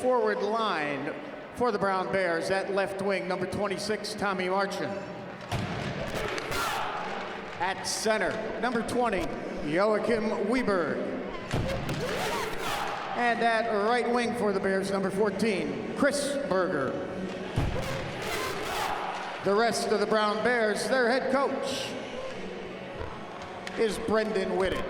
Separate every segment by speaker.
Speaker 1: forward line for the Brown Bears. At left wing, number 26, Tommy Marchand. At center, number 20, Joachim Weberg. And at right wing for the Bears, number 14, Chris Berger. The rest of the Brown Bears, their head coach is Brendan Whitted.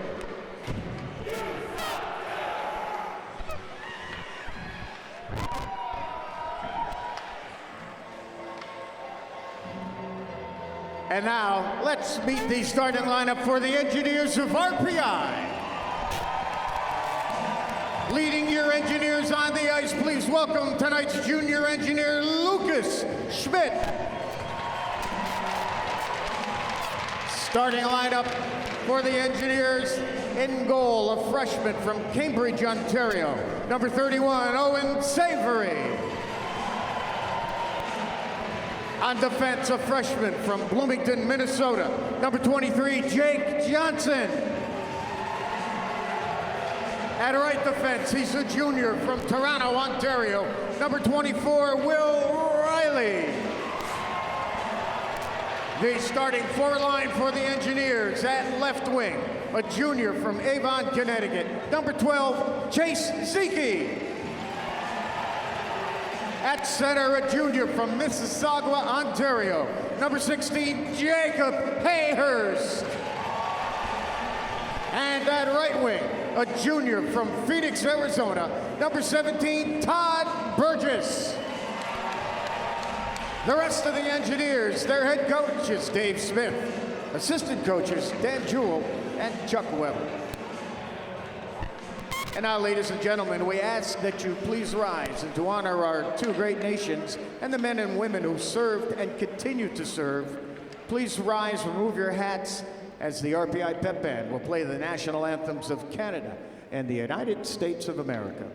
Speaker 1: And now, let's meet the starting lineup for the Engineers of RPI. Leading your Engineers on the ice, please welcome tonight's junior engineer, Lucas Schmidt. Starting lineup for the Engineers, in goal, a freshman from Cambridge, Ontario, number 31, Owen Savory. On defense, a freshman from Bloomington, Minnesota, number 23, Jake Johnson. At right defense, he's a junior from Toronto, Ontario, number 24, Will Riley. The starting forward line for the Engineers, at left wing, a junior from Avon, Connecticut, number 12, Chase Zeke. At center, a junior from Mississauga, Ontario, number 16, Jacob Hayhurst. And at right wing, a junior from Phoenix, Arizona, number 17, Todd Burgess. The rest of the Engineers, their head coach is Dave Smith, assistant coaches Dan Jewell and Chuck Weber. And now, ladies and gentlemen, we ask that you please rise and to honor our two great nations and the men and women who served and continue to serve. Please rise, remove your hats as the RPI Pep Band will play the national anthems of Canada and the United States of America.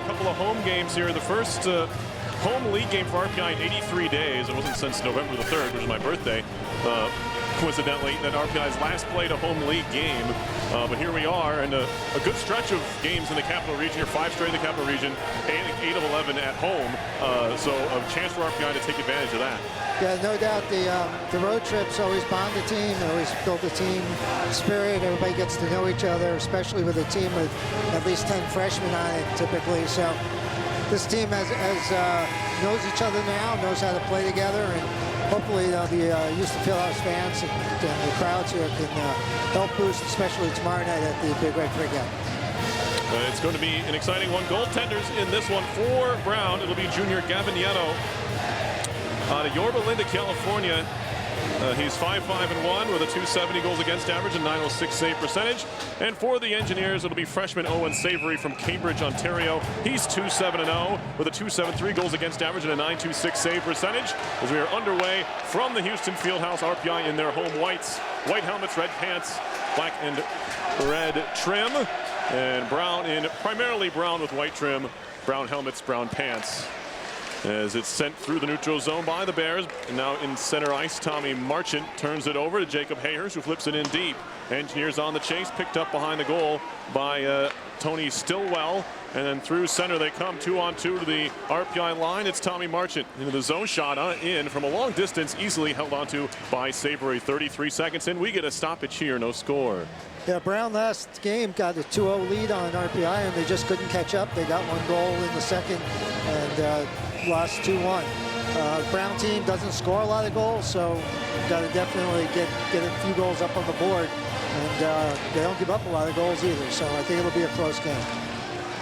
Speaker 2: Couple of home games here. The first home league game for RPI in 83 days. It wasn't since November the 3rd, which is my birthday. coincidentally, than RPI's last played a home league game. But here we are, and a good stretch of games in the Capital Region here, 5 straight in the Capital Region, 8 of 11 at home. So a chance for RPI to take advantage of that.
Speaker 3: Yeah, no doubt the road trips always bond the team, always build a team spirit. Everybody gets to know each other, especially with a team with at least 10 freshmen on it typically. So this team knows each other now, knows how to play together, and hopefully the Houston Fieldhouse fans and the crowds here can help boost, especially tomorrow night at the Big Red Freakout.
Speaker 2: It's going to be an exciting one. Goaltenders in this one for Brown. It'll be junior Gavin Yetto out of Yorba Linda, California. He's 5-5-1 with a .270 goals against average and .906 save percentage. And for the Engineers, it'll be freshman Owen Savory from Cambridge, Ontario. He's 2-7-0 with a .273 goals against average and a .926 save percentage. As we are underway from the Houston Fieldhouse, RPI in their home whites, white helmets, red pants, black and red trim, and Brown in primarily brown with white trim, brown helmets, brown pants. As it's sent through the neutral zone by the Bears. And now in center ice, Tommy Marchant turns it over to Jacob Hayhurst, who flips it in deep. Engineers on the chase, picked up behind the goal by Tony Stillwell. And then through center they come 2-on-2 to the RPI line. It's Tommy Marchant into the zone shot in from a long distance, easily held onto by Savory. 33 seconds in, we get a stoppage here, no score.
Speaker 3: Yeah, Brown last game got a 2-0 lead on RPI, and they just couldn't catch up. They got 1 goal in the second and lost 2-1. Brown team doesn't score a lot of goals, so got to definitely get a few goals up on the board. And they don't give up a lot of goals either, so I think it'll be a close game.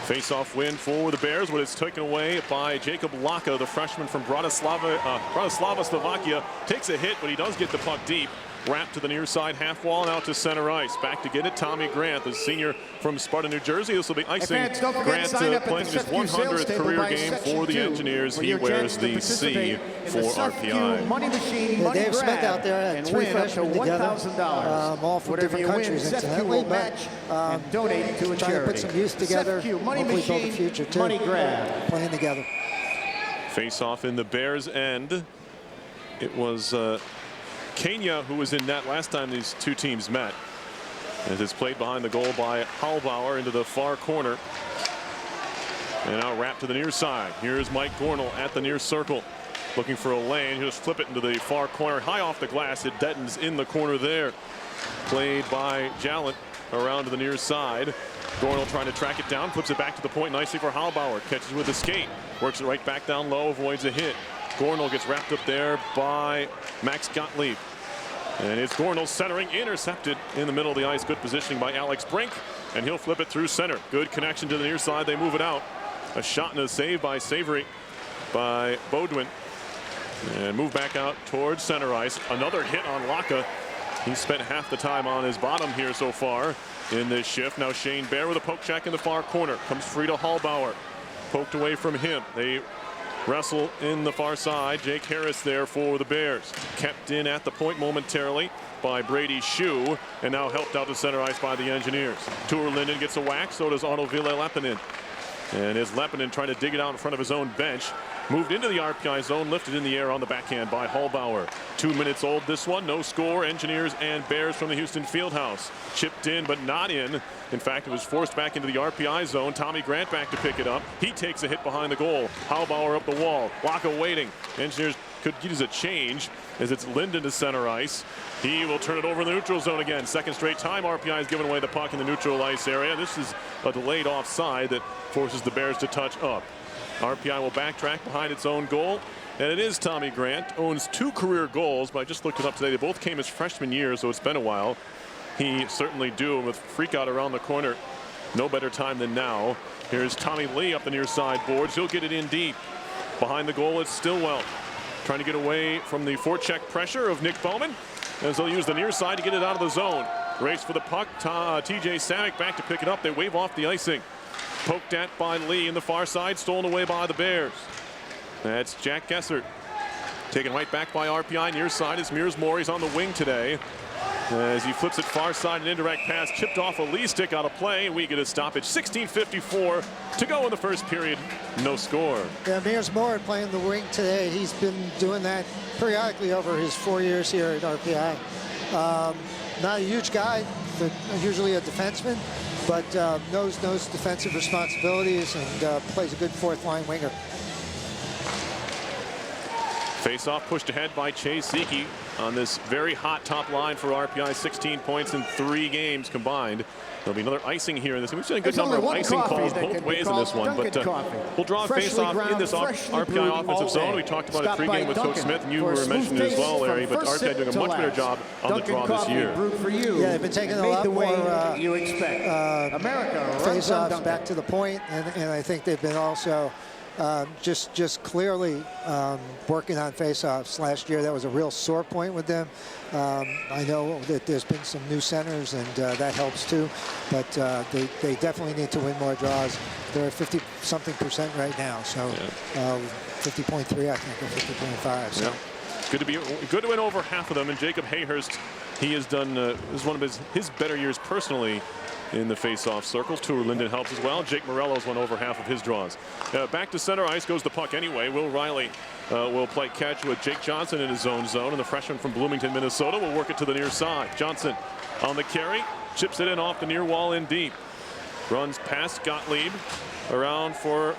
Speaker 2: Face-off win for the Bears, but it's taken away by Jacob Laka, the freshman from Bratislava, Slovakia. Takes a hit, but he does get the puck deep. Wrapped to the near side half wall and out to center ice. Back to get it, Tommy Grant, the senior from Sparta, New Jersey. This will be icing. Grant playing his 100th career game for the Engineers. He wears the C for RPI.
Speaker 1: Money Machine,
Speaker 3: yeah, Dave Smith out there had 3 freshmen together, all from different countries incidentally, but
Speaker 1: donate to a
Speaker 3: trying
Speaker 1: charity.
Speaker 3: to put some youth together, hopefully build a future too,
Speaker 1: Money grab.
Speaker 3: playing together.
Speaker 2: Face off in the Bears' end. It was Kenya who was in net last time these two teams met. As it's played behind the goal by Hallbauer into the far corner. And now wrapped to the near side. Here's Mike Gornell at the near circle. Looking for a lane. He'll just flip it into the far corner. High off the glass. It deadens in the corner there. Played by Jallant around to the near side. Gornell trying to track it down. Flips it back to the point nicely for Hallbauer. Catches with a skate. Works it right back down low. Avoids a hit. Gornell gets wrapped up there by Max Gottlieb. And it's Gornell centering, intercepted in the middle of the ice. Good positioning by Alex Brink. And he'll flip it through center. Good connection to the near side. They move it out. A shot and a save by Savory by Bodwin. And move back out towards center ice. Another hit on Laka. He spent half the time on his bottom here so far in this shift. Now Shane Bear with a poke check in the far corner. Comes free to Hallbauer. Poked away from him. They wrestle in the far side. Jake Harris there for the Bears. Kept in at the point momentarily by Brady Shue, and now helped out to center ice by the Engineers. Tour Linden gets a whack, so does Otto Ville Lepinen. And is Lepinen trying to dig it out in front of his own bench. Moved into the RPI zone, lifted in the air on the backhand by Hallbauer. 2 minutes old this one, no score. Engineers and Bears from the Houston Fieldhouse. Chipped in but not in. In fact, it was forced back into the RPI zone. Tommy Grant back to pick it up. He takes a hit behind the goal. Hallbauer up the wall. Laka waiting. Engineers could use a change as it's Linden to center ice. He will turn it over in the neutral zone again. Second straight time RPI has given away the puck in the neutral ice area. This is a delayed offside that forces the Bears to touch up. RPI will backtrack behind its own goal. And it is Tommy Grant. Owns 2 career goals, but I just looked it up today. They both came his freshman year, so it's been a while. He certainly do. With freak out around the corner, no better time than now. Here's Tommy Lee up the near side boards. He'll get it in deep. Behind the goal, it's Stillwell. Trying to get away from the forecheck pressure of Nick Bowman, as they'll use the near side to get it out of the zone. Race for the puck. TJ Samek back to pick it up. They wave off the icing. Poked at by Lee in the far side, stolen away by the Bears. That's Jack Gessert. Taken right back by RPI. Near side is Mears Moore. He's on the wing today. As he flips it far side, an indirect pass chipped off a Lee stick out of play, and we get a stoppage. 16:54 to go in the first period. No score.
Speaker 3: Yeah, Mears Moore playing the wing today. He's been doing that periodically over his 4 years here at RPI. Not a huge guy, but usually a defenseman, but knows defensive responsibilities and plays a good fourth-line winger.
Speaker 2: Face-off pushed ahead by Chase Zeke on this very hot top line for RPI. 16 points in 3 games combined. There'll be another icing here in this. We've seen a good number of icing calls both ways in this one, but we'll draw a face-off in this RPI offensive zone. We talked about it pregame with Coach Smith, and you were mentioning it as well, Larry, but RPI doing a much better job on the draw this year.
Speaker 3: Yeah, they've been taking a lot more
Speaker 1: you expect.
Speaker 3: face-offs back to the point, and I think they've been also just clearly working on face-offs. Last year, that was a real sore point with them. I know that there's been some new centers, and that helps too. But they definitely need to win more draws. They're at 50-something% right now, so 50.3, I think, or 50.5. So.
Speaker 2: Yeah. Good to win over half of them. And Jacob Hayhurst, he has done this is one of his better years personally in the face-off circle. Tour Linden helps as well. Jake Morello's won over half of his draws. Back to center ice goes the puck anyway. Will Riley will play catch with Jake Johnson in his own zone, and the freshman from Bloomington, Minnesota, will work it to the near side. Johnson on the carry, chips it in off the near wall in deep. Runs past Gottlieb, around for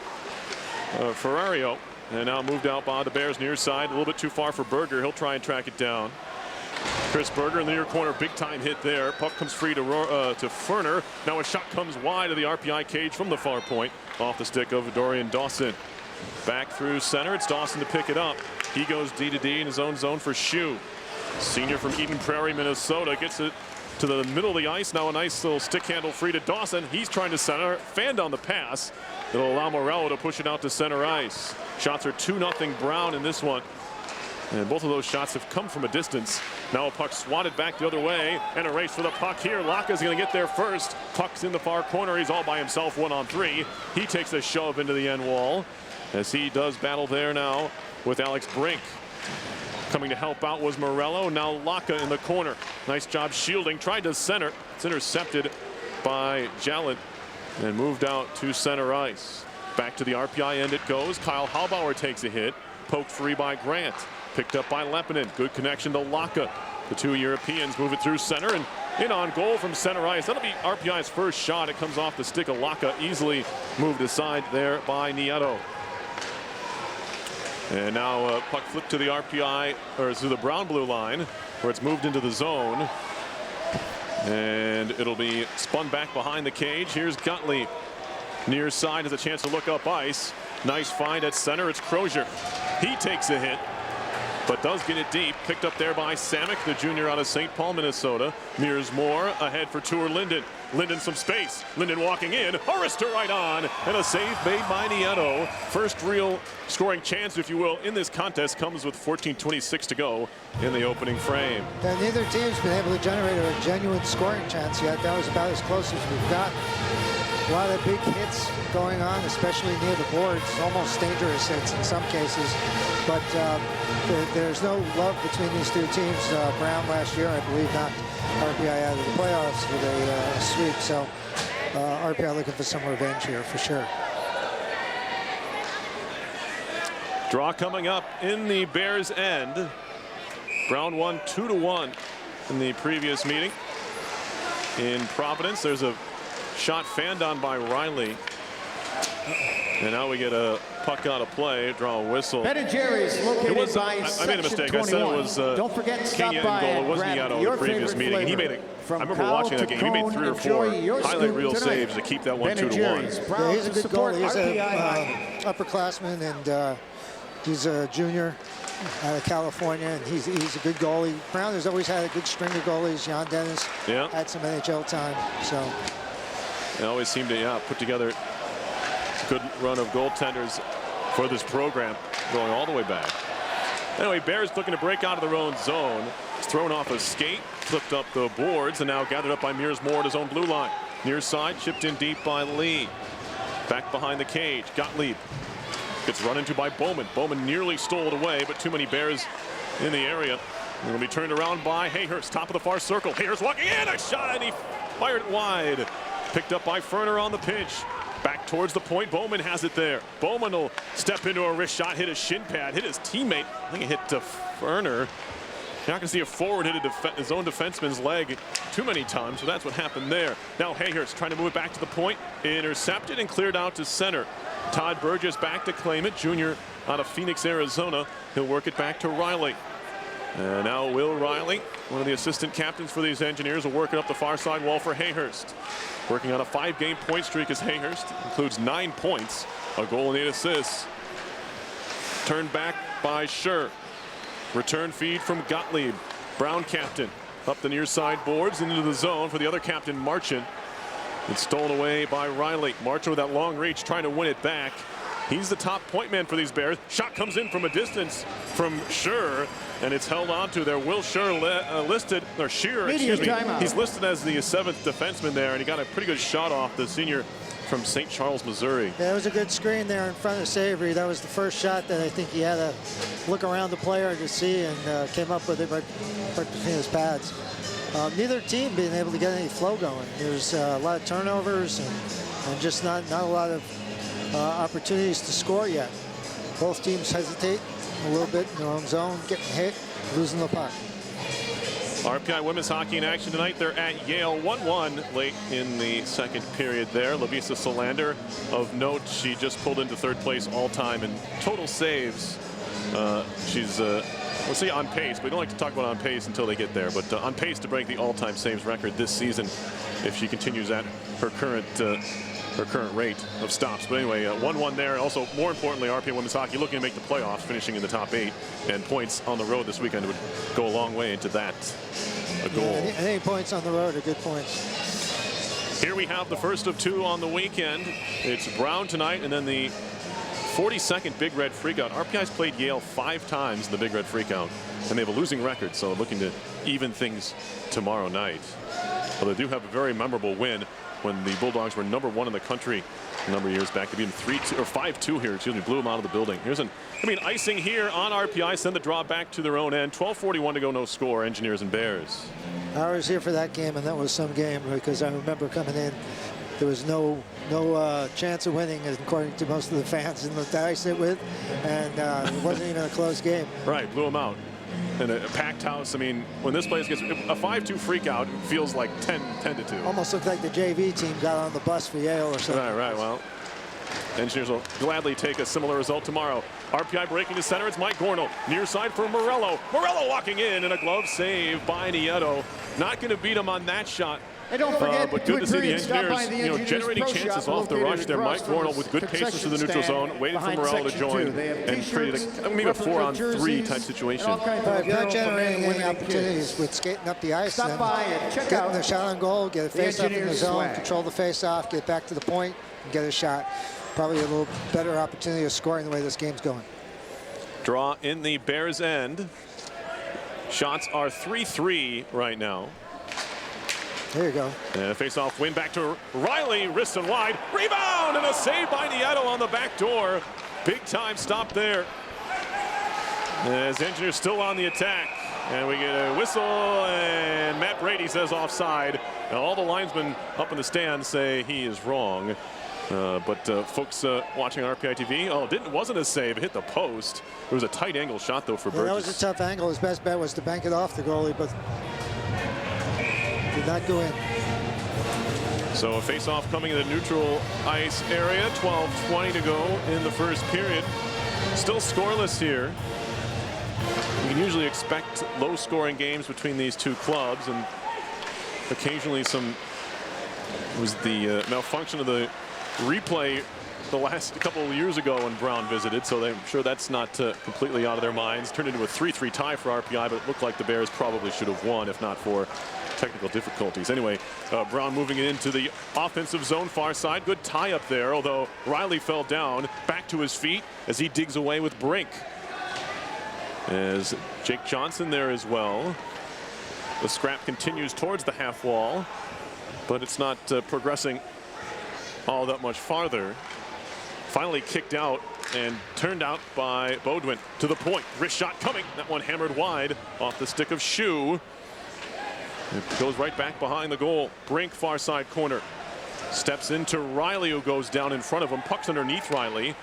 Speaker 2: Ferrario, and now moved out by the Bears near side. A little bit too far for Berger. He'll try and track it down. Chris Berger in the near corner, big time hit there. Puck comes free to Ferner. Now a shot comes wide of the RPI cage from the far point, off the stick of Dorian Dawson. Back through center, it's Dawson to pick it up. He goes D to D in his own zone for Shue. Senior from Eden Prairie, Minnesota, gets it to the middle of the ice. Now a nice little stick handle free to Dawson. He's trying to center, fanned on the pass. It'll allow Morello to push it out to center ice. Shots are 2-0 Brown in this one. And both of those shots have come from a distance. Now a puck swatted back the other way, and a race for the puck here. Laka's going to get there first. Puck's in the far corner. He's all by himself, 1-on-3. He takes a shove into the end wall as he does battle there now with Alex Brink. Coming to help out was Morello. Now Laka in the corner. Nice job shielding. Tried to center. It's intercepted by Jallant and moved out to center ice. Back to the RPI end it goes. Kyle Halbauer takes a hit. Poked free by Grant. Picked up by Lepinen. Good connection to Laka. The 2 Europeans move it through center and in on goal from center ice. That'll be RPI's first shot. It comes off the stick of Laka. Easily moved aside there by Nieto. And now puck flipped to the RPI, or to the brown blue line, where it's moved into the zone. And it'll be spun back behind the cage. Here's Gottlieb. Near side has a chance to look up ice. Nice find at center. It's Crozier. He takes a hit, but does get it deep. Picked up there by Samek, the junior out of St. Paul, Minnesota. Mears Moore ahead for Tour Linden. Linden some space. Linden walking in. Horister right on. And a save made by Nieto. First real scoring chance, if you will, in this contest comes with 14:26 to go in the opening frame.
Speaker 3: And neither team's been able to generate a genuine scoring chance yet. That was about as close as we've got. A lot of big hits going on, especially near the boards. Almost dangerous hits in some cases. But there's no love between these two teams. Brown last year, I believe, knocked RPI out of the playoffs with a sweep. So RPI looking for some revenge here for sure.
Speaker 2: Draw coming up in the Bears' end. Brown won 2-1 in the previous meeting in Providence. There's a shot fanned on by Riley. And now we get a puck out of play, draw a whistle.
Speaker 1: Ben & Jerry's located by
Speaker 2: I made a mistake. 21. I said it was
Speaker 1: Don't forget to stop
Speaker 2: Kenya
Speaker 1: by
Speaker 2: in goal. It wasn't Nieto in the previous meeting. And he made I remember watching that game. He made 3 or 4 highlight reel saves to keep that one 2-1.
Speaker 3: Yeah, he's a good goalie. He's an upperclassman, and he's a junior out of California, and he's a good goalie. Brown has always had a good string of goalies. Jan Dennis had some NHL time, so.
Speaker 2: They always seem to put together a good run of goaltenders for this program, going all the way back. Anyway, Bears looking to break out of their own zone. It's thrown off a skate, flipped up the boards, and now gathered up by Mears Moore at his own blue line. Near side, chipped in deep by Lee. Back behind the cage, Gottlieb. Gets run into by Bowman. Bowman nearly stole it away, but too many Bears in the area. And will be turned around by Hayhurst, top of the far circle. Hayhurst walking in, a shot, and he fired it wide. Picked up by Ferner on the pinch. Back towards the point. Bowman has it there. Bowman will step into a wrist shot, hit a shin pad, hit his teammate. I think it hit to Ferner. You're not going to see a forward hit his own defenseman's leg too many times, so that's what happened there. Now Hayhurst trying to move it back to the point. Intercepted and cleared out to center. Todd Burgess back to claim it. Junior out of Phoenix, Arizona. He'll work it back to Riley. And now Will Riley, one of the assistant captains for these Engineers, will work it up the far side wall for Hayhurst. Working on a 5-game point streak as Hayhurst includes 9 points, a goal and 8 assists. Turned back by Schur. Return feed from Gottlieb. Brown captain up the near side boards into the zone for the other captain, Marchand. It's stolen away by Riley. Marchand with that long reach trying to win it back. He's the top point man for these Bears. Shot comes in from a distance from Schur, and it's held on to there. Will Schur listed, or Shearer, excuse me. He's listed as the 7th defenseman there, and he got a pretty good shot off the senior from St. Charles, Missouri.
Speaker 3: Yeah, it was a good screen there in front of Savory. That was the first shot that I think he had to look around the player to see, and came up with it right between his pads. Neither team being able to get any flow going. There's a lot of turnovers and just not a lot of opportunities to score yet. Both teams hesitate a little bit in their own zone, getting hit, losing the puck.
Speaker 2: RPI women's hockey in action tonight. They're at Yale 1-1 late in the second period there. Lavisa Solander, of note, she just pulled into 3rd place all time in total saves. She's we'll say on pace. We don't like to talk about on pace until they get there, but on pace to break the all-time saves record this season if she continues at her current rate of stops. But anyway, 1-1 there. Also, more importantly, RPI women's hockey looking to make the playoffs, finishing in the top 8, and points on the road this weekend would go a long way into that. A goal.
Speaker 3: Yeah, any points on the road are good points.
Speaker 2: Here we have the first of 2 on the weekend. It's Brown tonight, and then the 42nd Big Red Freakout. RPI's played Yale 5 times in the Big Red Freakout, and they have a losing record, so looking to even things tomorrow night. Well, they do have a very memorable win when the Bulldogs were #1 in the country a number of years back. They beat them 3-2 or 5-2 here. Excuse me, blew them out of the building. Here's icing here on RPI. Send the draw back to their own end. 12:41 to go, no score. Engineers and Bears.
Speaker 3: I was here for that game, and that was some game because I remember coming in. There was no chance of winning, according to most of the fans that I sit with, and it wasn't even a close game.
Speaker 2: Right, blew them out. In a packed house. I mean, when this place gets a 5-2 freak out, it feels like 10-2.
Speaker 3: Almost looked like the JV team got on the bus for Yale or something.
Speaker 2: Right. Well, Engineers will gladly take a similar result tomorrow. RPI breaking to center. It's Mike Gornall. Near side for Morello. Morello walking in, and a glove save by Nieto. Not going to beat him on that shot.
Speaker 1: And don't forget,
Speaker 2: but good to see the Engineers, generating chances off the rush there. Mike Gornall with good patience to the neutral zone, waiting for Morello to join, and created maybe a 4-on-3 type situation.
Speaker 3: If you're not generating any opportunities with skating up the ice, then getting the shot on goal, get a face-off in the zone, control the face-off, get back to the point, and get a shot. Probably a little better opportunity of scoring the way this game's going.
Speaker 2: Draw in the Bears' end. Shots are 3-3 right now.
Speaker 3: There you go.
Speaker 2: And a face-off win back to Riley, wrist and wide. Rebound and a save by Nieto on the back door. Big time stop there. As Engineers still on the attack. And we get a whistle, and Matt Brady says offside. Now all the linesmen up in the stands say he is wrong. But folks watching on RPI TV, it wasn't a save. It hit the post. It was a tight angle shot, though, for Burgess.
Speaker 3: That was a tough angle. His best bet was to bank it off the goalie, but did not go in.
Speaker 2: So a face-off coming in the neutral ice area. 12:20 to go in the first period. Still scoreless here. You can usually expect low-scoring games between these two clubs, and occasionally it was the malfunction of the replay the last couple of years ago when Brown visited, so I'm sure that's not completely out of their minds. Turned into a 3-3 tie for RPI, but it looked like the Bears probably should have won if not for technical difficulties. Anyway, Brown moving into the offensive zone far side. Good tie up there, although Riley fell down. Back to his feet as he digs away with Brink. As Jake Johnson there as well. The scrap continues towards the half wall, but it's not progressing all that much farther. Finally kicked out and turned out by Beaudoin to the point. Wrist shot coming. That one hammered wide off the stick of Shoe. It goes right back behind the goal. Brink far side corner. Steps into Riley, who goes down in front of him. Puck's underneath Riley.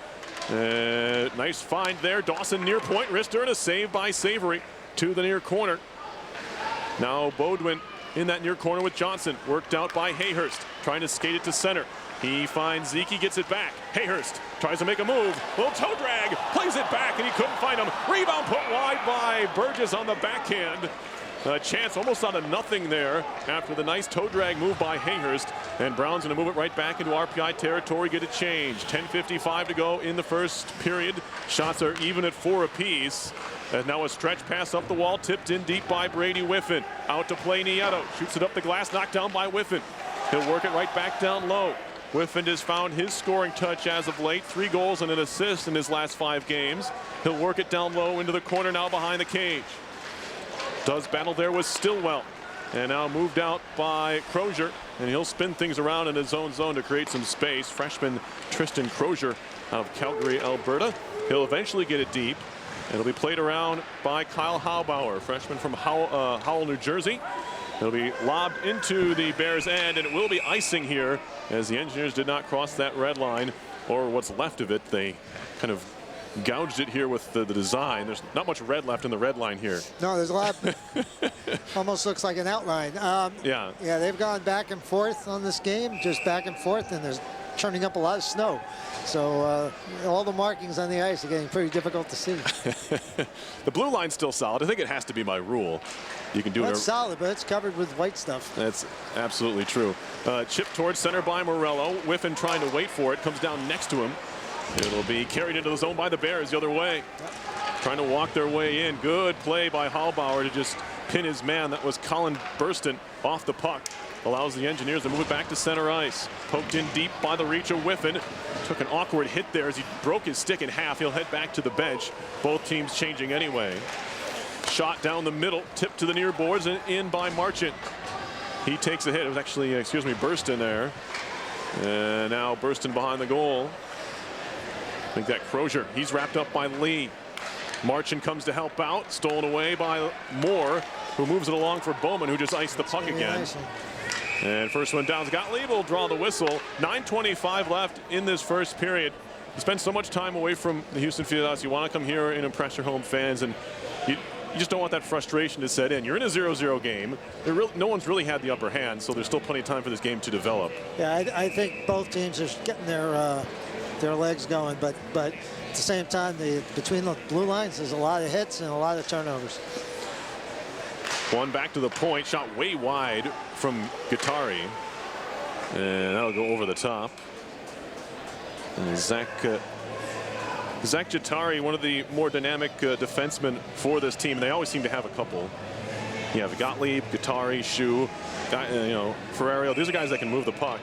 Speaker 2: Nice find there. Dawson near point. Wrister and a save by Savory to the near corner. Now Bodwin in that near corner with Johnson. Worked out by Hayhurst. Trying to skate it to center. He finds Zeke, gets it back. Hayhurst tries to make a move. Little toe drag. Plays it back and he couldn't find him. Rebound put wide by Burgess on the backhand. A chance almost out of nothing there after the nice toe drag move by Hayhurst. And Brown's going to move it right back into RPI territory, get it changed. 10:55 to go in the first period. Shots are even at 4 apiece. And now a stretch pass up the wall, tipped in deep by Brady Whiffen. Out to play Nieto. Shoots it up the glass, knocked down by Whiffen. He'll work it right back down low. Whiffen has found his scoring touch as of late. 3 goals and an assist in his last 5 games. He'll work it down low into the corner now behind the cage. Does battle there with Stillwell. And now moved out by Crozier. And he'll spin things around in his own zone to create some space. Freshman Tristan Crozier out of Calgary, Alberta. He'll eventually get it deep. It'll be played around by Kyle Haubauer, freshman from Howell, New Jersey. It'll be lobbed into the Bears' end, and it will be icing here as the Engineers did not cross that red line, or what's left of it. They kind of gouged it here with the design. There's not much red left in the red line here.
Speaker 3: No, there's a lot. Almost looks like an outline.
Speaker 2: Yeah,
Speaker 3: they've gone back and forth on this game, just back and forth, and there's churning up a lot of snow. So all the markings on the ice are getting pretty difficult to see.
Speaker 2: The blue line's still solid. I think it has to be by rule. You can do it.
Speaker 3: It's solid, but it's covered with white stuff.
Speaker 2: That's absolutely true. Chip towards center by Morello. Whiffen trying to wait for it. Comes down next to him. It'll be carried into the zone by the Bears the other way. Trying to walk their way in. Good play by Haubauer to just pin his man. That was Colin Burston off the puck. Allows the Engineers to move it back to center ice. Poked in deep by the reach of Whiffen. Took an awkward hit there as he broke his stick in half. He'll head back to the bench. Both teams changing anyway. Shot down the middle, tipped to the near boards and in by Marchant. He takes a hit. It was actually, Burston there. And now Burston behind the goal. I think that Crozier. He's wrapped up by Lee. Marchant comes to help out. Stolen away by Moore, who moves it along for Bowman, who just iced the puck again. And first one down. Gottlieb will draw the whistle. 9:25 left in this first period. You spend so much time away from the Houston Fieldhouse. You want to come here and impress your home fans, and you just don't want that frustration to set in. You're in a 0-0 game. No one's really had the upper hand, so there's still plenty of time for this game to develop.
Speaker 3: Yeah, I think both teams are getting their legs going, but at the same time, between the blue lines, there's a lot of hits and a lot of turnovers.
Speaker 2: One back to the point, shot way wide from Guattari, and that'll go over the top. And Zach Guattari, one of the more dynamic defensemen for this team. They always seem to have a couple. You have Gottlieb, Guattari, Shu, Ferrario. These are guys that can move the puck,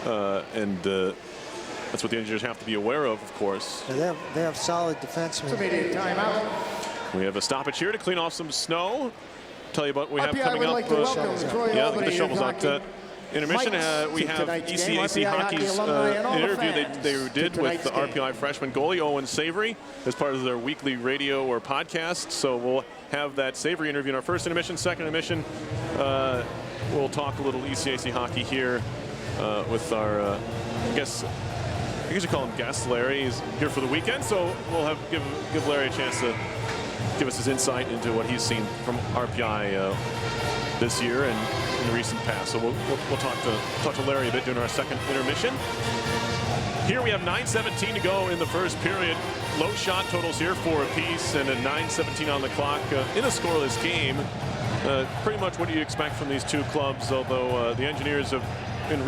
Speaker 2: and that's what the Engineers have to be aware of course.
Speaker 3: Yeah, they have solid defensemen.
Speaker 1: Immediate timeout.
Speaker 2: We have a stoppage here to clean off some snow. Tell you about what we have
Speaker 1: RPI
Speaker 2: coming
Speaker 1: would
Speaker 2: up.
Speaker 1: like to welcome Troy Albany
Speaker 2: the shovels out. Intermission. We have ECAC Hockey's interview they did with the RPI freshman goalie Owen Savory as part of their weekly radio or podcast. So we'll have that Savory interview in our first intermission. Second intermission, we'll talk a little ECAC hockey here with our, I guess you call him guest. Larry is here for the weekend, so we'll give Larry a chance to give us his insight into what he's seen from RPI this year and in the recent past. So we'll talk to Larry a bit during our second intermission. Here we have 9:17 to go in the first period. Low shot totals here, 4 apiece, and a 9:17 on the clock in a scoreless game. Pretty much what do you expect from these two clubs, although the Engineers have in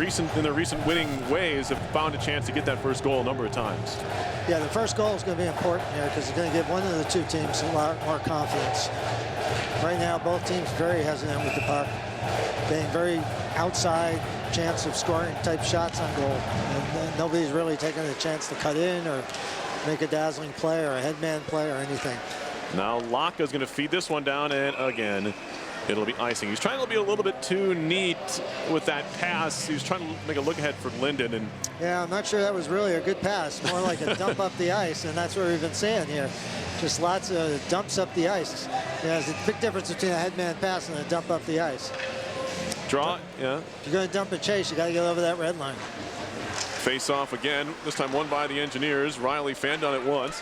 Speaker 2: their recent winning ways have found a chance to get that first goal a number of times.
Speaker 3: Yeah, the first goal is going to be important here because it's going to give one of the two teams a lot more confidence. Right now, both teams very hesitant with the puck, being very outside chance of scoring type shots on goal, and nobody's really taking a chance to cut in or make a dazzling play or a headman play or anything.
Speaker 2: Now Laka is going to feed this one down, and again it'll be icing. He's trying to be a little bit too neat with that pass. He was trying to make a look ahead for Linden, and
Speaker 3: yeah, I'm not sure that was really a good pass. More like a dump up the ice, and that's what we've been saying here. Just lots of dumps up the ice. Yeah, there's a big difference between a headman pass and a dump up the ice.
Speaker 2: Draw, yeah.
Speaker 3: If you're going to dump and chase, you got to get over that red line.
Speaker 2: Face off again. This time won by the Engineers. Riley fanned on it once.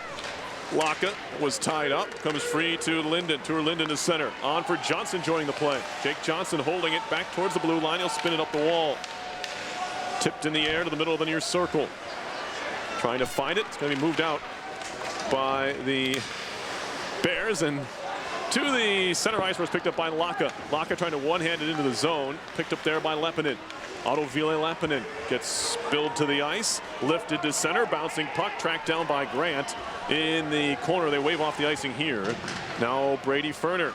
Speaker 2: Laka was tied up, comes free to Linden. Linden to center. On for Johnson joining the play. Jake Johnson holding it back towards the blue line. He'll spin it up the wall. Tipped in the air to the middle of the near circle. Trying to find it. It's going to be moved out by the Bears, and to the center ice was picked up by Laka. Laka trying to one-hand it into the zone. Picked up there by Lepinen. Otto Ville Lepinen gets spilled to the ice, lifted to center, bouncing puck, tracked down by Grant in the corner. They wave off the icing here. Now Brady Ferner,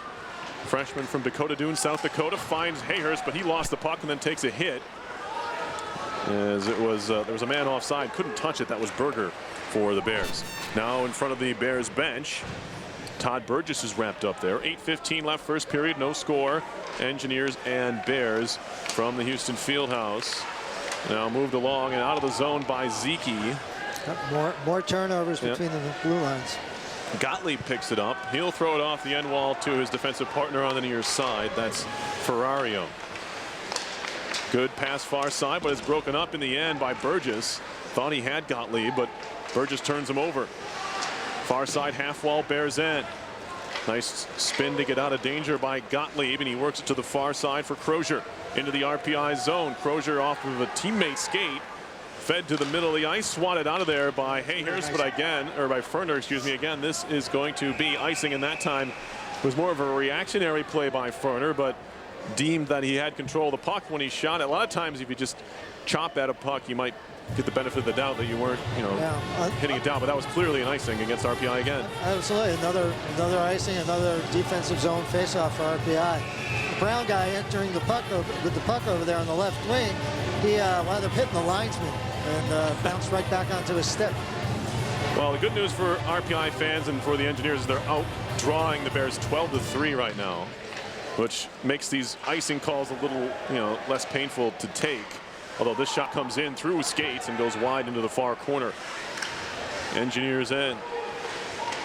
Speaker 2: freshman from Dakota Dunes, South Dakota, finds Hayhurst, but he lost the puck and then takes a hit. As it was, there was a man offside, couldn't touch it. That was Berger for the Bears. Now in front of the Bears bench, Todd Burgess is wrapped up there. 8:15 left, first period, no score. Engineers and Bears from the Houston Fieldhouse. Now moved along and out of the zone by Zeke.
Speaker 3: More turnovers between the blue lines.
Speaker 2: Gottlieb picks it up. He'll throw it off the end wall to his defensive partner on the near side. That's Ferrario. Good pass far side, but it's broken up in the end by Burgess. Thought he had Gottlieb, but Burgess turns him over. Far side half wall, Bears end. Nice spin to get out of danger by Gottlieb, and he works it to the far side for Crozier into the RPI zone. Crozier off of a teammate skate, fed to the middle of the ice, swatted out of there by Hayhurst, but again, or by Ferner, excuse me, again, this is going to be icing, and that time was more of a reactionary play by Ferner, but deemed that he had control of the puck when he shot it. A lot of times if you just chop at a puck, you might get the benefit of the doubt that you weren't, hitting it down, but that was clearly an icing against RPI again.
Speaker 3: Absolutely, another icing, another defensive zone faceoff for RPI. The Brown guy entering the puck with the puck over there on the left wing, he wound up hitting the linesman and bounced right back onto his stick.
Speaker 2: Well, the good news for RPI fans and for the Engineers is they're outdrawing the Bears 12-3 right now, which makes these icing calls a little, less painful to take. Although this shot comes in through skates and goes wide into the far corner. Engineers end.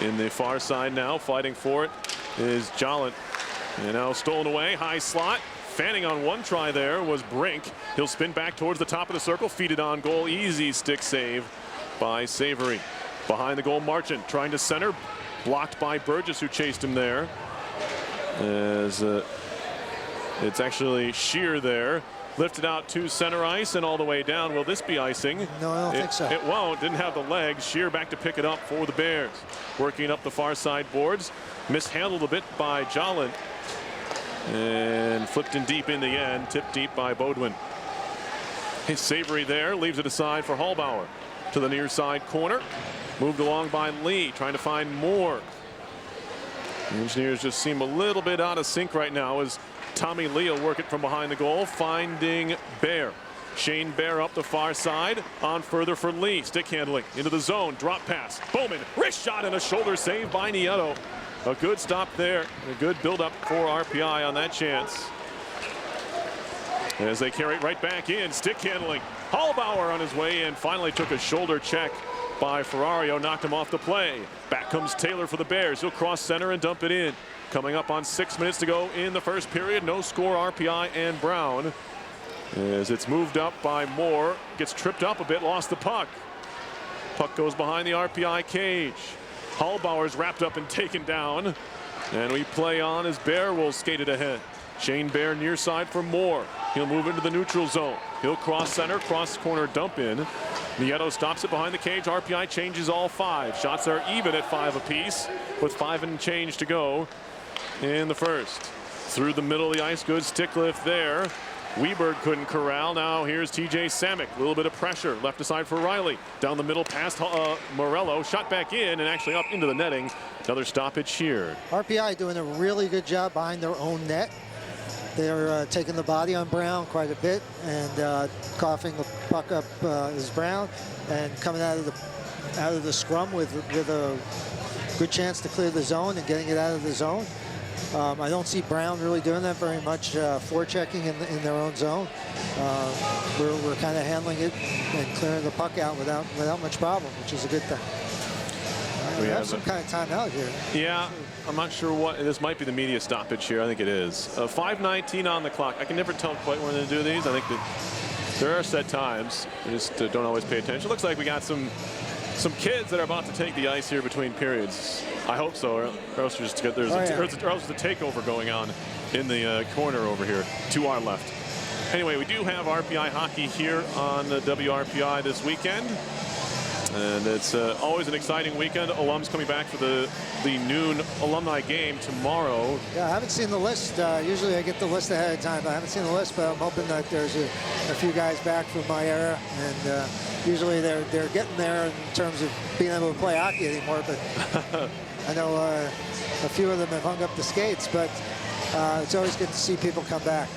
Speaker 2: In the far side now, fighting for it is Jollant. And now stolen away, high slot. Fanning on one try there was Brink. He'll spin back towards the top of the circle, feed it on goal. Easy stick save by Savory. Behind the goal, Marchant trying to center. Blocked by Burgess, who chased him there. As it's actually Shear there. Lifted out to center ice and all the way down. Will this be icing?
Speaker 3: No, I don't think so.
Speaker 2: It won't. Didn't have the legs. Shear back to pick it up for the Bears. Working up the far side boards. Mishandled a bit by Jollant. And flipped in deep in the end. Tipped deep by Bodwin. His Savory there. Leaves it aside for Hallbauer. To the near side corner. Moved along by Lee. Trying to find more. The Engineers just seem a little bit out of sync right now as Tommy Lee will work it from behind the goal, finding Bear. Shane Bear up the far side, on further for Lee. Stick handling into the zone, drop pass. Bowman, wrist shot and a shoulder save by Nieto. A good stop there, a good build-up for RPI on that chance. As they carry it right back in, stick handling. Hallbauer on his way in, finally took a shoulder check by Ferrario, knocked him off the play. Back comes Taylor for the Bears. He'll cross center and dump it in. Coming up on 6 minutes to go in the first period. No score, RPI and Brown. As it's moved up by Moore. Gets tripped up a bit, lost the puck. Puck goes behind the RPI cage. Hallbauer's wrapped up and taken down. And we play on as Bear will skate it ahead. Shane Bear near side for Moore. He'll move into the neutral zone. He'll cross center, cross corner, dump in. Nieto stops it behind the cage. RPI changes all 5. Shots are even at 5 apiece with 5 and change to go in the first. Through the middle of the ice, good stick lift there. Weberg couldn't corral. Now here's TJ Samick. A little bit of pressure. Left aside for Riley. Down the middle past Morello. Shot back in and actually up into the netting. Another stoppage here.
Speaker 3: RPI doing a really good job behind their own net. They're taking the body on Brown quite a bit and coughing the puck up is Brown and coming out of the scrum with a good chance to clear the zone and getting it out of the zone. I don't see Brown really doing that very much, forechecking in their own zone. We're kind of handling it and clearing the puck out without much problem, which is a good thing. We have some kind of timeout here.
Speaker 2: Yeah, I'm not sure what. This might be the media stoppage here. I think it is. 5:19 on the clock. I can never tell quite when they do these. I think that there are set times. I just don't always pay attention. Looks like we got some some kids that are about to take the ice here between periods. I hope so, or else there's or else the takeover going on in the corner over here to our left. Anyway, we do have RPI hockey here on the WRPI this weekend. And it's always an exciting weekend. Alums coming back for the noon alumni game tomorrow.
Speaker 3: Yeah, I haven't seen the list. Usually I get the list ahead of time. I haven't seen the list, but I'm hoping that there's a few guys back from my era. And usually they're getting there in terms of being able to play hockey anymore. But I know a few of them have hung up the skates. But it's always good to see people come back.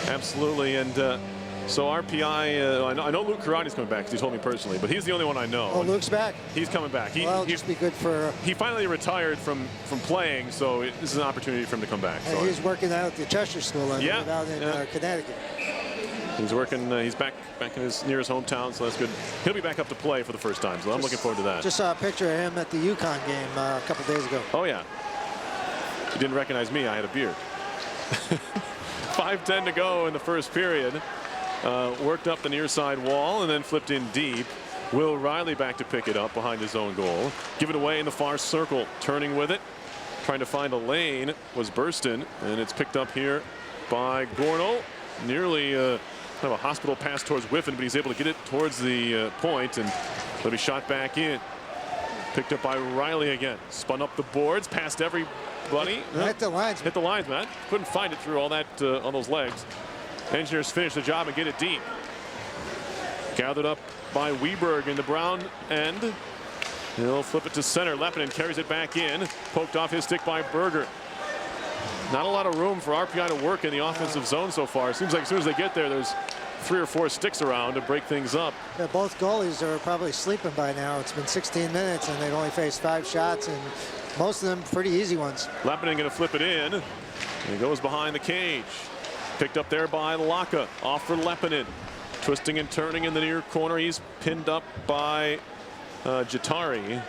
Speaker 2: Absolutely. And so RPI, I know Luke Karati's coming back because he told me personally, but he's the only one I know.
Speaker 3: Oh, Luke's back?
Speaker 2: He's coming back.
Speaker 3: Well, it'll just be good for...
Speaker 2: He finally retired from playing, so this is an opportunity for him to come back.
Speaker 3: So he's working out at the Chester School out in Connecticut.
Speaker 2: He's working, he's back in near his hometown, so that's good. He'll be back up to play for the first time, so I'm looking forward to that.
Speaker 3: Just saw a picture of him at the UConn game a couple days ago.
Speaker 2: Oh, yeah. He didn't recognize me. I had a beard. 5:10 to go in the first period. Worked up the near side wall and then flipped in deep. Will Riley back to pick it up behind his own goal. Give it away in the far circle. Turning with it. Trying to find a lane was Burston. And it's picked up here by Gorno. Nearly kind of a hospital pass towards Whiffen, but he's able to get it towards the point. And it'll be shot back in. Picked up by Riley again. Spun up the boards. Past everybody.
Speaker 3: Hit the lines.
Speaker 2: Hit the lines, man. Couldn't find it through all that on those legs. Engineers finish the job and get it deep. Gathered up by Weberg in the Brown end. He'll flip it to center. Leppinen carries it back in. Poked off his stick by Berger. Not a lot of room for RPI to work in the offensive zone so far. It seems like as soon as they get there, there's 3 or 4 sticks around to break things up.
Speaker 3: Yeah, both goalies are probably sleeping by now. It's been 16 minutes and they've only faced 5 shots, and most of them pretty easy ones.
Speaker 2: Leppinen going to flip it in. And he goes behind the cage. Picked up there by Laka. Off for Leppinen. Twisting and turning in the near corner. He's pinned up by Jatari.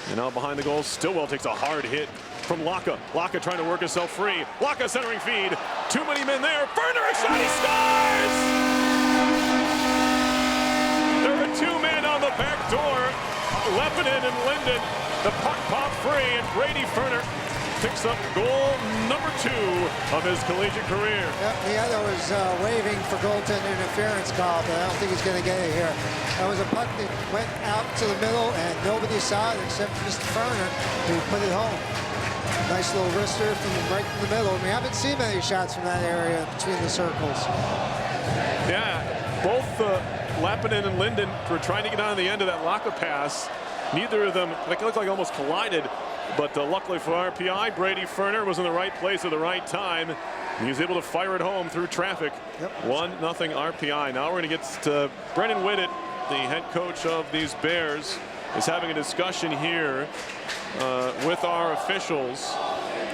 Speaker 2: And now behind the goal, Stillwell takes a hard hit from Laka. Laka trying to work himself free. Laka centering feed. Too many men there. Burner a shot. He scores! There are 2 men on the back door. Leppinen and Linden. The puck popped free, and Brady Ferner picks up goal number 2 of his collegiate career.
Speaker 3: Yep, the other was waving for goaltender interference call, but I don't think he's going to get it here. That was a puck that went out to the middle, and nobody saw it except Mr. Ferner, who put it home. Nice little wrister from right in the middle. We haven't seen many shots from that area between the circles.
Speaker 2: Yeah, both Leppinen and Linden were trying to get on the end of that Laka pass. Neither of them, it looked like almost collided. But luckily for RPI, Brady Ferner was in the right place at the right time. He was able to fire it home through traffic. Yep. 1-0 RPI. Now we're going to get to Brennan Whitted, the head coach of these Bears, is having a discussion here with our officials.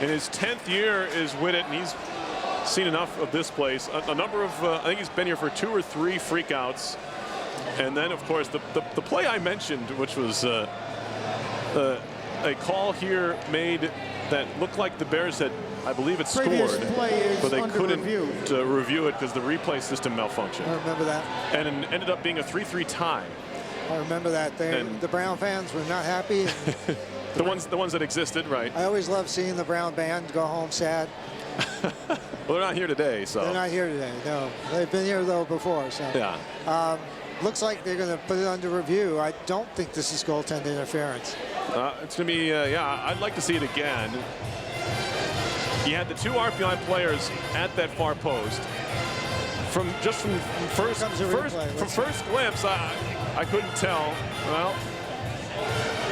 Speaker 2: In his 10th year is Whitted, and he's seen enough of this place. A number of, I think he's been here for 2 or 3 freakouts. And then, of course, the play I mentioned, which was a call here made that looked like the Bears had, I believe it scored, but they couldn't review it because the replay system malfunctioned.
Speaker 3: I remember that.
Speaker 2: And it ended up being a 3-3 tie.
Speaker 3: I remember that. The Brown fans were not happy.
Speaker 2: the ones that existed, right?
Speaker 3: I always love seeing the Brown band go home sad.
Speaker 2: Well, they're not here today, so. They're
Speaker 3: not here today, no. They've been here, though, before, so.
Speaker 2: Yeah.
Speaker 3: Looks like they're going to put it under review. I don't think this is goaltender interference.
Speaker 2: It's going to be, yeah, I'd like to see it again. He had the 2 RPI players at that far post. From first glimpse, I couldn't tell. Well,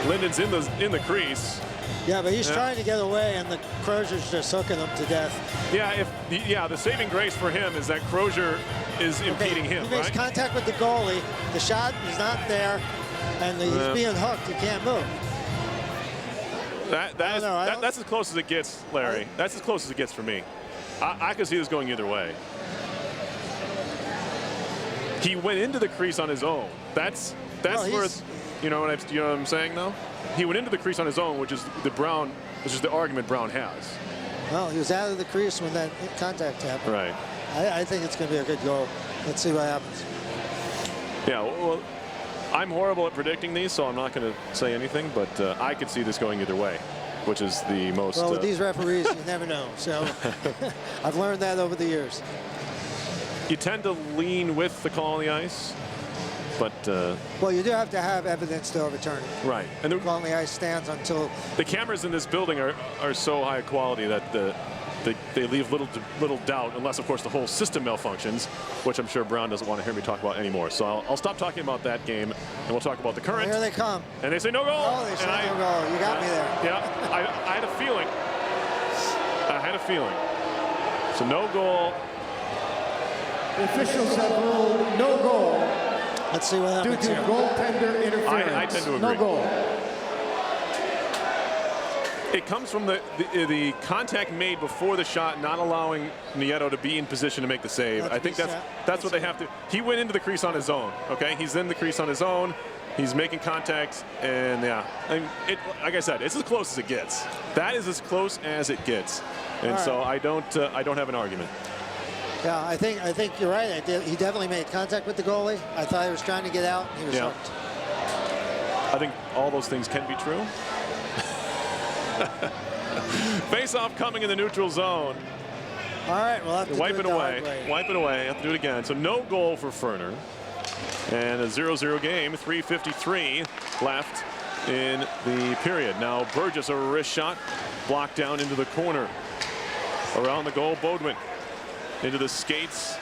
Speaker 2: Linden's in the crease.
Speaker 3: Yeah, but he's trying to get away, and the Crozier's just hooking him to death.
Speaker 2: Yeah, the saving grace for him is that Crozier is impeding him.
Speaker 3: He makes contact with the goalie. The shot is not there, and he's being hooked. He can't move.
Speaker 2: That's as close as it gets, Larry. That's as close as it gets for me. I could see this going either way. He went into the crease on his own. That's where, you know what I'm saying, though? He went into the crease on his own, which is the argument Brown has.
Speaker 3: Well, he was out of the crease when that contact happened.
Speaker 2: Right.
Speaker 3: I think it's going to be a good goal. Let's see what happens.
Speaker 2: Yeah, well, I'm horrible at predicting these, so I'm not going to say anything, but I could see this going either way, which is the most...
Speaker 3: Well, with these referees, you never know. So I've learned that over the years.
Speaker 2: You tend to lean with the call on the ice, but...
Speaker 3: well, you do have to have evidence to overturn it.
Speaker 2: Right. And the
Speaker 3: call on the ice stands until...
Speaker 2: The cameras in this building are so high quality that they leave little doubt, unless, of course, the whole system malfunctions, which I'm sure Brown doesn't want to hear me talk about anymore. So I'll stop talking about that game, and we'll talk about the current.
Speaker 3: Here they come.
Speaker 2: And they say no goal.
Speaker 3: Oh, they say no goal. You got me there.
Speaker 2: Yeah, I had a feeling. I had a feeling. So no goal.
Speaker 1: The officials have ruled no goal.
Speaker 3: Let's see what happens
Speaker 1: due to goaltender interference.
Speaker 2: I tend to agree.
Speaker 1: No goal.
Speaker 2: It comes from the contact made before the shot, not allowing Nieto to be in position to make the save. I think that's what they have to. He went into the crease on his own. Okay, he's in the crease on his own. He's making contact, and yeah, like I said, it's as close as it gets. That is as close as it gets, and so I don't have an argument.
Speaker 3: Yeah, I think you're right. He definitely made contact with the goalie. I thought he was trying to get out. He was hooked.
Speaker 2: I think all those things can be true. Face-off coming in the neutral zone.
Speaker 3: All right, we'll have to
Speaker 2: wipe it away. Wipe it away. Have to do it again. So no goal for Ferner. And a 0-0 game. 3:53 left in the period. Now Burgess, a wrist shot, blocked down into the corner. Around the goal, Bodwin. Into the skates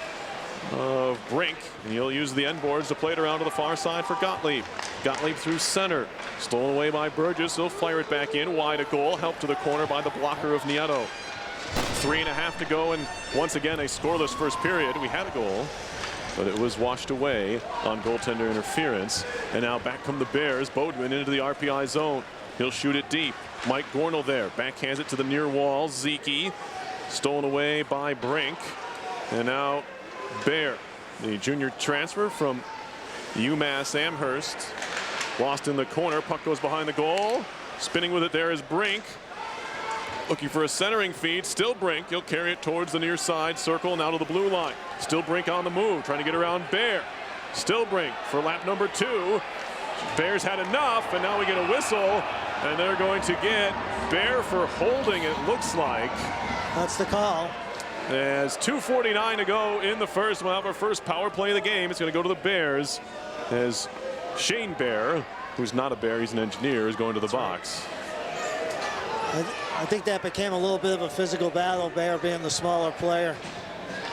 Speaker 2: of Brink, and he'll use the end boards to play it around to the far side for Gottlieb. Gottlieb through center, stolen away by Burgess. He'll fire it back in wide, a goal, helped to the corner by the blocker of Nieto. 3.5 to go, and once again a scoreless first period. We had a goal, but it was washed away on goaltender interference. And now back come the Bears. Bodwin into the RPI zone. He'll shoot it deep. Mike Gornell there, backhands it to the near wall. Zeke, stolen away by Brink. And now Bear, the junior transfer from UMass Amherst, lost in the corner. Puck goes behind the goal. Spinning with it there is Brink. Looking for a centering feed. Still Brink. He'll carry it towards the near side circle, now to the blue line. Still Brink on the move, trying to get around Bear. Still Brink for lap number 2. Bears had enough, and now we get a whistle, and they're going to get Bear for holding, it looks like.
Speaker 3: That's the call.
Speaker 2: As 2:49 to go in the first, we'll have our first power play of the game. It's going to go to the Bears as Shane Bear, who's not a Bear, he's an engineer, is going to the box.
Speaker 3: I think that became a little bit of a physical battle, Bear being the smaller player.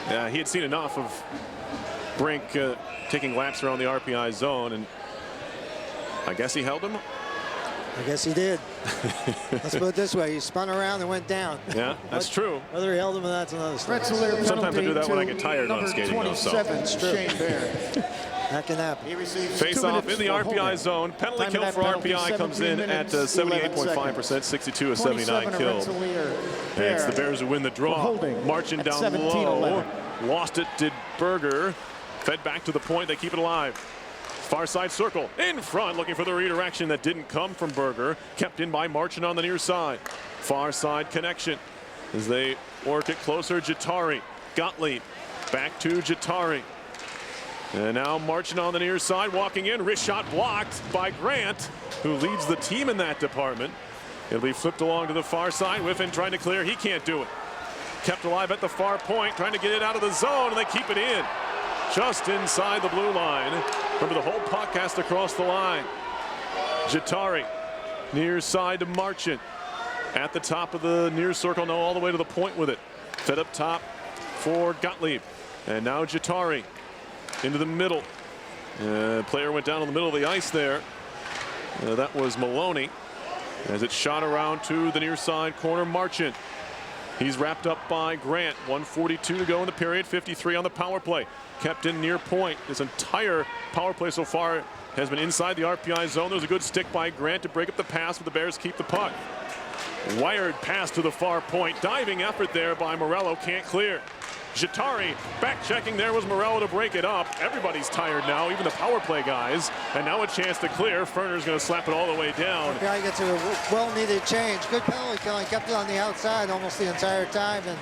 Speaker 2: Yeah, he had seen enough of Brink taking laps around the RPI zone, and I guess he held him.
Speaker 3: I guess he did. Let's put it this way. He spun around and went down.
Speaker 2: Yeah, that's true.
Speaker 3: Whether he held him or not, that's another story.
Speaker 2: Sometimes I do that when I get tired on skating, though. So.
Speaker 1: Shane Bear.
Speaker 3: That can happen.
Speaker 2: Face off in the RPI zone. Penalty kill for RPI comes in at 78.5%, 62 of 79 killed. And it's the Bears who win the draw. Marching down low. Lost it, did Berger. Fed back to the point. They keep it alive. Far side circle in front, looking for the redirection that didn't come from Berger. Kept in by Marchand on the near side. Far side connection as they work it closer. Jatari, Gottlieb, back to Jatari. And now Marchand on the near side, walking in. Wrist shot blocked by Grant, who leads the team in that department. It'll be flipped along to the far side. Whiffen trying to clear. He can't do it. Kept alive at the far point, trying to get it out of the zone, and they keep it in. Just inside the blue line. Remember, the whole puck has to cross the line. Jatari, near side to Marchand. At the top of the near circle, no, all the way to the point with it. Fed up top for Gottlieb. And now Jatari into the middle. Player went down in the middle of the ice there. That was Maloney. As it shot around to the near side corner, Marchand. He's wrapped up by Grant. 1:42 to go in the period. 53 on the power play. Kept in near point. This entire power play so far has been inside the RPI zone. There's a good stick by Grant to break up the pass, but the Bears keep the puck. Wired pass to the far point. Diving effort there by Morello. Can't clear. Jatari back checking. There was Morello to break it up. Everybody's tired now, even the power play guys. And now a chance to clear. Ferner's going to slap it all the way down.
Speaker 3: Yeah, he gets a well-needed change. Good penalty killing. Kept it on the outside almost the entire time. And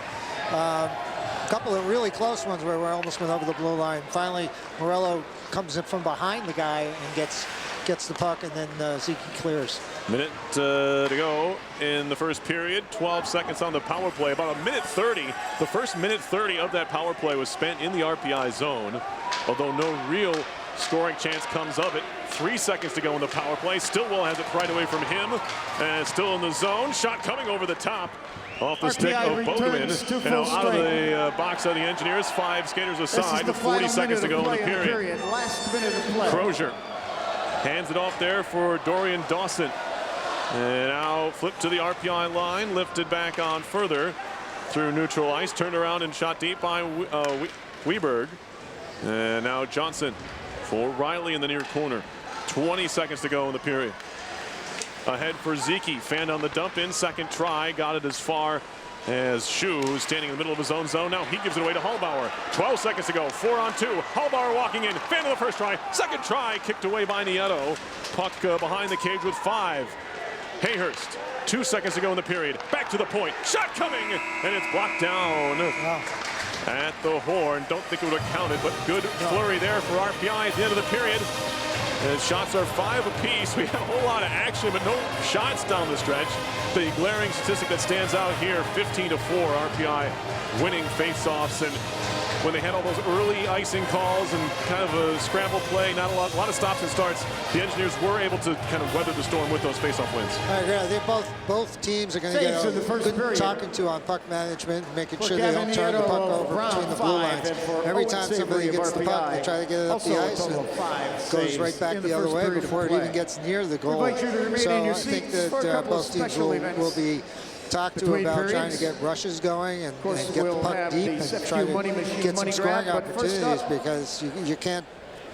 Speaker 3: a couple of really close ones where we almost went over the blue line. Finally, Morello comes in from behind the guy and gets the puck, and then Zeke clears.
Speaker 2: Minute to go in the first period. 12 seconds on the power play. About a minute 30. The first minute 30 of that power play was spent in the RPI zone, although no real scoring chance comes of it. 3 seconds to go in the power play. Stillwell has it right away from him, and still in the zone. Shot coming over the top. Off the stick of Bodeman. And now out of the box of the Engineers. 5 skaters aside with 40 seconds to go in the period.
Speaker 1: Last minute of play.
Speaker 2: Crozier hands it off there for Dorian Dawson. And now flip to the RPI line. Lifted back on further through neutral ice. Turned around and shot deep by Weberg. And now Johnson for Riley in the near corner. 20 seconds to go in the period. Ahead for Zeke, fanned on the dump in, second try, got it as far as Shu, who's standing in the middle of his own zone. Now he gives it away to Hallbauer. 12 seconds to go, 4-on-2. Hallbauer walking in, fanned on the first try, second try, kicked away by Nieto. Puck behind the cage with 5. Hayhurst, 2 seconds to go in the period, back to the point, shot coming, and it's blocked down.
Speaker 3: Wow.
Speaker 2: At the horn. Don't think it would have counted, but good flurry there for RPI at the end of the period. And shots are 5 apiece. We have a whole lot of action, but no shots down the stretch. The glaring statistic that stands out here, 15-4, RPI winning faceoffs. And when they had all those early icing calls and kind of a scramble play, not a lot of stops and starts, the Engineers were able to kind of weather the storm with those faceoff wins.
Speaker 3: I agree. I think both teams are going to get a good talking to on puck management, making sure they don't turn the puck over between the blue lines. Every time somebody gets the puck, they try to get it up the ice, and it goes right back the other way before it even gets near the goal. So I think that both teams will be talked to about trying to get rushes going and get the puck deep and try to get some scoring opportunities, because you can't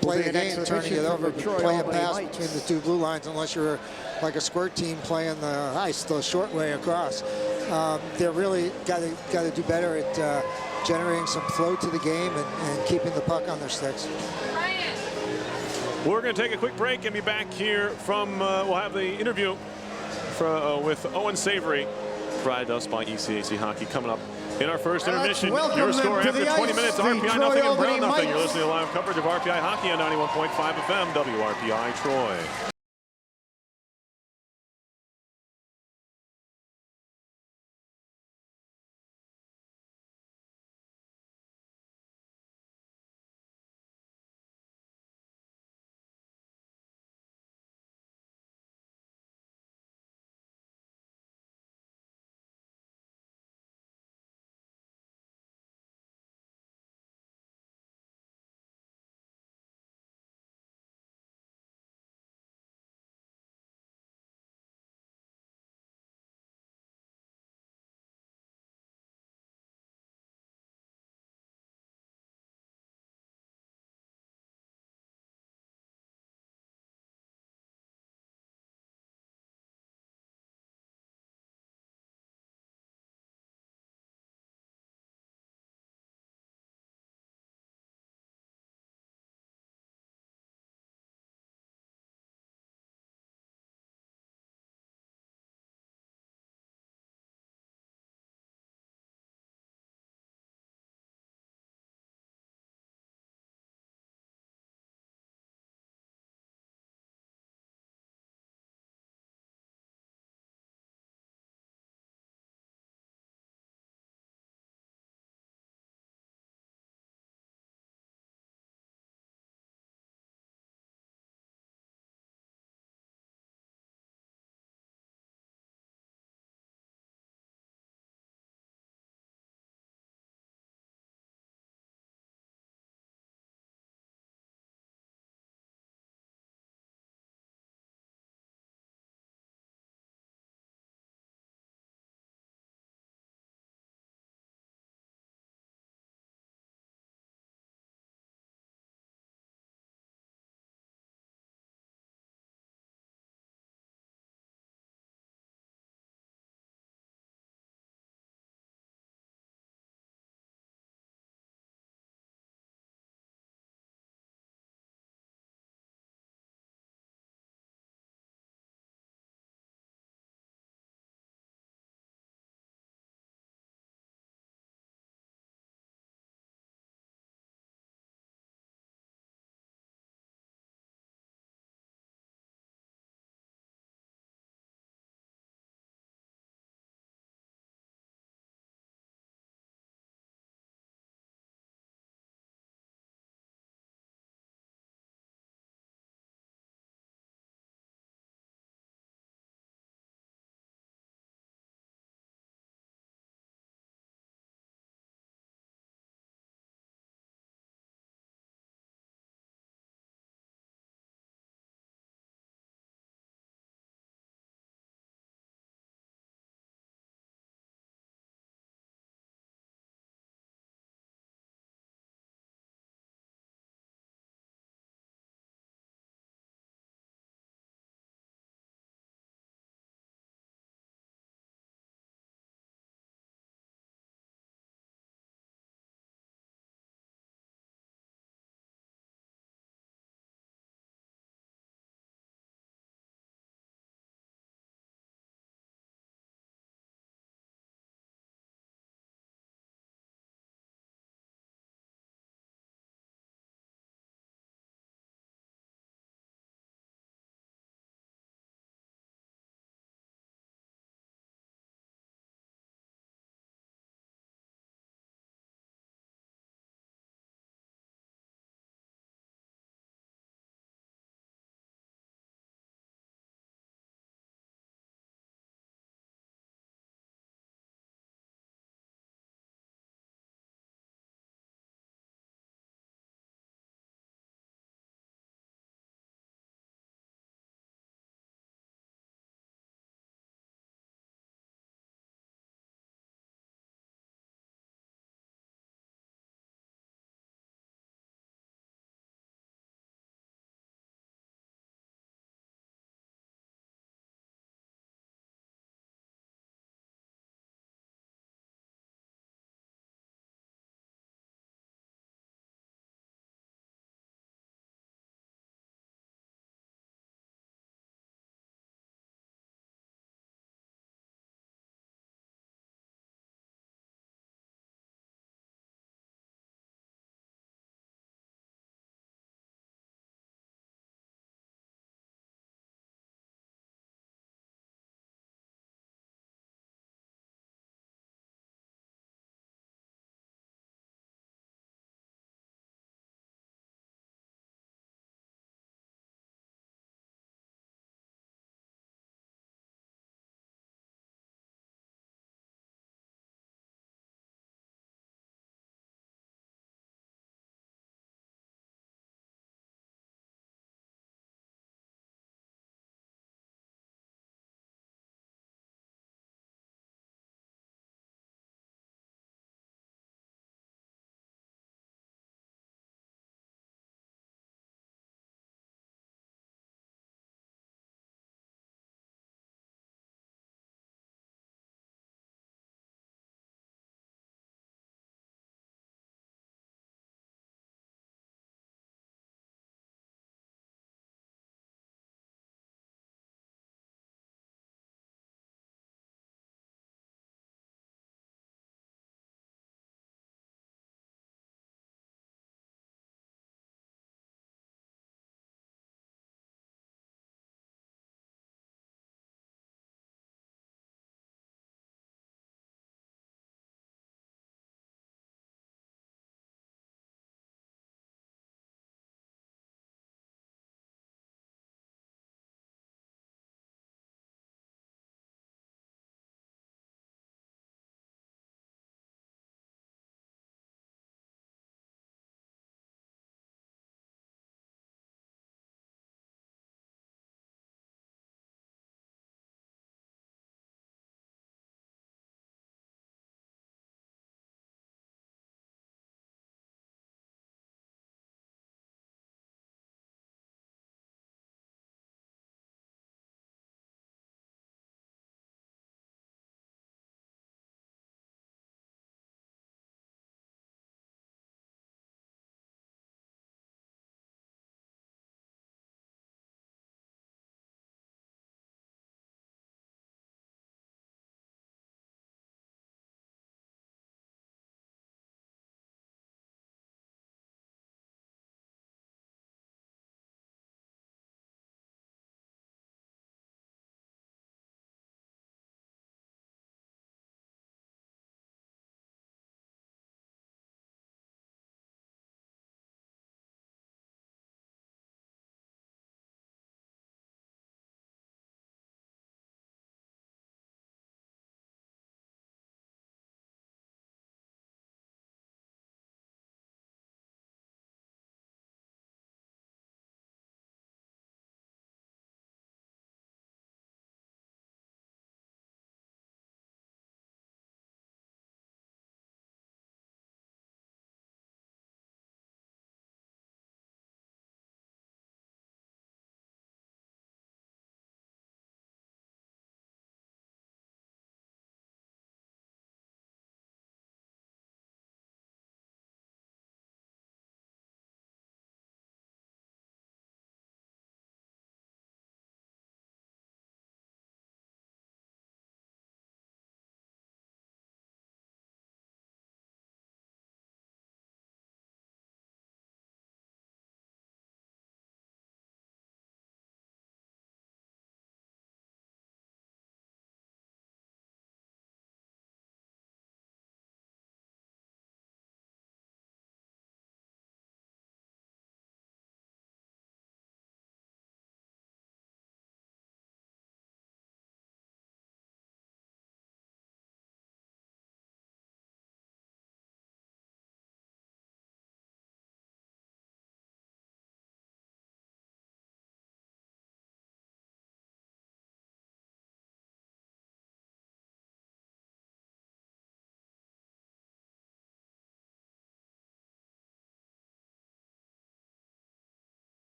Speaker 3: play the game turning it over, play a pass between the 2 blue lines unless you're like a squirt team playing the ice the short way across. They're really got to do better at generating some flow to the game and keeping the puck on their sticks.
Speaker 2: We're going to take a quick break and be back here from, we'll have the interview with Owen Savory, provided to us by ECAC Hockey, coming up in our first intermission. Your score after 20 minutes, RPI nothing and Brown nothing. You're listening to live coverage of RPI Hockey on 91.5 FM, WRPI Troy.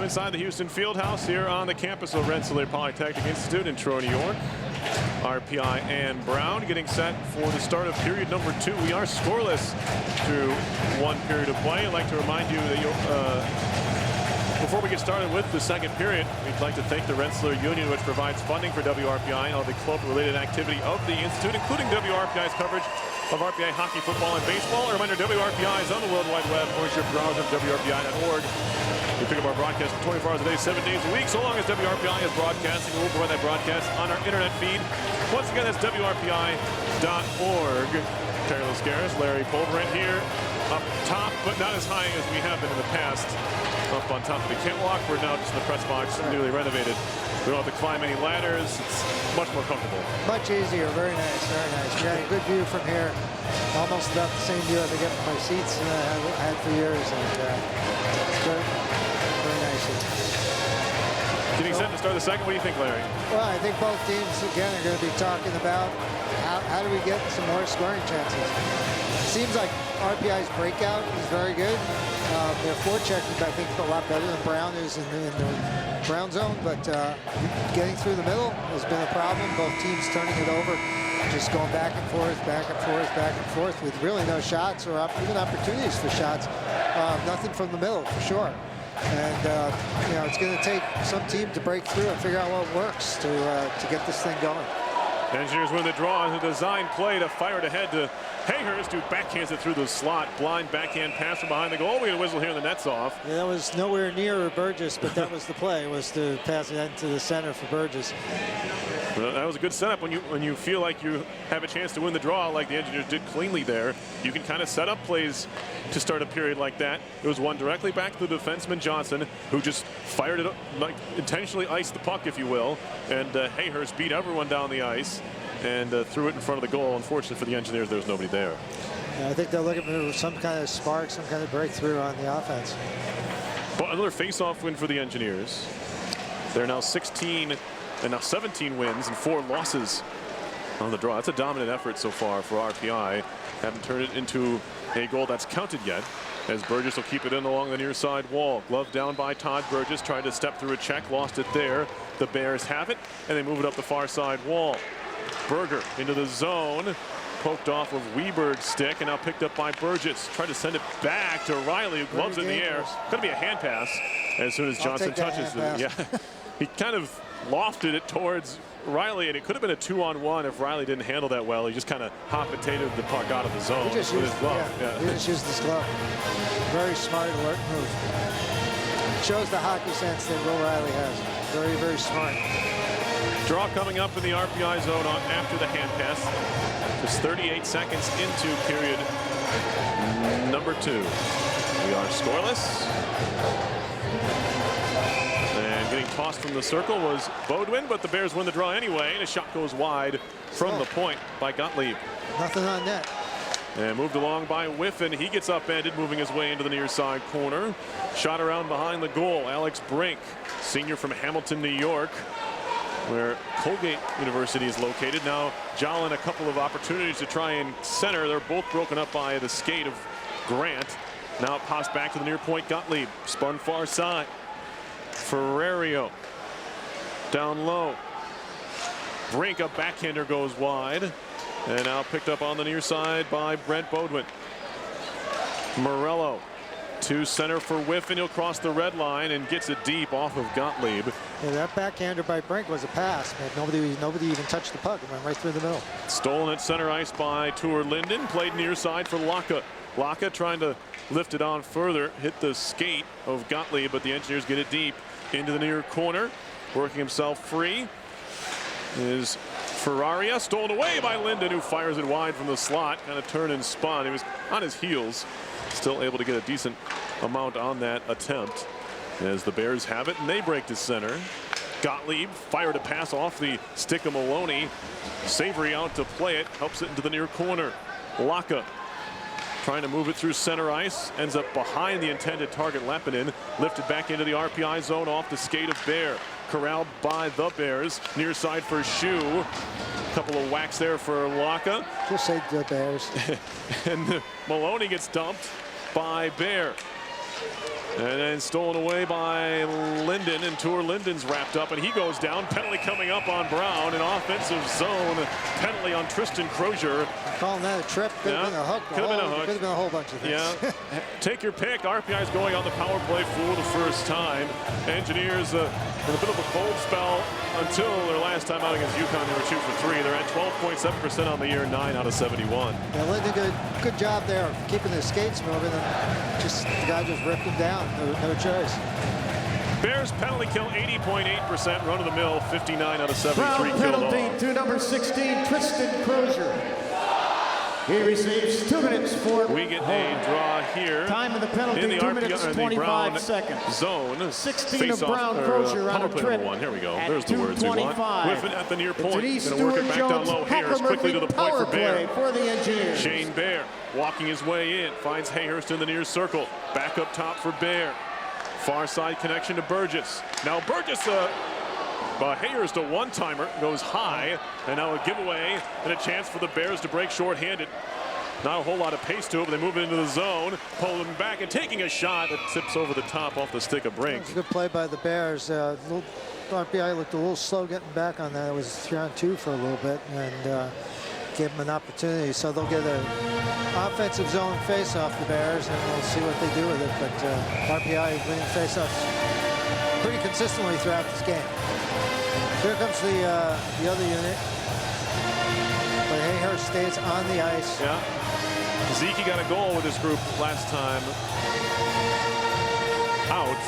Speaker 2: inside the Houston Fieldhouse here on the campus of Rensselaer Polytechnic Institute in Troy, New York. RPI and Brown getting set for the start of period number 2. We are scoreless through one period of play. I'd like to remind you that before we get started with the second period, we'd like to thank the Rensselaer Union, which provides funding for WRPI and all the club-related activity of the Institute, including WRPI's coverage of RPI hockey, football, and baseball. A reminder, WRPI is on the World Wide Web. Or your browser at WRPI.org. You pick up our broadcast 24 hours a day, 7 days a week. So long as WRPI is broadcasting, we'll provide that broadcast on our internet feed. Once again, that's WRPI.org. Terry Lascaris, Larry Pulverant here up top, but not as high as we have been in the past. Up on top of the catwalk. We're now just in the press box, newly renovated. We don't have to climb any ladders. It's much more comfortable.
Speaker 3: Much easier. Very nice. Very nice. We got a good view from here. Almost about the same view I get from my seats I had for years. And it's good. Very nice.
Speaker 2: Getting set to start the second. What do you think, Larry?
Speaker 3: Well, I think both teams, again, are going to be talking about how do we get some more scoring chances. It seems like RPI's breakout is very good. Their forecheck, I think, a lot better than Brown is in the Brown zone, but getting through the middle has been a problem. Both teams turning it over, just going back and forth, back and forth, back and forth, with really no shots or even opportunities for shots. Nothing from the middle, for sure. And you know, it's going to take some team to break through and figure out what works to get this thing going.
Speaker 2: Engineers win the draw on the design play to fire it ahead to Hayhurst, who backhands it through the slot. Blind backhand pass from behind the goal. We get a whistle here and the net's off.
Speaker 3: Yeah, that was nowhere near Burgess, but that was the play, was to pass it into the center for Burgess.
Speaker 2: Well, that was a good setup. When you feel like you have a chance to win the draw, like the Engineers did cleanly there, you can kind of set up plays to start a period like that. It was one directly back to the defenseman Johnson, who just fired it up, like intentionally iced the puck, if you will, and Hayhurst beat everyone down the ice and threw it in front of the goal. Unfortunately for the Engineers, there was nobody there.
Speaker 3: Yeah, I think they're looking for some kind of spark, some kind of breakthrough on the offense.
Speaker 2: But another face-off win for the Engineers. They're now 16 and now 17 wins and 4 losses on the draw. That's a dominant effort so far for RPI. Haven't turned it into a goal that's counted yet, as Burgess will keep it in along the near side wall. Glove down by Todd Burgess, tried to step through a check, lost it there. The Bears have it, and they move it up the far side wall. Berger into the zone, poked off of Weberg's stick, and now picked up by Burgess. Tried to send it back to Riley, who gloves in the air. Going to be a hand pass as soon as Johnson touches it. Yeah, he kind of lofted it towards Riley, and it could have been a 2-on-1 if Riley didn't handle that well. He just kind of hot potatoed the puck out of the zone with his glove.
Speaker 3: He just used his glove. Very smart, alert move. Shows the hockey sense that Will Riley has. Very, very smart.
Speaker 2: Draw coming up in the RPI zone after the hand pass. Just 38 seconds into period number 2. We are scoreless. And getting tossed from the circle was Bodwin, but the Bears win the draw anyway, and a shot goes wide from the point by Gottlieb.
Speaker 3: Nothing on net.
Speaker 2: And moved along by Whiffen. He gets upended, moving his way into the near side corner. Shot around behind the goal. Alex Brink, senior from Hamilton, New York, where Colgate University is located. Now Jolin a couple of opportunities to try and center. They're both broken up by the skate of Grant. Now it pops back to the near point. Gottlieb spun far side. Ferrario down low. Brink, a backhander, goes wide. And now picked up on the near side by Brent Bodwin. Morello to center for Whiffen. He'll cross the red line and gets it deep off of Gottlieb.
Speaker 3: Yeah, that backhander by Brink was a pass. Man, nobody even touched the puck. It went right through the middle.
Speaker 2: Stolen at center ice by Tuur Linden. Played near side for Laka. Laka trying to lift it on further. Hit the skate of Gottlieb, but the Engineers get it deep into the near corner. Working himself free is Ferraria, stolen away by Linden, who fires it wide from the slot. Kind of turn and spun. He was on his heels, still able to get a decent amount on that attempt, as the Bears have it and they break to center. Gottlieb fired a pass off the stick of Maloney. Savory out to play it, helps it into the near corner. Laka trying to move it through center ice, ends up behind the intended target, Lepinin. Lifted back into the RPI zone off the skate of Bear. Corralled by the Bears. Near side for Shu. Couple of whacks there for Laka.
Speaker 3: Just say the Bears.
Speaker 2: And Maloney gets dumped by Bear. And then stolen away by Linden, and Tour Linden's wrapped up, and he goes down. Penalty coming up on Brown. An offensive zone penalty on Tristan Crozier.
Speaker 3: Calling that a trip. Could have been a hook.
Speaker 2: Could have been a hook.
Speaker 3: Could have been a whole bunch of things.
Speaker 2: Yeah. Take your pick. RPI is going on the power play for the first time. Engineers in a bit of a cold spell until their last time out against UConn. They were 2 for 3. They're at 12.7% on the year, 9 out of 71.
Speaker 3: Yeah, Linden did a good job there of keeping his skates moving, and the guy just ripped him down. No choice.
Speaker 2: Bears penalty kill 80.8%, run of the mill 59 out of 73
Speaker 1: Brown
Speaker 2: killed
Speaker 1: penalty
Speaker 2: off.
Speaker 1: to number 16, Tristan Crozier. He receives 2 minutes for
Speaker 2: We get a draw here.
Speaker 1: Time of the penalty,
Speaker 2: in the
Speaker 1: 2 minutes,
Speaker 2: RPI,
Speaker 1: 25
Speaker 2: Brown
Speaker 1: seconds.
Speaker 2: Zone.
Speaker 1: 16 of
Speaker 2: Face-off,
Speaker 1: Brown Crozier on
Speaker 2: power
Speaker 1: a
Speaker 2: play
Speaker 1: trip.
Speaker 2: number 1. Here we go.
Speaker 1: At
Speaker 2: There's the words we want.
Speaker 1: 2:25.
Speaker 2: Whiffin at the near point.
Speaker 1: Denise
Speaker 2: Going to work it
Speaker 1: Stewart
Speaker 2: back down
Speaker 1: Jones,
Speaker 2: low.
Speaker 1: Hacker
Speaker 2: Hayhurst quickly to the
Speaker 1: Murphy,
Speaker 2: point
Speaker 1: power
Speaker 2: for Bear.
Speaker 1: play for the Engineers.
Speaker 2: Shane Bear walking his way in. Finds Hayhurst in the near circle. Back up top for Bear. Far side connection to Burgess. Now Burgess, Hayhurst, a one-timer, goes high. And now a giveaway and a chance for the Bears to break short-handed. Not a whole lot of pace to it, but they move it into the zone, pulling back and taking a shot that tips over the top off the stick of Brink.
Speaker 3: It was a good play by the Bears. RPI looked a little slow getting back on that. It was 3-on-2 for a little bit, and gave them an opportunity. So they'll get an offensive zone face-off, the Bears, and we'll see what they do with it. But RPI winning face-offs pretty consistently throughout this game. Here comes the other unit. But Hayhurst stays on the ice.
Speaker 2: Yeah. Zeke got a goal with this group last time out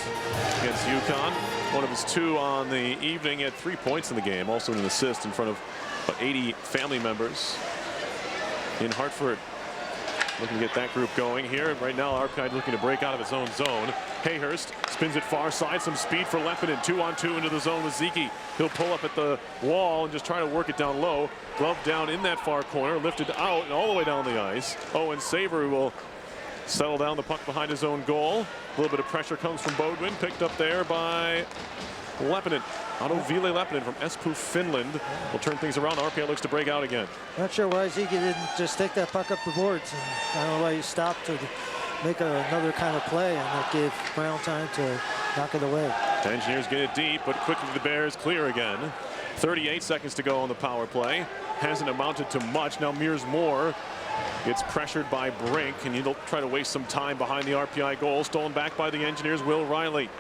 Speaker 2: against UConn. One of his 2 on the evening. He had 3 points in the game. Also an assist in front of about 80 family members in Hartford. Looking to get that group going here. Right now, RPI looking to break out of its own zone. Hayhurst spins it far side. Some speed for Leppinen. 2-on-2 into the zone with Zeke. He'll pull up at the wall and just try to work it down low. Glove down in that far corner. Lifted out and all the way down the ice. Owen Savory will settle down the puck behind his own goal. A little bit of pressure comes from Bodwin. Picked up there by Leppinen. Otto Ville Leppinen from Espoo, Finland. Will turn things around. RPI looks to break out again.
Speaker 3: Not sure why Zeke didn't just take that puck up the boards. And I don't know why he stopped to make another kind of play, and that gave Brown time to knock it away.
Speaker 2: The Engineers get it deep, but quickly the Bears clear again. 38 seconds to go on the power play. Hasn't amounted to much. Now Mears Moore gets pressured by Brink, and he'll try to waste some time behind the RPI goal. Stolen back by the Engineers, Will Riley.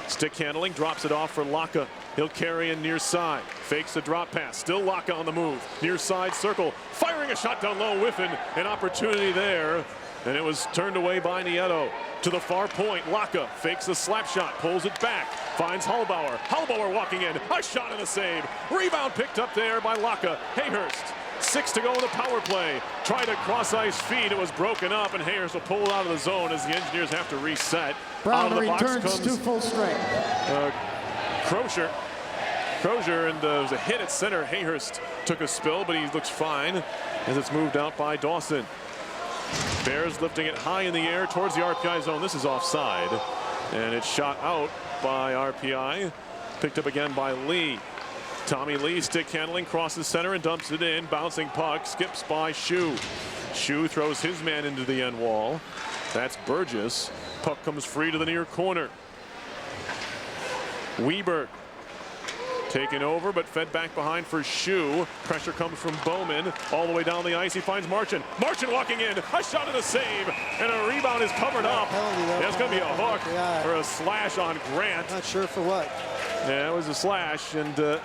Speaker 2: Stick handling, drops it off for Laka. He'll carry in near side. Fakes a drop pass. Still Laka on the move. Near side circle. Firing a shot down low. Whiffin. An opportunity there. And it was turned away by Nieto. To the far point. Laka fakes a slap shot. Pulls it back. Finds Hallbauer. Hallbauer walking in. A shot and a save. Rebound picked up there by Laka. Hayhurst. 6 to go in the power play. Tried a cross-ice feed. It was broken up, and Hayhurst will pull it out of the zone as the Engineers have to reset.
Speaker 1: Brown
Speaker 2: out of the box
Speaker 1: returns
Speaker 2: comes
Speaker 1: to full strength.
Speaker 2: Crozier, and there was a hit at center. Hayhurst took a spill, but he looks fine as it's moved out by Dawson. Bears lifting it high in the air towards the RPI zone. This is offside, and it's shot out by RPI. Picked up again by Lee. Tommy Lee stick handling, crosses center and dumps it in. Bouncing puck, skips by Shu. Shu throws his man into the end wall. That's Burgess. Puck comes free to the near corner. Weber taken over, but fed back behind for Shu. Pressure comes from Bowman. All the way down the ice, he finds Marchand. Marchand walking in. A shot and a save. And a rebound is covered up. There's going to be a hook or a slash on Grant.
Speaker 3: Not sure for what.
Speaker 2: Yeah, it was a slash, and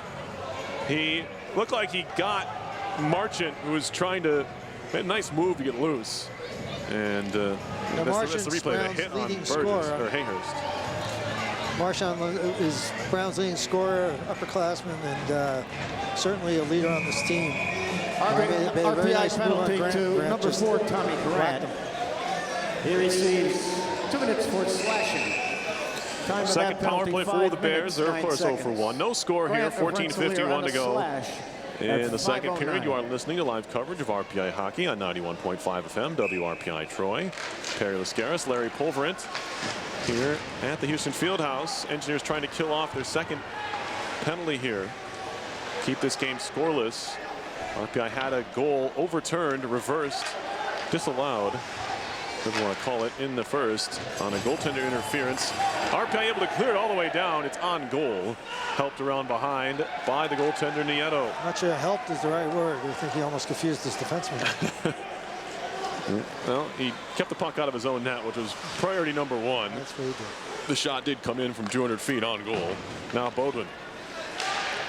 Speaker 2: he looked like he got Marchand, who was trying to make a nice move to get loose. And that's the replay. The hit on Burgess or Hayhurst.
Speaker 3: Marchand is Brown's leading scorer, upperclassman, and certainly a leader on this team.
Speaker 1: RPI penalty to number 4, Tommy Grant. He receives 2 minutes for slashing.
Speaker 2: Second power play for the Bears. They're, of course, 0 for 1. No score here. 14:51 to go in the second period. You are listening to live coverage of RPI hockey on 91.5 FM, WRPI Troy. Perry Lascaris, Larry Pulverant here at the Houston Fieldhouse. Engineers trying to kill off their second penalty here. Keep this game scoreless. RPI had a goal overturned, reversed, disallowed. Doesn't want to call it in the first on a goaltender interference. RPI able to clear it all the way down. It's on goal. Helped around behind by the goaltender Nieto.
Speaker 3: Not sure helped is the right word. I think he almost confused his defenseman.
Speaker 2: Well, he kept the puck out of his own net, which was priority number one.
Speaker 3: That's what he did.
Speaker 2: The shot did come in from 200 feet on goal. Now Bodwin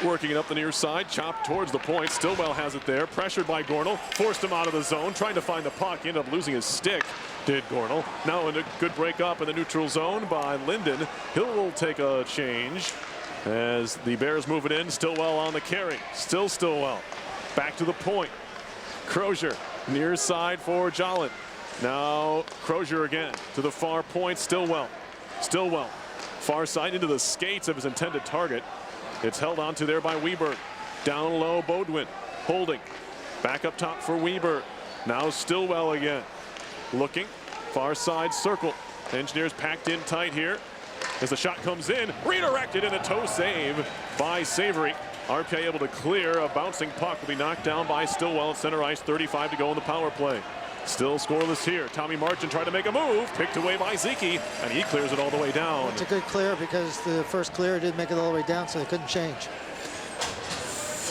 Speaker 2: working it up the near side, chopped towards the point. Stillwell has it there, pressured by Gornell, forced him out of the zone, trying to find the puck. He ended up losing his stick, did Gornell. Now in a good break up in the neutral zone by Linden. He'll take a change as the Bears move it in. Stillwell on the carry. Still Stillwell. Back to the point. Crozier near side for Jolin. Now Crozier again to the far point. Stillwell. Far side into the skates of his intended target. It's held onto there by Weber. Down low, Bodwin holding. Back up top for Weber. Now Stillwell again. Looking. Far side circle. Engineers packed in tight here. As the shot comes in, redirected in a toe save by Savory. RPI able to clear. A bouncing puck will be knocked down by Stillwell at center ice. 35 to go in the power play. Still scoreless here. Tommy Marchand tried to make a move. Picked away by Zeke, and he clears it all the way down.
Speaker 3: It's a good clear because the first clear didn't make it all the way down, so they couldn't change.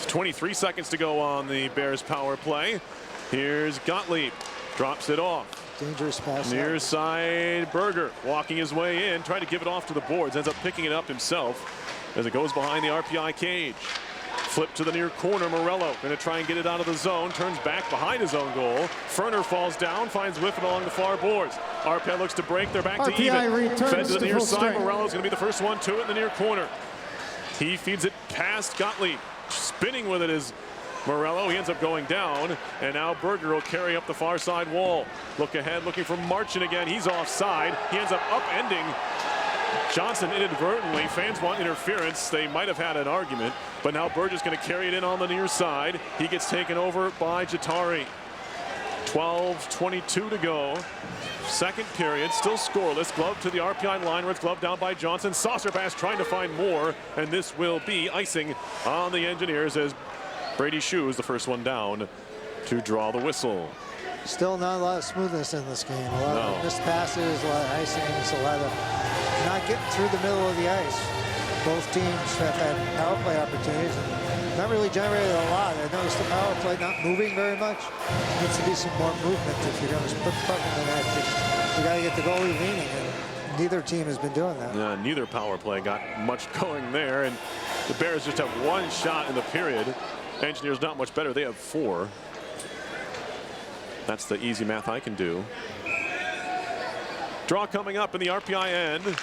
Speaker 2: 23 seconds to go on the Bears power play. Here's Gottlieb. Drops it off.
Speaker 3: Dangerous pass.
Speaker 2: Near side, Berger walking his way in. Tried to give it off to the boards. Ends up picking it up himself as it goes behind the RPI cage. Flip to the near corner. Morello going to try and get it out of the zone. Turns back behind his own goal. Ferner falls down. Finds Whiffen along the far boards. RPI looks to break. They're back to even. Fed to the near side. Morello's going to be the first one to it in the near corner. He feeds it past Gottlieb. Spinning with it is Morello. He ends up going down. And now Berger will carry up the far side wall. Look ahead, looking for Marchand again. He's offside. He ends up upending Johnson inadvertently. Fans want interference. They might have had an argument, but now Burgess going to carry it in on the near side. He gets taken over by Jatari. 12:22 to go. Second period, still scoreless. Glove to the RPI line where it's gloved down by Johnson. Saucer pass trying to find more, and this will be icing on the Engineers as Brady Shue is the first one down to draw the whistle.
Speaker 3: Still not a lot of smoothness in this game. A lot of missed passes, a lot of icings, a lot of not getting through the middle of the ice. Both teams have had power play opportunities and not really generated a lot. I noticed the power play not moving very much. There needs to be some more movement if you're going to put the puck in the net. You got to get the goalie leaning, and neither team has been doing that.
Speaker 2: Neither power play got much going there, and the Bears just have one shot in the period. Engineers not much better. They have 4. That's the easy math I can do. Draw coming up in the RPI end.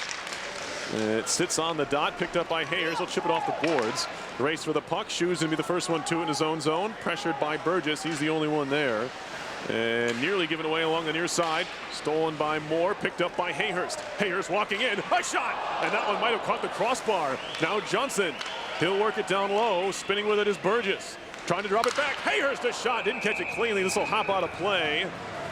Speaker 2: It sits on the dot, picked up by Hayers. He'll chip it off the boards. Race for the puck. Shue's going to be the first one to it in his own zone. Pressured by Burgess. He's the only one there. And nearly given away along the near side. Stolen by Moore. Picked up by Hayhurst. Hayhurst walking in. A shot! And that one might have caught the crossbar. Now Johnson. He'll work it down low. Spinning with it is Burgess. Trying to drop it back. Hayhurst a shot. Didn't catch it cleanly. This will hop out of play.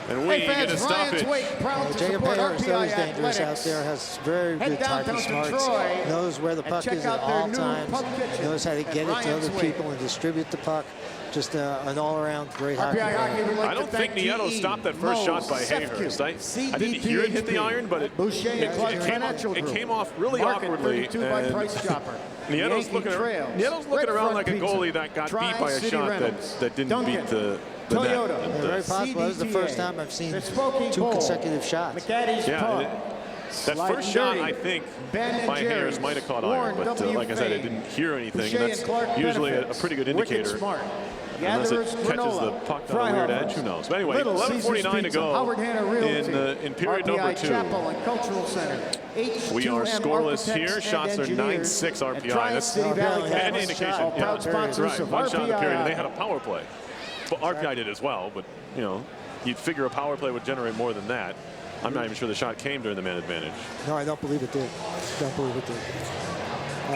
Speaker 2: And we get a stoppage.
Speaker 3: Jacob Hayhurst, always dangerous out there, has very good hockey smarts, knows where the puck is at all times, knows how to get it to other people and distribute the puck. Just an all-around great hockey player.
Speaker 2: I don't think Nieto stopped that first shot by Hayhurst. I didn't hear it hit the iron, but it came off really awkwardly. Nieto's looking around like a goalie that got beat by a shot that didn't beat the net.
Speaker 3: Very possible. That was the first time I've seen 2 consecutive shots.
Speaker 2: Yeah, that first shot, I think, by Hayhurst might have caught iron, but like I said, I didn't hear anything. And that's usually a pretty good indicator. Unless it catches the puck on a weird edge, who knows? But anyway, 11:49 to go in period number 2. We are scoreless here. Shots are 9-6 RPI. That's an indication. Yeah, right. One shot in the period, and they had a power play. But RPI did as well, but, you know, you'd figure a power play would generate more than that. I'm not even sure the shot came during the man advantage.
Speaker 3: No, I don't believe it did. Don't believe it did.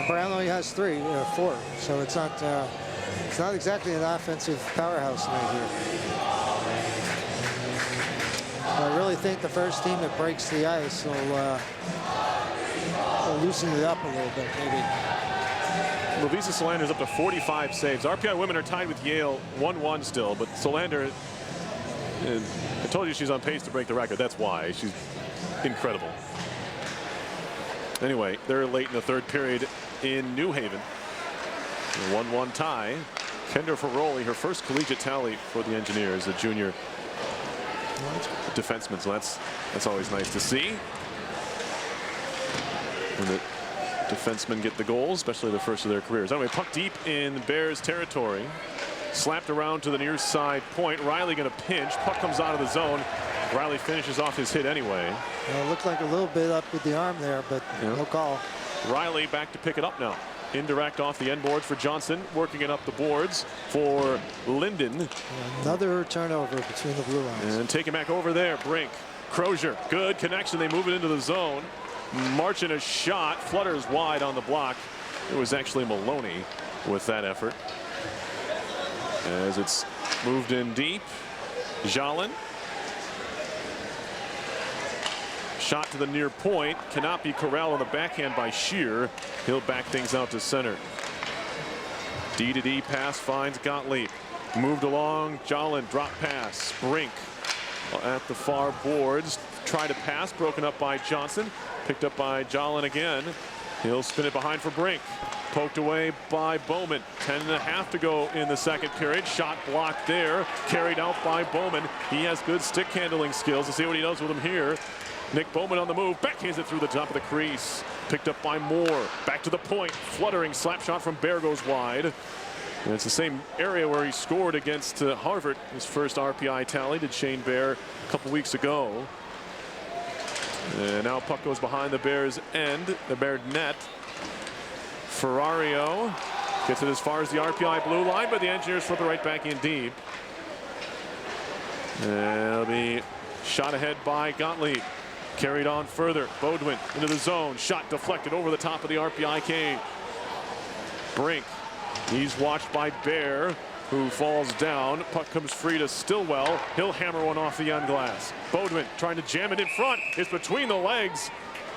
Speaker 3: Brown only has 4, so it's not exactly an offensive powerhouse tonight here. I really think the first team that breaks the ice will loosen it up a little bit, maybe.
Speaker 2: Lovisa Solander's up to 45 saves. RPI women are tied with Yale 1-1 still, but Solander And I told you she's on pace to break the record. That's why. She's incredible. Anyway, they're late in the third period in New Haven. 1-1 tie. Kendra Ferroli, her first collegiate tally for the Engineers, a junior defenseman. So that's always nice to see. When the defensemen get the goals, especially the first of their careers. Anyway, puck deep in Bears territory. Slapped around to the near side point. Riley going to pinch. Puck comes out of the zone. Riley finishes off his hit anyway.
Speaker 3: It looked like a little bit up with the arm there, but no call.
Speaker 2: Riley back to pick it up now. Indirect off the end boards for Johnson. Working it up the boards for Linden.
Speaker 3: Another turnover between the blue lines.
Speaker 2: And taking back over there. Brink. Crozier. Good connection. They move it into the zone. Marching a shot. Flutters wide on the block. It was actually Maloney with that effort. As it's moved in deep. Jalin. Shot to the near point. Cannot be corralled on the backhand by Shear. He'll back things out to center. D-to-D pass finds Gottlieb. Moved along. Jalin drop pass. Brink at the far boards. Try to pass. Broken up by Johnson. Picked up by Jalin again. He'll spin it behind for Brink. Poked away by Bowman. 10.5 to go in the second period. Shot blocked there. Carried out by Bowman. He has good stick handling skills. Let's see what he does with him here. Nick Bowman on the move. Backhands it through the top of the crease. Picked up by Moore. Back to the point. Fluttering slap shot from Bear goes wide. And it's the same area where he scored against Harvard. His first RPI tally did Shane Bear a couple weeks ago. And now puck goes behind the Bears' end. The Bear net. Ferrario gets it as far as the RPI blue line, but the Engineers flip it right back in deep. And it'll be shot ahead by Gottlieb. Carried on further. Bodwin into the zone. Shot deflected over the top of the RPI cage. Brink. He's watched by Bear, who falls down. Puck comes free to Stillwell. He'll hammer one off the end glass. Bodwin trying to jam it in front. It's between the legs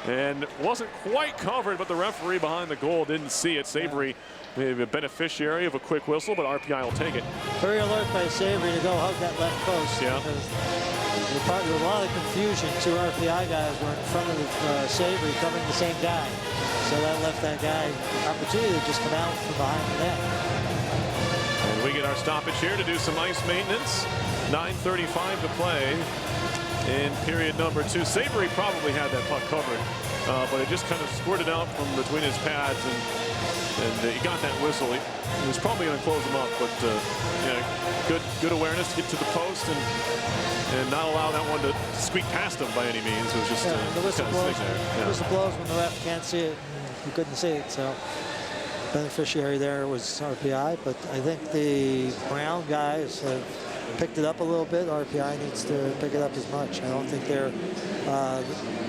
Speaker 2: and wasn't quite covered, but the referee behind the goal didn't see it. Savory maybe a beneficiary of a quick whistle, but RPI will take it.
Speaker 3: Very alert by Savory to go hug that left post.
Speaker 2: Yeah.
Speaker 3: There was a lot of confusion. Two RPI guys were in front of Savory covering the same guy. So that left that guy opportunity to just come out from behind the net.
Speaker 2: And we get our stoppage here to do some ice maintenance. 9:35 to play in period number 2. Savory probably had that puck covered, but it just kind of squirted out from between his pads, and he got that whistle. He was probably going to close him up, but yeah, good awareness to get to the post and not allow that one to squeak past him by any means. It was just
Speaker 3: the whistle
Speaker 2: kind of
Speaker 3: blows.
Speaker 2: there.
Speaker 3: The whistle blows when the ref can't see it. You couldn't see it, so beneficiary there was RPI, but I think the Brown guys have picked it up a little bit. RPI needs to pick it up as much. I don't think their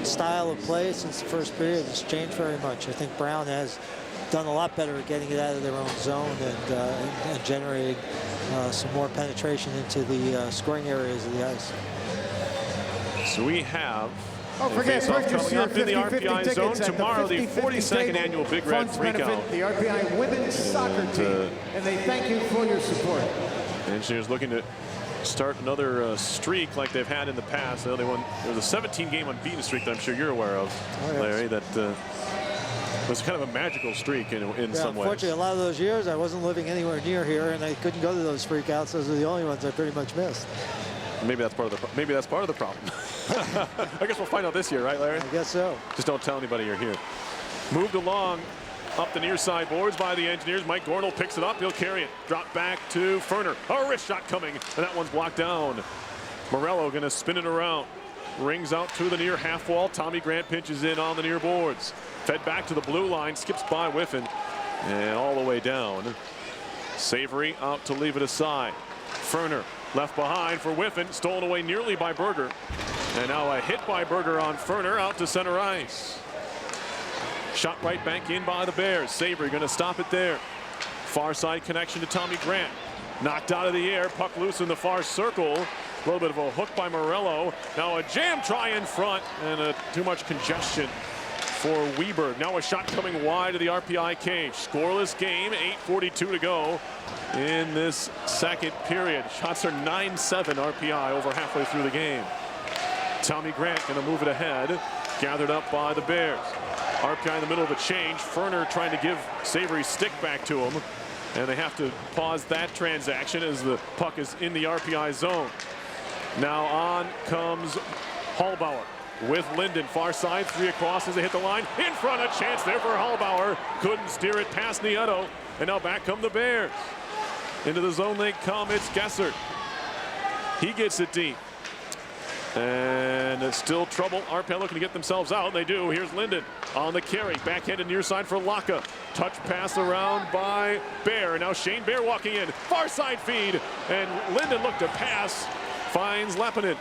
Speaker 3: style of play since the first period has changed very much. I think Brown has done a lot better at getting it out of their own zone and generating some more penetration into the scoring areas of the ice.
Speaker 2: So we have
Speaker 1: forget,
Speaker 2: coming up in the RPI zone tomorrow, the 42nd annual Big Red Freakout.
Speaker 1: The RPI women's soccer team, and they thank you for your support.
Speaker 2: The Engineers looking to start another streak like they've had in the past. They won. There was a 17-game unbeaten streak that I'm sure you're aware of, Larry. That was kind of a magical streak in some ways.
Speaker 3: Unfortunately, a lot of those years I wasn't living anywhere near here, and I couldn't go to those freakouts. Those are the only ones I pretty much missed.
Speaker 2: Maybe that's part of the problem. I guess we'll find out this year, right, Larry?
Speaker 3: I guess so.
Speaker 2: Just don't tell anybody you're here. Moved along up the near side boards by the Engineers. Mike Gornall picks it up. He'll carry it. Drop back to Ferner. A wrist shot coming, and that one's blocked down. Morello going to spin it around. Rings out to the near half wall. Tommy Grant pinches in on the near boards. Fed back to the blue line. Skips by Whiffen. And all the way down. Savory out to leave it aside. Ferner left behind for Whiffen. Stolen away nearly by Berger. And now a hit by Berger on Ferner out to center ice. Shot right back in by the Bears. Savory going to stop it there. Far side connection to Tommy Grant. Knocked out of the air. Puck loose in the far circle. A little bit of a hook by Morello. Now a jam try in front and too much congestion for Weber. Now a shot coming wide of the RPI cage. Scoreless game, 8:42 to go in this second period. Shots are 9-7 RPI over halfway through the game. Tommy Grant going to move it ahead. Gathered up by the Bears. RPI in the middle of a change. Ferner trying to give Savory's stick back to him. And they have to pause that transaction as the puck is in the RPI zone. Now on comes Hallbauer with Linden. Far side, 3 across as they hit the line. In front, a chance there for Hallbauer. Couldn't steer it past Nieto. And now back come the Bears. Into the zone they come. It's Gessert. He gets it deep. And it's still trouble. RPI looking to get themselves out. They do. Here's Linden on the carry. Backhanded near side for Laka. Touch pass around by Bear. Now Shane Bear walking in. Far side feed. And Linden looked to pass. Finds Lappinen.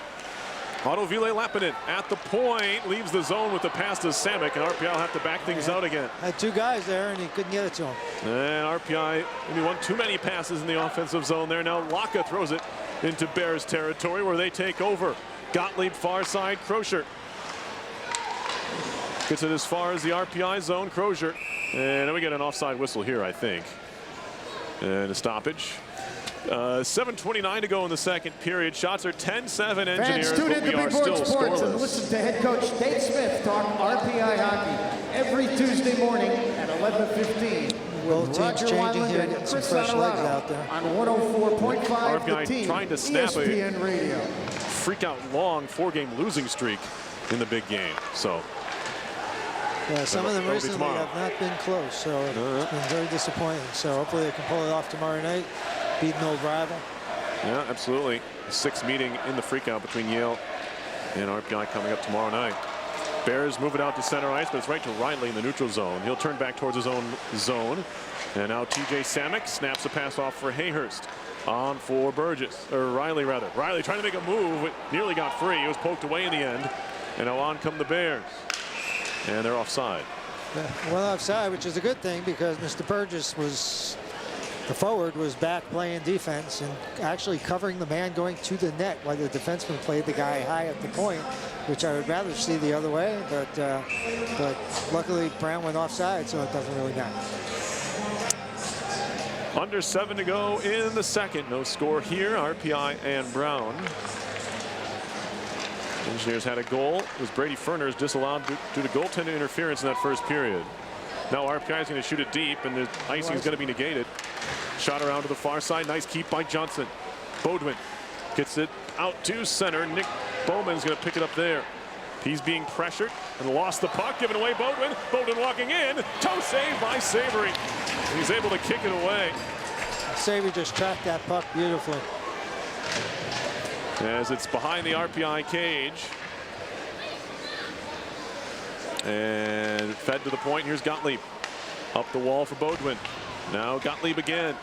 Speaker 2: Autoville Lappinen at the point. Leaves the zone with the pass to Samek. And RPI will have to back things out again.
Speaker 3: Had 2 guys there, and he couldn't get it to him.
Speaker 2: And RPI maybe won too many passes in the offensive zone there. Now Laka throws it into Bears territory where they take over. Gottlieb far side, Crozier gets it as far as the RPI zone. Crozier, and then we get an offside whistle here, I think, and a stoppage. 7:29 to go in the second period. Shots are 10-7 Engineers,
Speaker 1: Fans, tune
Speaker 2: but
Speaker 1: in
Speaker 2: we
Speaker 1: to
Speaker 2: are
Speaker 1: Big Board
Speaker 2: still
Speaker 1: Sports and
Speaker 2: scoreless.
Speaker 1: listen to head coach Dave Smith talk RPI hockey every Tuesday morning at 11:15.
Speaker 3: Both teams changing here, getting some fresh legs out there.
Speaker 1: On 104.5 The
Speaker 2: RPI
Speaker 1: Team,
Speaker 2: trying to snap
Speaker 1: ESPN Radio.
Speaker 2: Freak out long 4-game losing streak in the big game. So
Speaker 3: yeah, some of them
Speaker 2: that'll be
Speaker 3: recently
Speaker 2: tomorrow.
Speaker 3: have not been close, so it's been very disappointing. So hopefully they can pull it off tomorrow night, beat an old rival.
Speaker 2: Yeah, absolutely. 6th meeting in the freakout between Yale and RPI coming up tomorrow night. Bears move it out to center ice, but it's right to Riley in the neutral zone. He'll turn back towards his own zone. And now TJ Samek snaps the pass off for Hayhurst. On for Burgess, or Riley rather. Riley trying to make a move, it nearly got free. It was poked away in the end. And now on come the Bears. And they're offside.
Speaker 3: Well, offside, which is a good thing because Mr. Burgess was, the forward was back playing defense and actually covering the man going to the net while the defenseman played the guy high at the point, which I would rather see the other way. But luckily Brown went offside, so it doesn't really matter.
Speaker 2: Under 7 to go in the second. No score here. RPI and Brown. Engineers had a goal. It was Brady Ferner's disallowed due to goaltending interference in that first period. Now RPI is going to shoot it deep, and the icing is going to be negated. Shot around to the far side. Nice keep by Johnson. Bodwin gets it out to center. Nick Bowman's going to pick it up there. He's being pressured and lost the puck, giving away Bodwin. Bodwin walking in. Toe save by Savory. He's able to kick it away.
Speaker 3: Savory just tracked that puck beautifully.
Speaker 2: As it's behind the RPI cage. And fed to the point. Here's Gottlieb. Up the wall for Bodwin. Now Gottlieb again.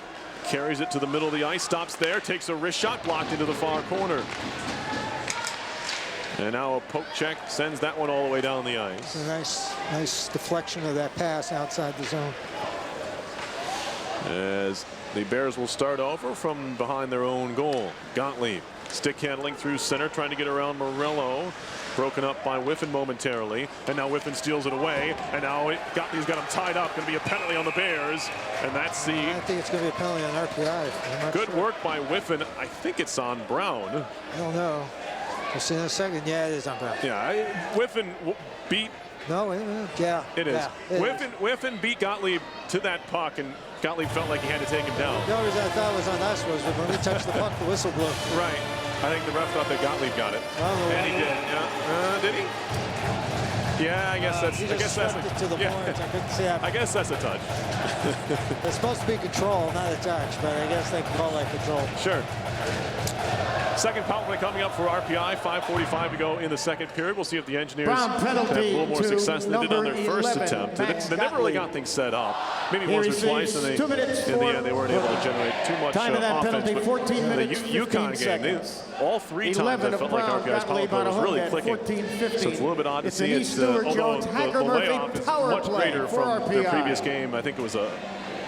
Speaker 2: Carries it to the middle of the ice. Stops there. Takes a wrist shot. Blocked into the far corner. And now a poke check sends that one all the way down the ice.
Speaker 3: A nice deflection of that pass outside the zone.
Speaker 2: As the Bears will start over from behind their own goal. Gottlieb stick handling through center, trying to get around Morello. Broken up by Whiffen momentarily. And now Whiffen steals it away. And now Gottlieb's got him tied up. Going to be a penalty on the Bears. And that's the...
Speaker 3: I think it's going to be a penalty on RPI.
Speaker 2: Good work by Whiffen. I think it's on Brown.
Speaker 3: I don't know. We'll see in a second. Yeah, it is on Brown.
Speaker 2: Yeah, Whiffen beat...
Speaker 3: No, yeah.
Speaker 2: It is.
Speaker 3: Yeah, it
Speaker 2: Whiffen beat Gottlieb to that puck, and Gottlieb felt like he had to take him down.
Speaker 3: The only reason I thought it was on us was when we touched the puck, the whistle blew.
Speaker 2: Right. I think the ref thought that Gottlieb got it. And he did. Yeah. Did he? Yeah, I guess that's.
Speaker 3: He
Speaker 2: I guess
Speaker 3: just
Speaker 2: that's.
Speaker 3: swept it to the boards. I couldn't see it.
Speaker 2: I guess that's a touch.
Speaker 3: It's supposed to be control, not a touch, but I guess they can call that control.
Speaker 2: Sure. Second power play coming up for RPI. 5:45 to go in the second period. We'll see if the Engineers have a little more success than they did on their first attempt. They never really got things set up. Maybe once or twice, and in the end they weren't able to generate too much
Speaker 1: Time of that
Speaker 2: offense.
Speaker 1: penalty, 14 minutes,
Speaker 2: The UConn game, all 3 times I felt like RPI's power play was really clicking. So it's a little bit odd to see it, although the layoff is much greater from the previous game. I think it was a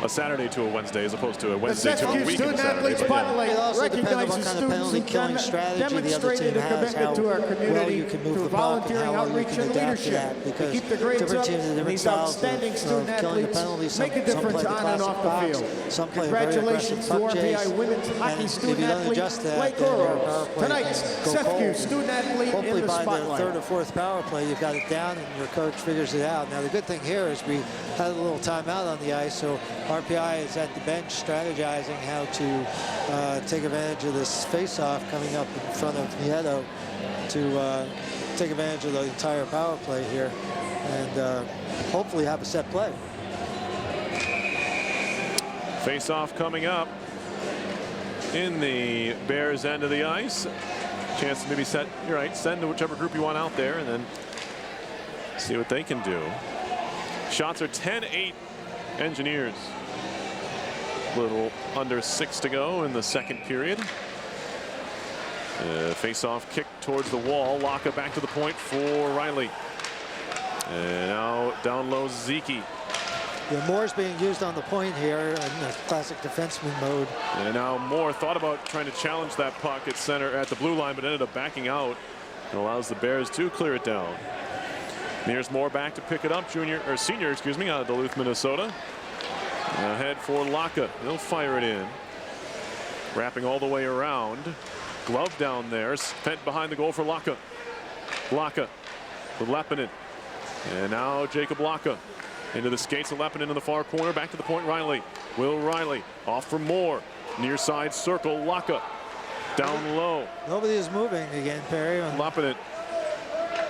Speaker 2: a Saturday to a Wednesday as opposed to a
Speaker 1: The
Speaker 2: Wednesday to a
Speaker 1: Sefcu
Speaker 2: weekend
Speaker 1: Student
Speaker 2: Saturday.
Speaker 1: Athlete
Speaker 2: But yeah.
Speaker 1: Spotlight
Speaker 3: It also depends on what
Speaker 1: recognizes
Speaker 3: kind of
Speaker 1: students
Speaker 3: penalty
Speaker 1: who
Speaker 3: killing strategy the other
Speaker 1: demonstrated
Speaker 3: team
Speaker 1: a
Speaker 3: has,
Speaker 1: commitment to our
Speaker 3: how
Speaker 1: community
Speaker 3: well you can move
Speaker 1: through
Speaker 3: the puck, and
Speaker 1: volunteering,
Speaker 3: how well you
Speaker 1: outreach,
Speaker 3: can
Speaker 1: and
Speaker 3: adapt to
Speaker 1: leadership.
Speaker 3: that,
Speaker 1: To
Speaker 3: because
Speaker 1: keep the grades
Speaker 3: different
Speaker 1: up,
Speaker 3: teams have
Speaker 1: and
Speaker 3: different
Speaker 1: these
Speaker 3: styles
Speaker 1: outstanding student
Speaker 3: of killing the
Speaker 1: athletes
Speaker 3: penalties.
Speaker 1: make a
Speaker 3: Some
Speaker 1: difference
Speaker 3: play the
Speaker 1: on and
Speaker 3: classic
Speaker 1: off the
Speaker 3: box,
Speaker 1: field.
Speaker 3: some play a very
Speaker 1: Congratulations to
Speaker 3: aggressive puck
Speaker 1: RPI
Speaker 3: chase,
Speaker 1: women's hockey
Speaker 3: and if
Speaker 1: student
Speaker 3: you don't
Speaker 1: athlete
Speaker 3: adjust to that,
Speaker 1: Blake
Speaker 3: then your power
Speaker 1: Oroz.
Speaker 3: play
Speaker 1: Tonight's
Speaker 3: go
Speaker 1: Sefcu
Speaker 3: cold.
Speaker 1: student athlete
Speaker 3: Hopefully
Speaker 1: in the
Speaker 3: by the
Speaker 1: spotlight.
Speaker 3: third or fourth power play, you've got it down and your coach figures it out. Now the good thing here is we had a little timeout on the ice, so RPI is at the bench strategizing how to take advantage of this face-off coming up in front of Nieto to take advantage of the entire power play here and hopefully have a set play.
Speaker 2: Face-off coming up in the Bears end of the ice. Chance to maybe send to whichever group you want out there and then see what they can do. Shots are 10-8 Engineers. A little under 6 to go in the second period. Face-off kick towards the wall. Laka back to the point for Riley. And now down low Zeke.
Speaker 3: Yeah, Moore's being used on the point here in the classic defenseman mode.
Speaker 2: And now Moore thought about trying to challenge that puck at center at the blue line, but ended up backing out. It allows the Bears to clear it down. Here's Moore back to pick it up, senior, out of Duluth, Minnesota. Ahead for Laka. He'll fire it in. Wrapping all the way around. Glove down there, spent behind the goal for Laka. Laka with Leppinen. And now Jacob Laka. Into the skates of Leppinen in the far corner. Back to the point, Riley. Will Riley off for Moore. Near side circle, Laka. Down low.
Speaker 3: Nobody is moving again, Perry.
Speaker 2: Leppinen.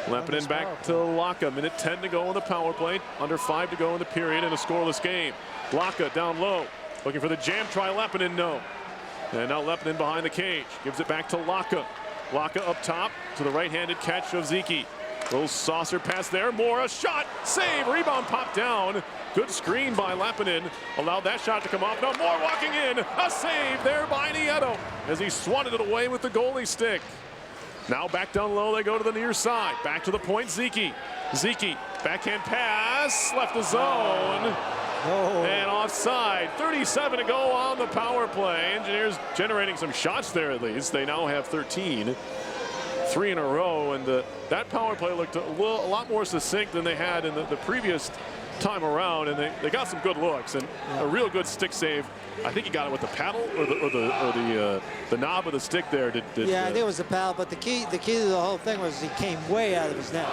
Speaker 2: Leppinen back to Laka. Minute 10 to go in the power play. Under 5 to go in the period in a scoreless game. Laka down low. Looking for the jam try. Leppinen, no. And now Leppinen behind the cage. Gives it back to Laka. Laka up top to the right-handed catch of Zeke. Little saucer pass there. Moore, a shot, save, rebound, pop down. Good screen by Leppinen. Allowed that shot to come off. Now Moore walking in. A save there by Nieto as he swatted it away with the goalie stick. Now back down low, they go to the near side. Back to the point, Zeke. Zeke, backhand pass, left the zone. And offside. 37 to go on the power play. Engineers generating some shots there at least. They now have 13. 3 in a row, and that power play looked a lot more succinct than they had in the previous time around, and they got some good looks and a real good stick save. I think he got it with the paddle or the knob of the stick there.
Speaker 3: Yeah, I think it was the paddle, but the key to the whole thing was he came way out of his net.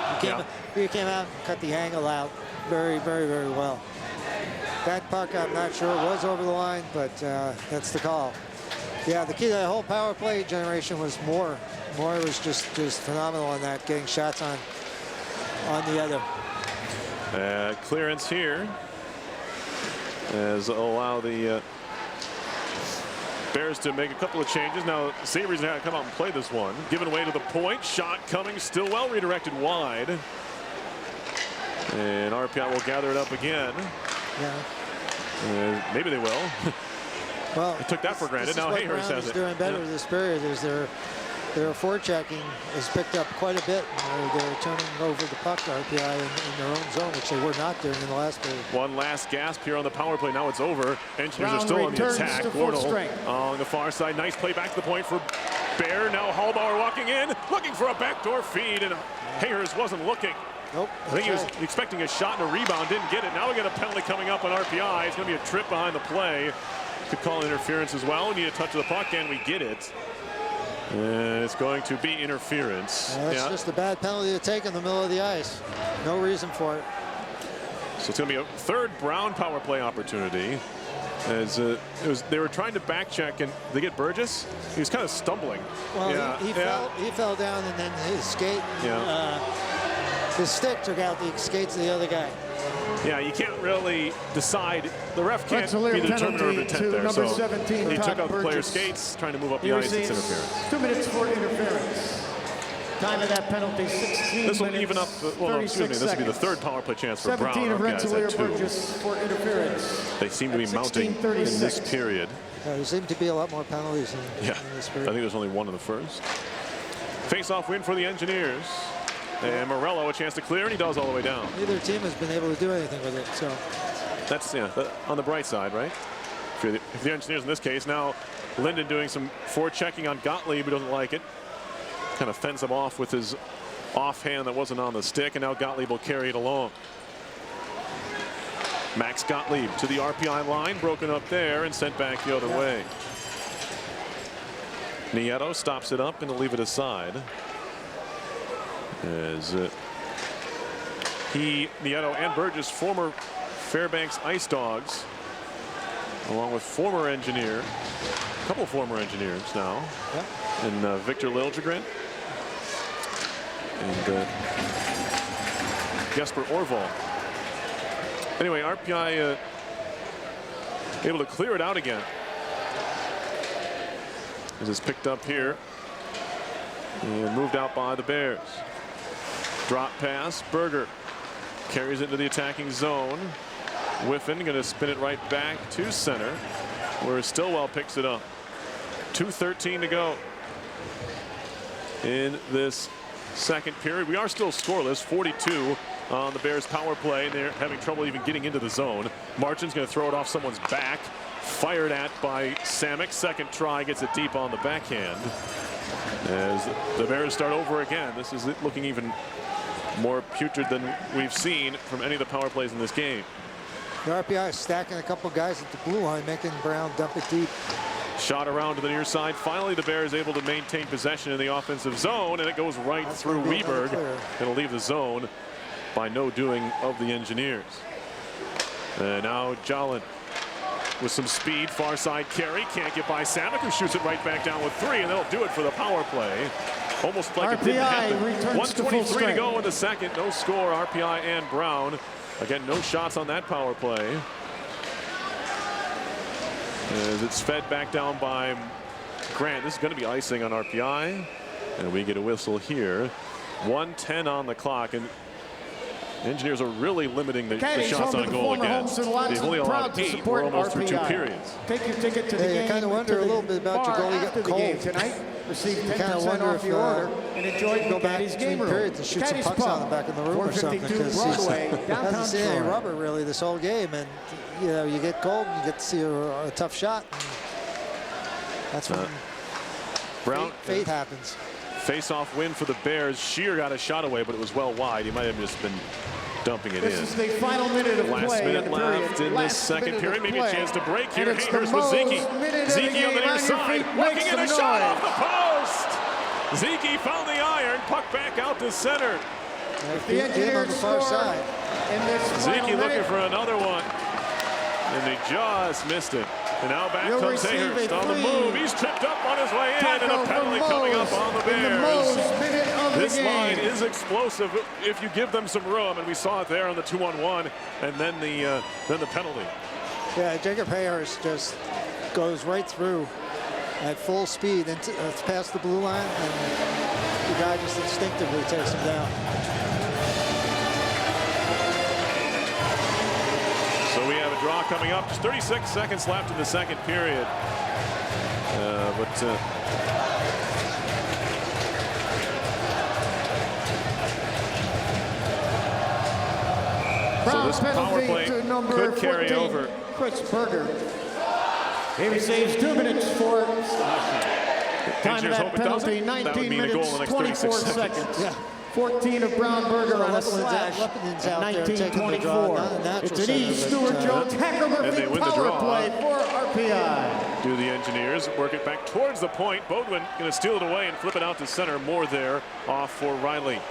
Speaker 3: He came out and cut the angle out very, very, very well. That puck, I'm not sure was over the line, but that's the call. Yeah, the key to the whole power play generation was Moore. Moore was just phenomenal on that, getting shots on the other.
Speaker 2: Clearance here as allow the Bears to make a couple of changes. Now Sabres had to come out and play this one. Given away to the point. Shot coming, still well redirected wide. And RPI will gather it up again.
Speaker 3: Yeah.
Speaker 2: Maybe they will.
Speaker 3: Well,
Speaker 2: I took that for granted. Now Hayhurst has it.
Speaker 3: Doing better this period is their forechecking has picked up quite a bit. They're turning over the puck to RPI in their own zone, which they were not doing in the last period.
Speaker 2: One last gasp here on the power play. Now it's over. Engineers
Speaker 1: Brown
Speaker 2: are still on the
Speaker 1: returns
Speaker 2: attack.
Speaker 1: to full strength.
Speaker 2: On the far side. Nice play back to the point for Bear. Now Hallbauer walking in, looking for a backdoor feed, and Hayhurst wasn't looking.
Speaker 3: Nope.
Speaker 2: I think he was expecting a shot and a rebound, didn't get it. Now we got a penalty coming up on RPI. It's going to be a trip behind the play. Could call interference as well. We need a touch of the puck, and we get it. And it's going to be interference.
Speaker 3: That's just a bad penalty to take in the middle of the ice. No reason for it.
Speaker 2: So it's going to be a third Brown power play opportunity. As they were trying to back check, and they get Burgess. He was kind of stumbling.
Speaker 3: Well, he fell down, and then his skate, his stick took out the skates of the other guy.
Speaker 2: Yeah, you can't really decide. The ref can't
Speaker 1: That's
Speaker 2: be the determiner of intent there.
Speaker 1: Number
Speaker 2: So
Speaker 1: 17,
Speaker 2: he took out the player's
Speaker 1: Burgess.
Speaker 2: skates, trying to move up the
Speaker 1: He
Speaker 2: ice. It's
Speaker 1: receives
Speaker 2: interference.
Speaker 1: 2 minutes for interference. Time of that penalty, 16
Speaker 2: This will
Speaker 1: minutes,
Speaker 2: even up. Well, no, excuse me. This will be the
Speaker 1: seconds.
Speaker 2: third power play chance for Brown.
Speaker 1: 17 of
Speaker 2: RPI is at
Speaker 1: Rensselaer
Speaker 2: 2.
Speaker 1: Burgess for interference.
Speaker 2: They seem to be mounting in
Speaker 1: 16:36.
Speaker 2: this period.
Speaker 3: There seemed to be a lot more penalties in
Speaker 2: Yeah,
Speaker 3: this
Speaker 2: I
Speaker 3: period.
Speaker 2: think there's only one in the first. Face-off win for the Engineers. And Morello a chance to clear, and he does all the way down.
Speaker 3: Neither team has been able to do anything with it. So
Speaker 2: That's on the bright side, right? If the Engineers in this case. Now Linden doing some forechecking on Gottlieb, who doesn't like it. Kind of fends him off with his offhand that wasn't on the stick, and now Gottlieb will carry it along. Max Gottlieb to the RPI line, broken up there and sent back the other way. Nieto stops it up and will leave it aside. As Nieto and Burgess, former Fairbanks Ice Dogs, along with former Engineer, a couple former Engineers now, and Victor Liljegren and Jesper Orval. Anyway, RPI able to clear it out again. This is picked up here and moved out by the Bears. Drop pass, Berger carries it into the attacking zone. Whiffen going to spin it right back to center, where Stillwell picks it up. 2:13 to go in this second period. We are still scoreless, 42 on the Bears power play. They're having trouble even getting into the zone. Marchin's going to throw it off someone's back. Fired at by Samek. Second try, gets it deep on the backhand. As the Bears start over again. This is looking even more putrid than we've seen from any of the power plays in this game.
Speaker 3: The RPI is stacking a couple guys at the blue line, making Brown dump it deep.
Speaker 2: Shot around to the near side. Finally, the Bears able to maintain possession in the offensive zone, and it goes right through Weberg. It'll leave the zone by no doing of the Engineers. And now Jolin with some speed, far side carry, can't get by Samek, who shoots it right back down with 3, and they'll do it for the power play. Almost like it didn't happen. 1:23 to go in the second. No score. RPI and Brown. Again, no shots on that power play. As it's fed back down by Grant. This is going to be icing on RPI. And we get a whistle here. 1:10 on the clock. And Engineers are really limiting the shots on goal again. They've only allowed 8. We're almost through 2 periods.
Speaker 1: Take your ticket to the game.
Speaker 3: You kind of wonder a little bit about your goalie getting cold
Speaker 1: tonight. Receive 10% off your order and enjoy
Speaker 3: go back
Speaker 1: Caddy's game room.
Speaker 3: Periods and shoot some pucks on the back of the room or something, because he hasn't seen any rubber really this whole game, and you know, you get cold and you get to see a tough shot. That's when
Speaker 2: Brown
Speaker 3: fate happens.
Speaker 2: Face-off win for the Bears. Shear got a shot away, but it was well wide. He might have just been dumping it in.
Speaker 1: This is the final minute of
Speaker 2: Last
Speaker 1: play.
Speaker 2: minute left in this second period. Maybe a chance to break here. Here's with Zeke. Zeke on the near side, working in a shot off the post. Zeke found the iron. Puck back out to center.
Speaker 1: The Engineers on the far side.
Speaker 2: Zeke looking for another one, and they just missed it. And now back comes Hayhurst on the move. He's tripped up on his way in, and a penalty coming up on the Bears. This line is explosive if you give them some room, and we saw it there on the 2-on-1, and then the penalty.
Speaker 3: Yeah, Jacob Hayhurst just goes right through at full speed and past the blue line, and the guy just instinctively takes him down.
Speaker 2: So we have a draw coming up. Just 36 seconds left in the second period. So this power play could carry over.
Speaker 1: Chris Berger. He saves 2 minutes for time of that penalty, 19 minutes, 24 seconds. Yeah. 14 of Brown Berger on a slash at 19:24. It's an E. Stewart Jones Hackermurphy power play for RPI.
Speaker 2: Do the Engineers work it back towards the point. Bodwin going to steal it away and flip it out to center. More there off for Riley.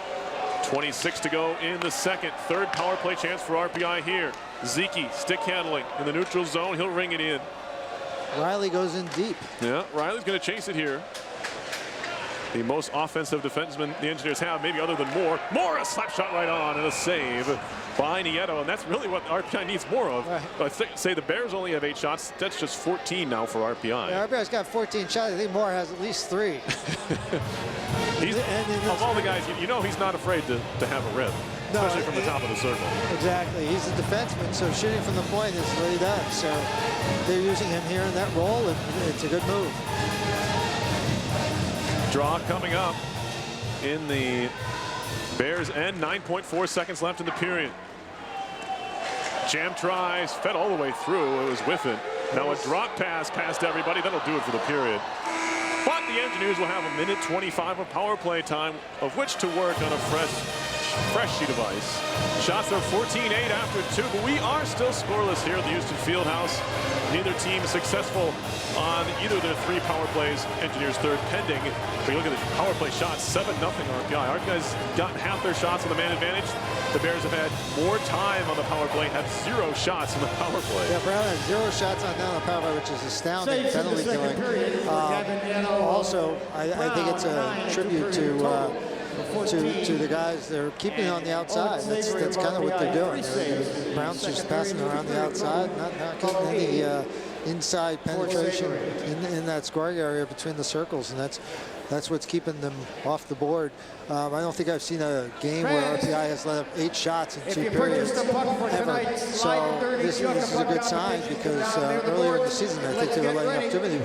Speaker 2: 26 to go in the second. Third power play chance for RPI here. Zeke stick handling in the neutral zone. He'll ring it in.
Speaker 3: Riley goes in deep.
Speaker 2: Yeah, Riley's going to chase it here. The most offensive defenseman the Engineers have, maybe other than Moore. Moore, a slap shot right on, and a save by Nieto, and that's really what RPI needs more of. Right. Say the Bears only have 8 shots. That's just 14 now for RPI.
Speaker 3: Yeah, RPI's got 14 shots. I think Moore has at least 3.
Speaker 2: Of all the guys, you know he's not afraid to have a rip, especially from the top of the circle.
Speaker 3: Exactly. He's a defenseman, so shooting from the point is what he does. So they're using him here in that role, and it's a good move.
Speaker 2: Draw coming up in the Bears end. 9.4 seconds left in the period. Jam tries, fed all the way through. It was with it. Now a drop pass past everybody. That'll do it for the period. But the Engineers will have a minute 25 of power play time, of which to work on a fresh sheet of ice. Shots are 14-8 after 2, but we are still scoreless here at the Houston Fieldhouse. Neither team is successful on either of their 3 power plays. Engineers third pending. But you look at the power play shots, 7-0 RPI. RPI's gotten half their shots on the man advantage. The Bears have had more time on the power play, have 0 shots on the power play.
Speaker 3: Yeah, Brown has 0 shots on down the power play, which is astounding. Penalty killing. Also, I think it's a tribute to the guys that are keeping it on the outside. That's kind of what they're doing. The Browns just passing around the outside, not getting any inside penetration in that scoring area between the circles, and that's what's keeping them off the board. I don't think I've seen a game where RPI has let up 8 shots in 2 periods ever. So this is a good sign, because earlier in the season I think they were letting up too many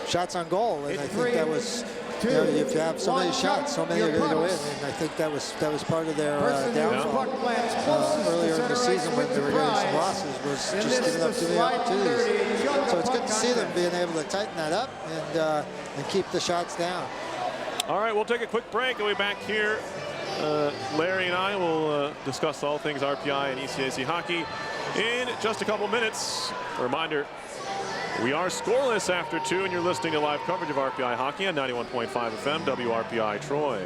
Speaker 3: shots on goal, and I think that was, you know, if you have so many shots, so many are going to go in, and I think that was part of their downfall earlier in the season when they were getting some losses, was just giving up too many opportunities. So it's good to see them being able to tighten that up and keep the shots down.
Speaker 2: All right, we'll take a quick break. We'll be back here. Larry and I will discuss all things RPI and ECAC hockey in just a couple minutes. A reminder, we are scoreless after 2, and you're listening to live coverage of RPI hockey on 91.5 FM, WRPI Troy.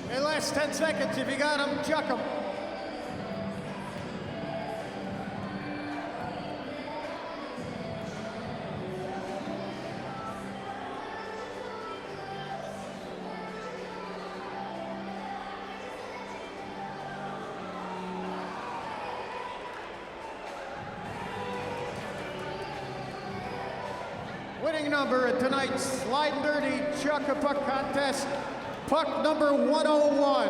Speaker 1: Hey, last 10 seconds. If you got them, chuck them. Winning number at tonight's Slide and Dirty Chuck a Puck contest. Puck number 101.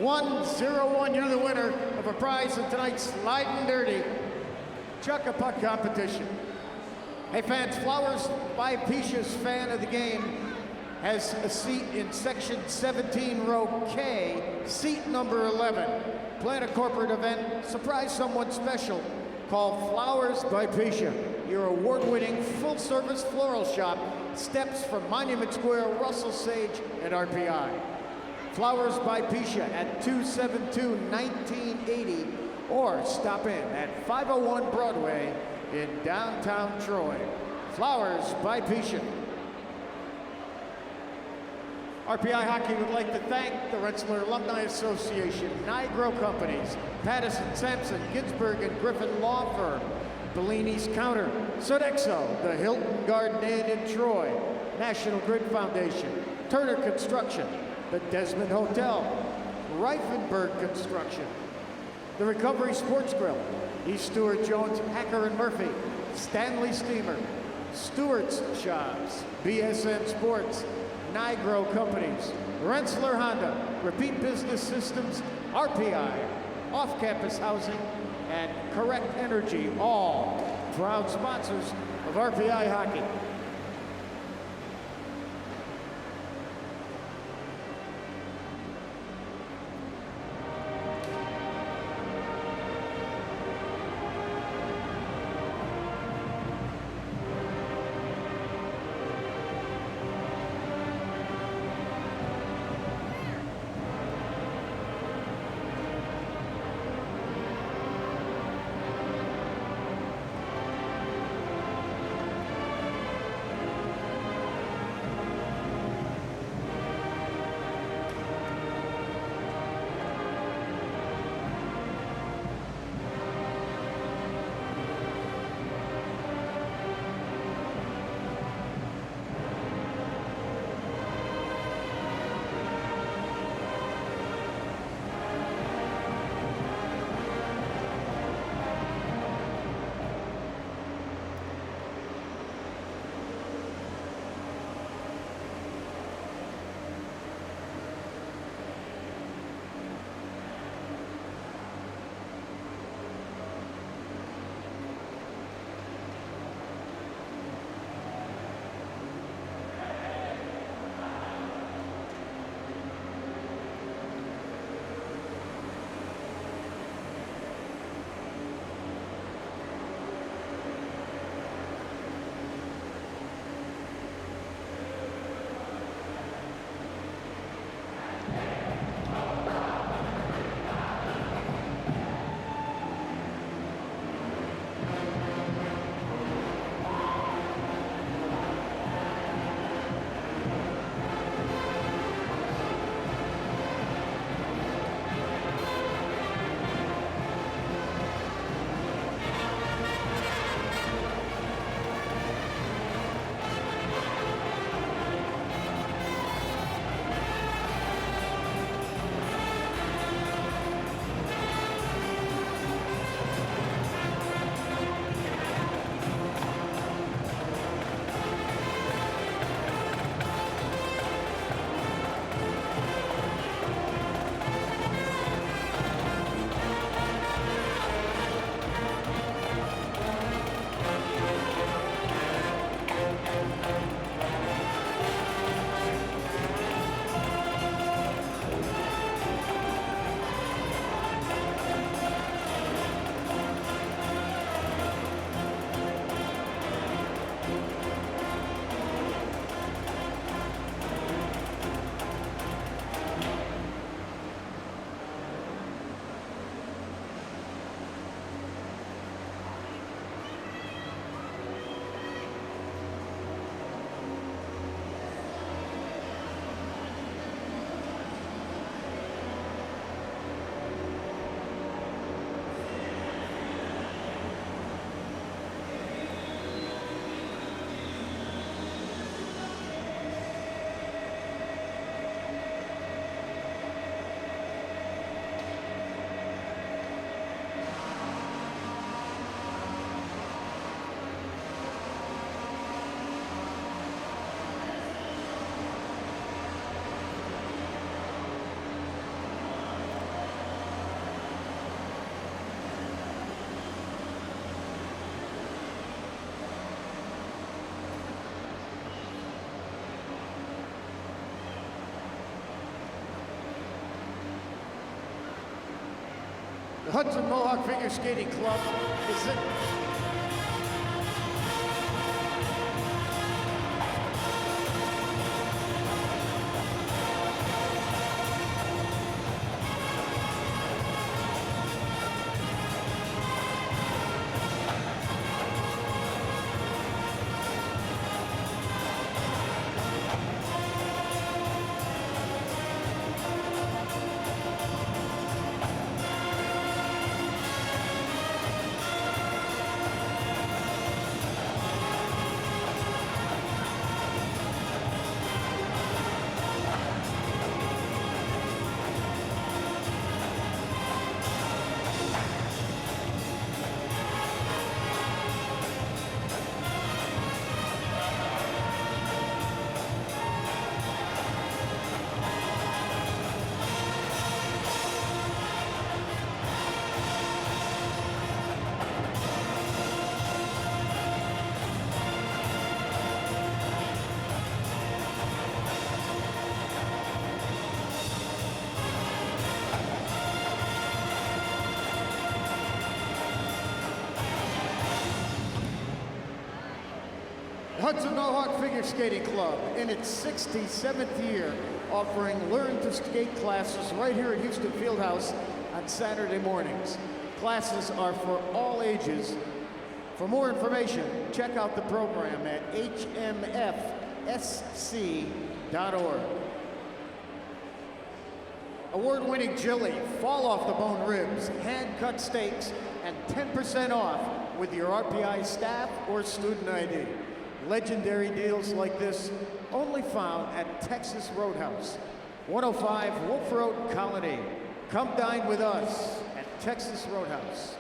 Speaker 1: 101, you're the winner of a prize in tonight's Slide and Dirty Chuck a Puck competition. Hey fans, Flowers by Pisha's fan of the game has a seat in section 17, row K, seat number 11. Plan a corporate event, surprise someone special. Call Flowers by Pisha, your award-winning full-service floral shop, steps from Monument Square, Russell Sage, and RPI. Flowers by Pisha at 272-1980, or stop in at 501 Broadway in downtown Troy. Flowers by Pisha. RPI Hockey would like to thank the Rensselaer Alumni Association, Nigro Companies, Pattison, Sampson, Ginsberg, and Griffin Law Firm, Bellini's Counter, Sodexo, the Hilton Garden Inn in Troy, National Grid Foundation, Turner Construction, the Desmond Hotel, Reifenberg Construction, the Recovery Sports Grill, East Stewart Jones, Hacker and Murphy, Stanley Steamer, Stewart's Shops, BSN Sports, Nigro Companies, Rensselaer Honda, Repeat Business Systems, RPI, Off-Campus Housing, and Correct Energy, all proud sponsors of RPI Hockey. The Hudson Mohawk Figure Skating Club is it. Hudson Mohawk Figure Skating Club in its 67th year, offering learn to skate classes right here at Houston Fieldhouse on Saturday mornings. Classes are for all ages. For more information, check out the program at hmfsc.org. Award-winning chili, fall-off-the-bone ribs, hand-cut steaks, and 10% off with your RPI staff or student ID. Legendary deals like this only found at Texas Roadhouse, 105 Wolf Road, Colony. Come dine with us at Texas Roadhouse.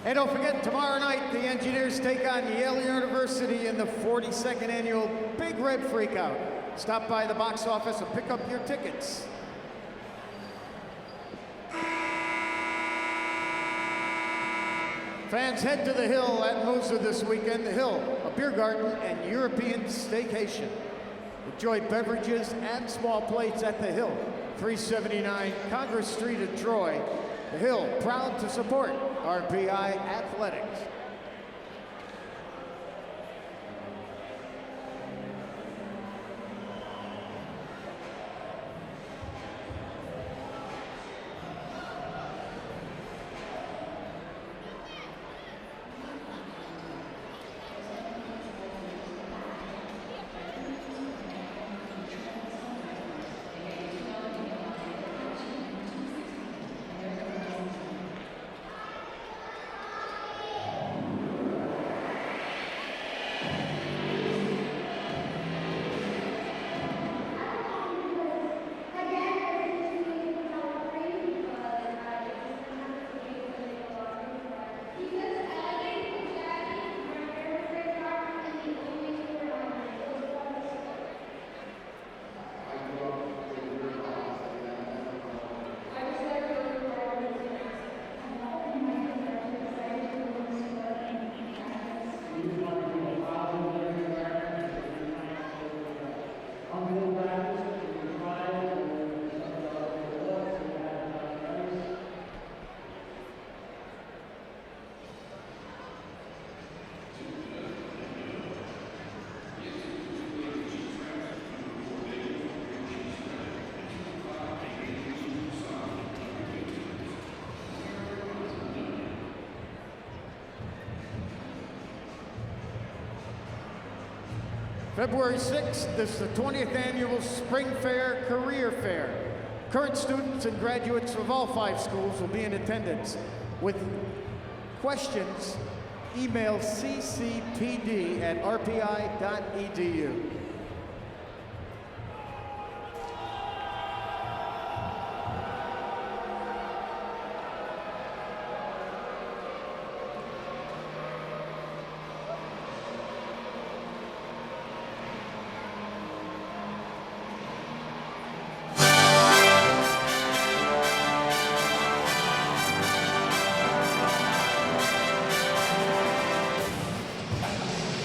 Speaker 1: And don't forget, tomorrow night, the Engineers take on Yale University in the 42nd annual Big Red Freakout. Stop by the box office and pick up your tickets. Fans, head to the Hill at Moser this weekend. The Hill, a beer garden and European staycation. Enjoy beverages and small plates at the Hill, 379 Congress Street in Troy. The Hill, proud to support RPI Athletics. February 6th, this is the 20th annual Spring Fair Career Fair. Current students and graduates of all 5 schools will be in attendance. With questions, email ccpd@rpi.edu.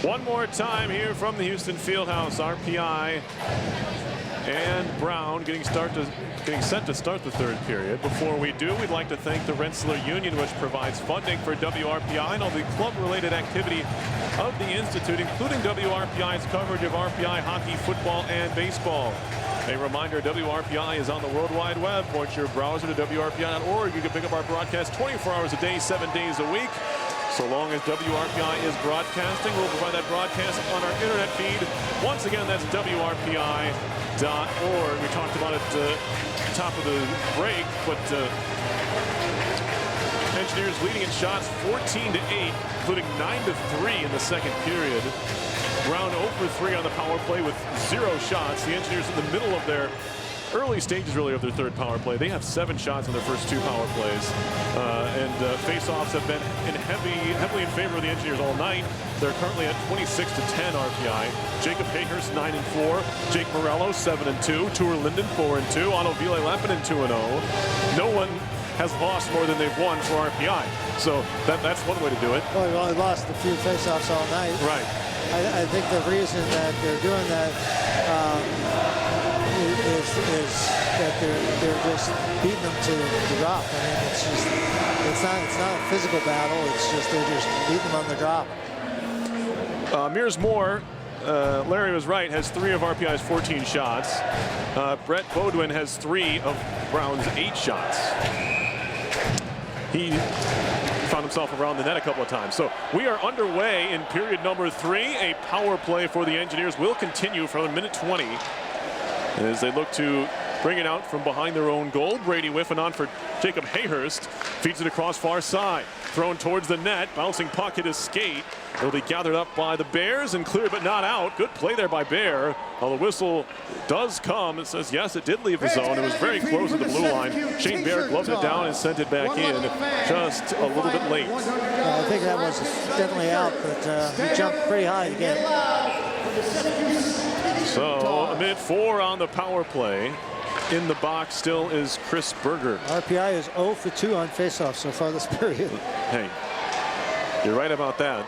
Speaker 2: One more time here from the Houston Fieldhouse. RPI and Brown getting set to start the 3rd period. Before we do, we'd like to thank the Rensselaer Union, which provides funding for WRPI and all the club-related activity of the Institute, including WRPI's coverage of RPI hockey, football, and baseball. A reminder, WRPI is on the World Wide Web. Point your browser to WRPI.org. You can pick up our broadcast 24 hours a day, 7 days a week. So long as WRPI is broadcasting, we'll provide that broadcast on our internet feed. Once again, that's WRPI.org. We talked about it at the top of the break, but Engineers leading in shots 14-8, including 9-3 in the 2nd period. Brown 0 for 3 on the power play with 0 shots. The Engineers in the middle of their early stages really of their 3rd power play. They have 7 shots in their first 2 power plays. Face-offs have been heavily in favor of the Engineers all night. They're currently at 26-10 RPI. Jacob Hayhurst 9-4. Jake Morello 7-2. Tour Linden 4-2. Otto Ville Lappinen 2-0. No one has lost more than they've won for RPI. So that's one way to do it.
Speaker 3: Well, we've only lost a few face-offs all night.
Speaker 2: Right.
Speaker 3: I think the reason that they're doing that is that they're just beating them to drop. I mean, it's not a physical battle. It's just they're just beating them on the drop.
Speaker 2: Mears Moore, Larry was right, has 3 of RPI's 14 shots. Brett Bodwin has 3 of Brown's 8 shots. He found himself around the net a couple of times. So we are underway in period number 3. A power play for the Engineers will continue for a minute 20 as they look to bring it out from behind their own goal. Brady whiffing on for Jacob Hayhurst. Feeds it across far side. Thrown towards the net. Bouncing puck hit his skate. It'll be gathered up by the Bears and cleared but not out. Good play there by Bear. While the whistle does come, it says yes, it did leave the zone. It was very close to the blue line. Shane Bear gloved it down and sent it back in just a little bit late.
Speaker 3: I think that was definitely out, but he jumped pretty high again.
Speaker 2: So a minute 4 on the power play. In the box still is Chris Berger.
Speaker 3: RPI is 0 for 2 on faceoff so far this period.
Speaker 2: Hey, you're right about that.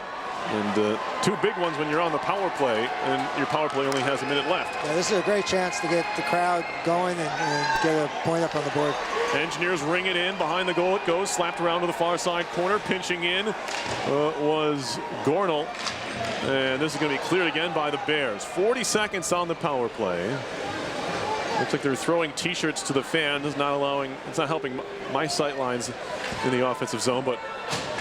Speaker 2: And 2 big ones when you're on the power play, and your power play only has a minute left.
Speaker 3: Yeah, this is a great chance to get the crowd going and get a point up on the board.
Speaker 2: Engineers ring it in. Behind the goal it goes. Slapped around to the far side corner. Pinching in was Gornell. And this is going to be cleared again by the Bears. 40 seconds on the power play. Looks like they're throwing T-shirts to the fans. It's not helping my sight lines in the offensive zone, but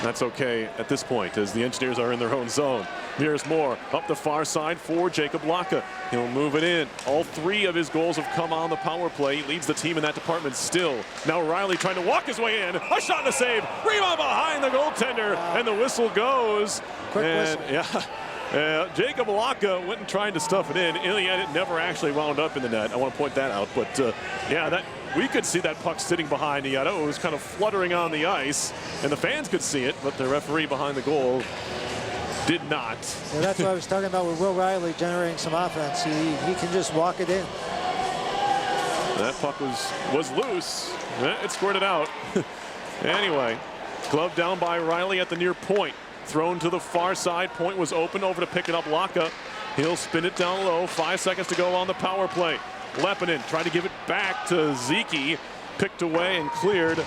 Speaker 2: that's okay at this point as the Engineers are in their own zone. Mears Moore up the far side for Jacob Laka. He'll move it in. All 3 of his goals have come on the power play. He leads the team in that department still. Now Riley trying to walk his way in. A shot and a save. Rebound behind the goaltender, and the whistle goes.
Speaker 3: Quick whistle.
Speaker 2: Jacob Laka went and tried to stuff it in. In the end, it never actually wound up in the net. I want to point that out. But we could see that puck sitting behind Nieto. It was kind of fluttering on the ice, and the fans could see it, but the referee behind the goal did not.
Speaker 3: Yeah, that's what I was talking about with Will Riley generating some offense. He can just walk it in.
Speaker 2: That puck was loose. It squirted out. Anyway, glove down by Riley at the near point. Thrown to the far side. Point was open. Over to pick it up. Laka. He'll spin it down low. 5 seconds to go on the power play. Leppinen tried to give it back to Zeke. Picked away and cleared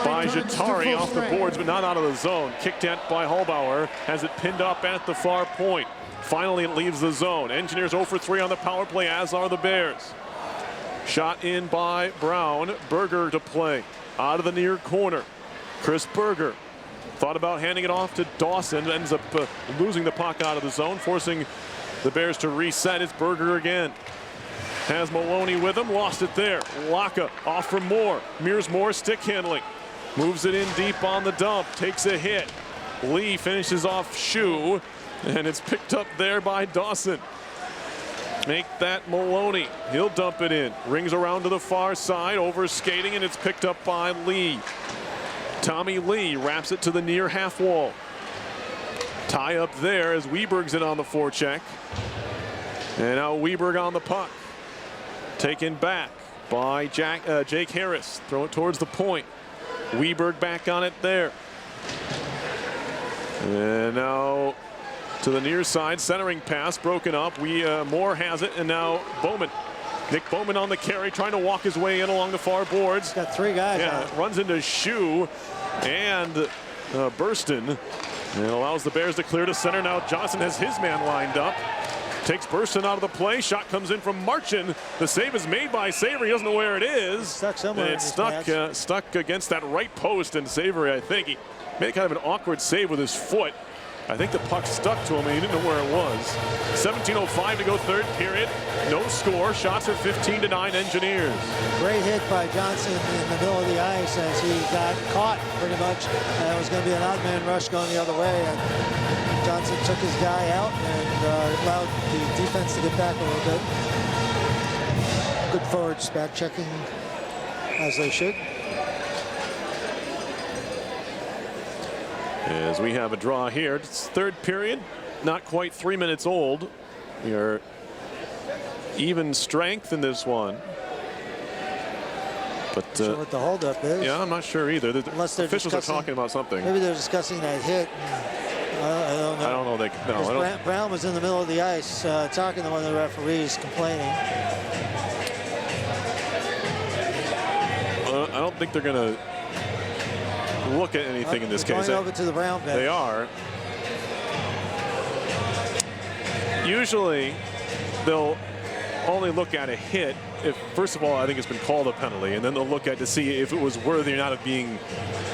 Speaker 2: by Jatari off the boards, but not out of the zone. Kicked at by Hallbauer. Has it pinned up at the far point. Finally, it leaves the zone. Engineers 0 for 3 on the power play, as are the Bears. Shot in by Brown. Berger to play. Out of the near corner. Chris Berger. Thought about handing it off to Dawson. Ends up losing the puck out of the zone, forcing the Bears to reset. It's Berger again. Has Maloney with him, lost it there. Laka off for Moore. Mears Moore stick handling. Moves it in deep on the dump, takes a hit. Lee finishes off Shoe, and it's picked up there by Dawson. Make that Maloney. He'll dump it in. Rings around to the far side, over skating, and it's picked up by Lee. Tommy Lee wraps it to the near half wall. Tie up there as Weberg's in on the forecheck. And now Weberg on the puck. Taken back by Jake Harris. Throw it towards the point. Weberg back on it there. And now to the near side, centering pass broken up. Moore has it, and now Bowman. Nick Bowman on the carry, trying to walk his way in along the far boards.
Speaker 3: He's got 3 guys.
Speaker 2: Yeah, runs into Shoe and Burston, and allows the Bears to clear to center. Now Johnson has his man lined up. Takes Burston out of the play. Shot comes in from Marchand. The save is made by Savory. He doesn't know where it is.
Speaker 3: It's stuck somewhere.
Speaker 2: And it's stuck against that right post. And Savory, I think, he made kind of an awkward save with his foot. I think the puck stuck to him, and he didn't know where it was. 17:05 to go, third period. No score. Shots are 15-9 Engineers.
Speaker 3: Great hit by Johnson in the middle of the ice as he got caught pretty much. And it was going to be an odd man rush going the other way. And Johnson took his guy out and allowed the defense to get back a little bit. Good forwards back checking as they should.
Speaker 2: As we have a draw here, it's third period, not quite 3 minutes old. We are even strength in this one. But
Speaker 3: Sure what the holdup is.
Speaker 2: yeah, I'm not sure either. The
Speaker 3: Unless they're
Speaker 2: officials are talking about something.
Speaker 3: Maybe they're discussing that hit. I don't know.
Speaker 2: I don't know.
Speaker 3: Brown was in the middle of the ice talking to one of the referees, complaining.
Speaker 2: I don't think they're going to look at anything in this case.
Speaker 3: Going over to the Brown bench.
Speaker 2: They are. Usually, they'll only look at a hit if, first of all, I think it's been called a penalty, and then they'll look at to see if it was worthy or not of being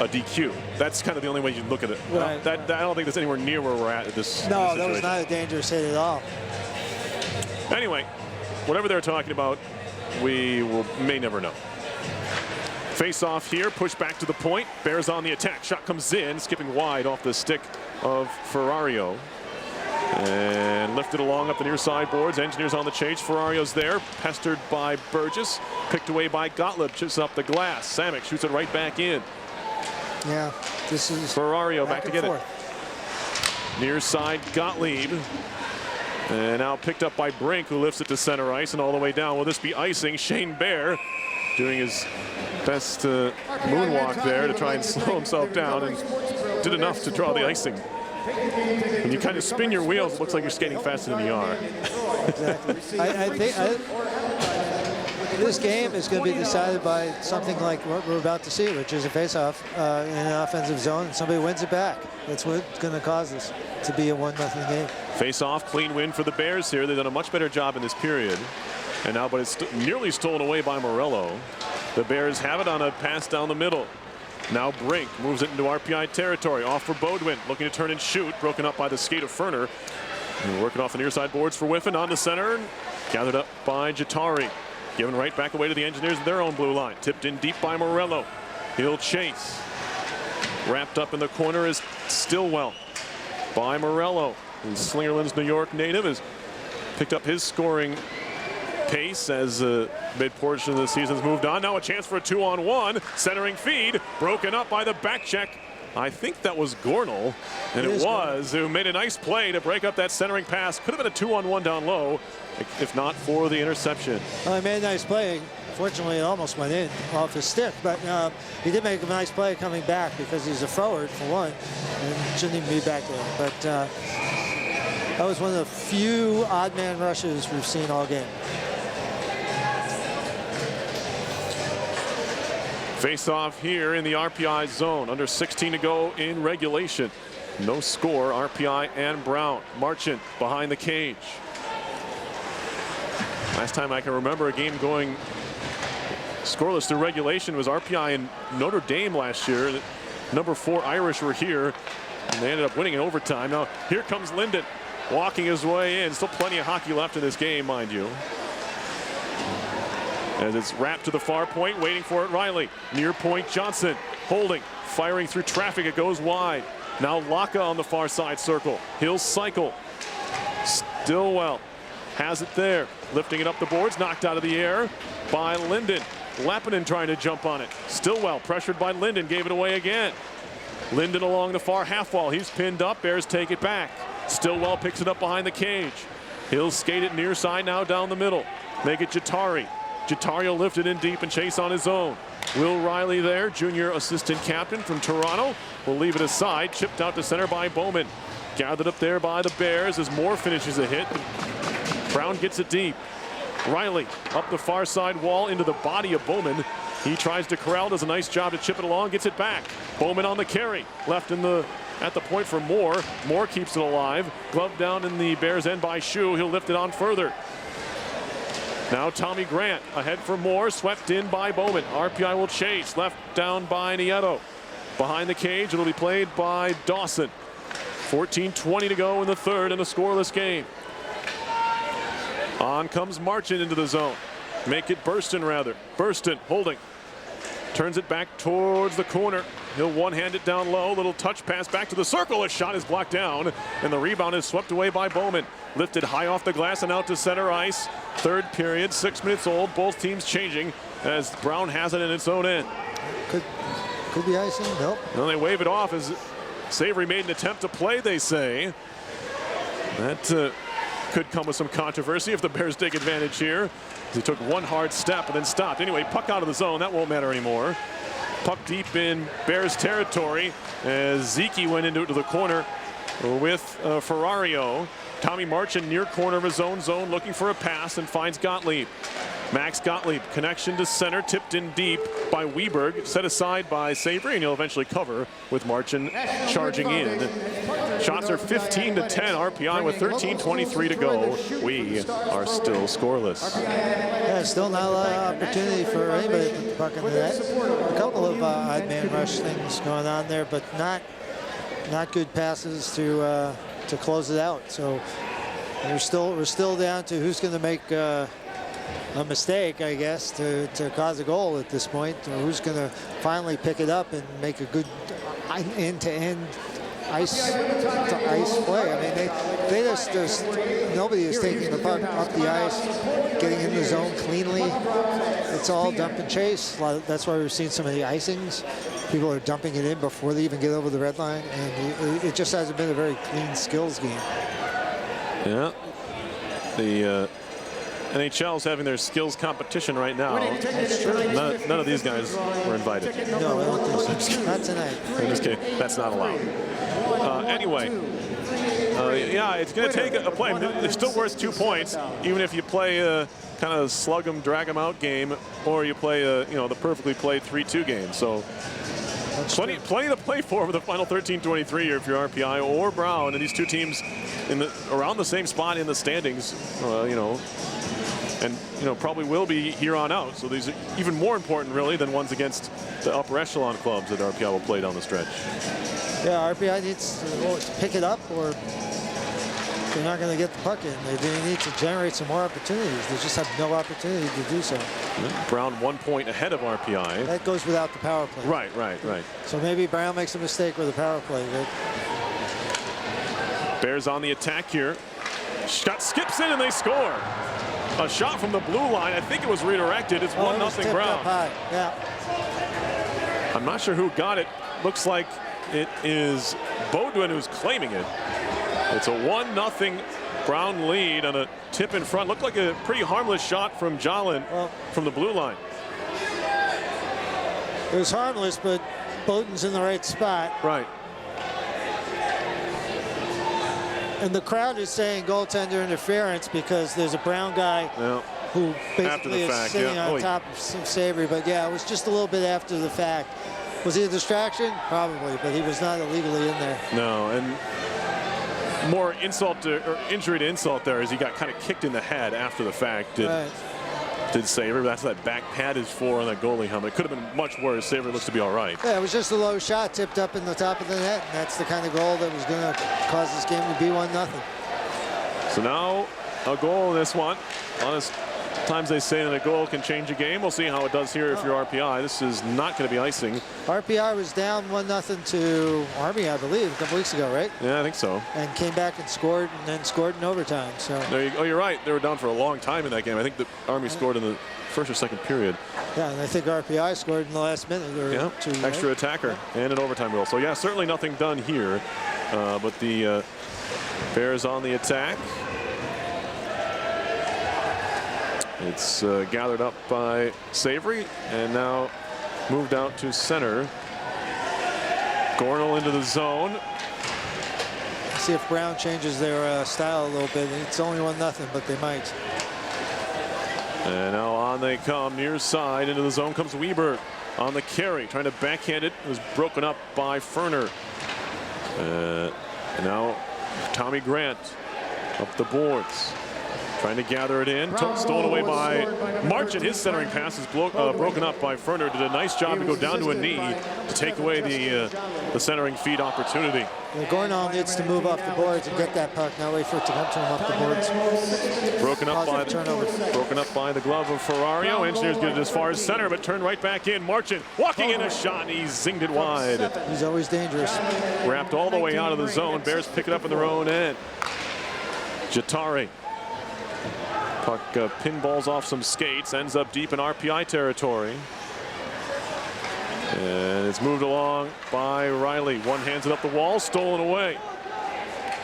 Speaker 2: a DQ. That's kind of the only way you look at it.
Speaker 3: Right.
Speaker 2: I don't think that's anywhere near where we're at this.
Speaker 3: No,
Speaker 2: this
Speaker 3: that was not a dangerous hit at all.
Speaker 2: Anyway, whatever they're talking about, we may never know. Face off here, push back to the point. Bears on the attack. Shot comes in, skipping wide off the stick of Ferrario. And lifted along up the near side boards. Engineers on the chase. Ferrario's there, pestered by Burgess. Picked away by Gottlieb, chips up the glass. Samek shoots it right back in.
Speaker 3: Yeah, this is
Speaker 2: Ferrario back to get
Speaker 3: forth.
Speaker 2: it. Near side Gottlieb. And now picked up by Brink, who lifts it to center ice and all the way down. Will this be icing? Shane Bear doing his best moonwalk there to try and slow himself down, and did enough to draw the icing. When you kind of spin your wheels, it looks like you're skating faster than you are.
Speaker 3: Exactly. I think this game is going to be decided by something like what we're about to see, which is a face-off in an offensive zone, and somebody wins it back. That's what's going to cause this to be a 1-0 game.
Speaker 2: Face-off, clean win for the Bears here. They've done a much better job in this period. And now, but it's nearly stolen away by Morello. The Bears have it on a pass down the middle. Now Brink moves it into RPI territory. Off for Bodwin, looking to turn and shoot. Broken up by the skate of Ferner. And working off the near side boards for Whiffen on the center. Gathered up by Jatari. Given right back away to the Engineers in their own blue line. Tipped in deep by Morello. He'll chase. Wrapped up in the corner is Stillwell by Morello. And Slingerland's New York native has picked up his scoring pace as mid-portion of the season's moved on. Now a chance for a 2-on-1. Centering feed. Broken up by the back check. I think that was Gornell, and it was, who made a nice play to break up that centering pass. Could have been a 2-on-1 down low, if not for the interception.
Speaker 3: Well, he made a nice play. Fortunately, it almost went in off his stick, but he did make a nice play coming back because he's a forward, for one, and shouldn't even be back there. But that was one of the few odd man rushes we've seen all game.
Speaker 2: Face off here in the RPI zone. Under 16 to go in regulation. No score, RPI and Brown. Marchand behind the cage. Last time I can remember a game going scoreless through regulation was RPI and Notre Dame last year. Number 4 Irish were here, and they ended up winning in overtime. Now here comes Linden. walking his way in. Still plenty of hockey left in this game, mind you. As it's wrapped to the far point, waiting for it, Riley. Near point, Johnson holding, firing through traffic. It goes wide. Now Laka on the far side circle. He'll cycle. Stillwell has it there. Lifting it up the boards, knocked out of the air by Linden. Lappinen trying to jump on it. Stillwell pressured by Linden, gave it away again. Linden along the far half wall. He's pinned up. Bears take it back. Stillwell picks it up behind the cage. He'll skate it near side now down the middle. Make it Jatari. Jatari will lift it in deep and chase on his own. Will Riley there, junior assistant captain from Toronto, will leave it aside. Chipped out to center by Bowman. Gathered up there by the Bears as Moore finishes a hit. Brown gets it deep. Riley up the far side wall into the body of Bowman. He tries to corral, does a nice job to chip it along, gets it back. Bowman on the carry, left at the point for Moore. Moore keeps it alive. Glove down in the Bears end by Shu. He'll lift it on further. Now Tommy Grant ahead for Moore, swept in by Bowman. RPI will chase, left down by Nieto. Behind the cage, it'll be played by Dawson. 14:20 to go in the third in a scoreless game. On comes Marchand into the zone. Make it Burston rather. Burston holding. Turns it back towards the corner. He'll one-hand it down low. Little touch pass back to the circle. A shot is blocked down. And the rebound is swept away by Bowman. Lifted high off the glass and out to center ice. Third period, 6 minutes old. Both teams changing as Brown has it in its own end.
Speaker 3: Could be icing. Nope.
Speaker 2: Well, they wave it off as Savory made an attempt to play, they say. That could come with some controversy if the Bears take advantage here. He took one hard step and then stopped. Anyway, puck out of the zone. That won't matter anymore. Puck deep in Bears territory as Zeke went into it to the corner with Ferrario. Tommy Marchand near corner of his own zone looking for a pass and finds Gottlieb. Max Gottlieb, connection to center, tipped in deep by Weberg, set aside by Savory, and he'll eventually cover with Marchand charging in. Shots are 15-10 RPI with 13:23 to go. We are still scoreless.
Speaker 3: Yeah, still not a lot of opportunity for anybody to put the puck in the net. A couple of odd man rush things going on there, but not good passes to close it out. So we're still down to who's going to make a mistake, I guess, to cause a goal at this point, or who's going to finally pick it up and make a good end-to-end ice-to-ice play. I mean, they just nobody is taking the puck up the ice, getting in the zone cleanly. It's all dump and chase. That's why we've seen so many icings. People are dumping it in before they even get over the red line, and it just hasn't been a very clean skills game.
Speaker 2: Yeah. The NHL's having their skills competition right now. None of these guys were invited.
Speaker 3: No, I don't think so. Not tonight.
Speaker 2: In this case, that's not allowed. Anyway, yeah, it's going to take a play. It's still worth 2 points, even if you play a kind of slug 'em, drag 'em out game, or you play the perfectly played 3-2 game. So plenty to play for the final 13:23 here if you're RPI or Brown, and these two teams around the same spot in the standings. And probably will be here on out. So these are even more important, really, than ones against the upper echelon clubs that RPI will play down the stretch.
Speaker 3: Yeah, RPI needs to pick it up, or they're not going to get the puck in. They need to generate some more opportunities. They just have no opportunity to do so.
Speaker 2: Brown 1 point ahead of RPI.
Speaker 3: That goes without the power play.
Speaker 2: Right.
Speaker 3: So maybe Brown makes a mistake with the power play.
Speaker 2: Bears on the attack here. Shot skips in and they score. A shot from the blue line. I think it was redirected. It's 1-0 Brown.
Speaker 3: Yeah.
Speaker 2: I'm not sure who got it. Looks like it is Baudouin who's claiming it. It's a 1-0 Brown lead on a tip in front. Looked like a pretty harmless shot from Jolin from the blue line.
Speaker 3: It was harmless, but Bowden's in the right spot.
Speaker 2: Right.
Speaker 3: And the crowd is saying goaltender interference because there's a Brown guy who basically is sitting on top of Savory. But yeah, it was just a little bit after the fact. Was he a distraction? Probably, but he was not illegally in there.
Speaker 2: No, and more insult or injury to insult there as he got kind of kicked in the head after the fact. Did Savory. That's what that back pad is for on that goalie helmet. It could have been much worse. Savory looks to be all right.
Speaker 3: Yeah, it was just a low shot tipped up in the top of the net, and that's the kind of goal that was going to cause this game to be 1-0.
Speaker 2: So now a goal in this one. Honest times they say that a goal can change a game. We'll see how it does here if you're RPI. This is not going to be icing.
Speaker 3: RPI was down 1-0 to Army, I believe, a couple weeks ago, right?
Speaker 2: Yeah, I think so.
Speaker 3: And came back and scored, and then scored in overtime. So.
Speaker 2: There you go. Oh, you're right. They were down for a long time in that game. I think the Army scored in the first or second period.
Speaker 3: Yeah, and I think RPI scored in the last minute or two.
Speaker 2: Extra
Speaker 3: right?
Speaker 2: attacker and an overtime goal. So yeah, certainly nothing done here. But the Bears on the attack. It's gathered up by Savory and now moved out to center. Gornell into the zone.
Speaker 3: See if Brown changes their style a little bit. It's only 1-0, but they might.
Speaker 2: And now on they come, near side. Into the zone comes Weber on the carry, trying to backhand it. It was broken up by Ferner. And now Tommy Grant up the boards, trying to gather it in. Stolen away by Marchant. His centering pass is broken up by Ferner. Did a nice job to go down to a knee to take away the centering feed opportunity.
Speaker 3: Yeah, Gornall needs to move off the boards and get that puck, not wait for it to come to him off the boards.
Speaker 2: Broken up by the glove of Ferrario. Engineers get it as far as center, but turned right back in. Marchant walking in a shot, and he zinged it wide.
Speaker 3: He's always dangerous.
Speaker 2: Wrapped all the way out of the zone. Bears pick it up in their own end. Jatari. Puck pinballs off some skates, ends up deep in RPI territory. And it's moved along by Riley. One hands it up the wall, stolen away.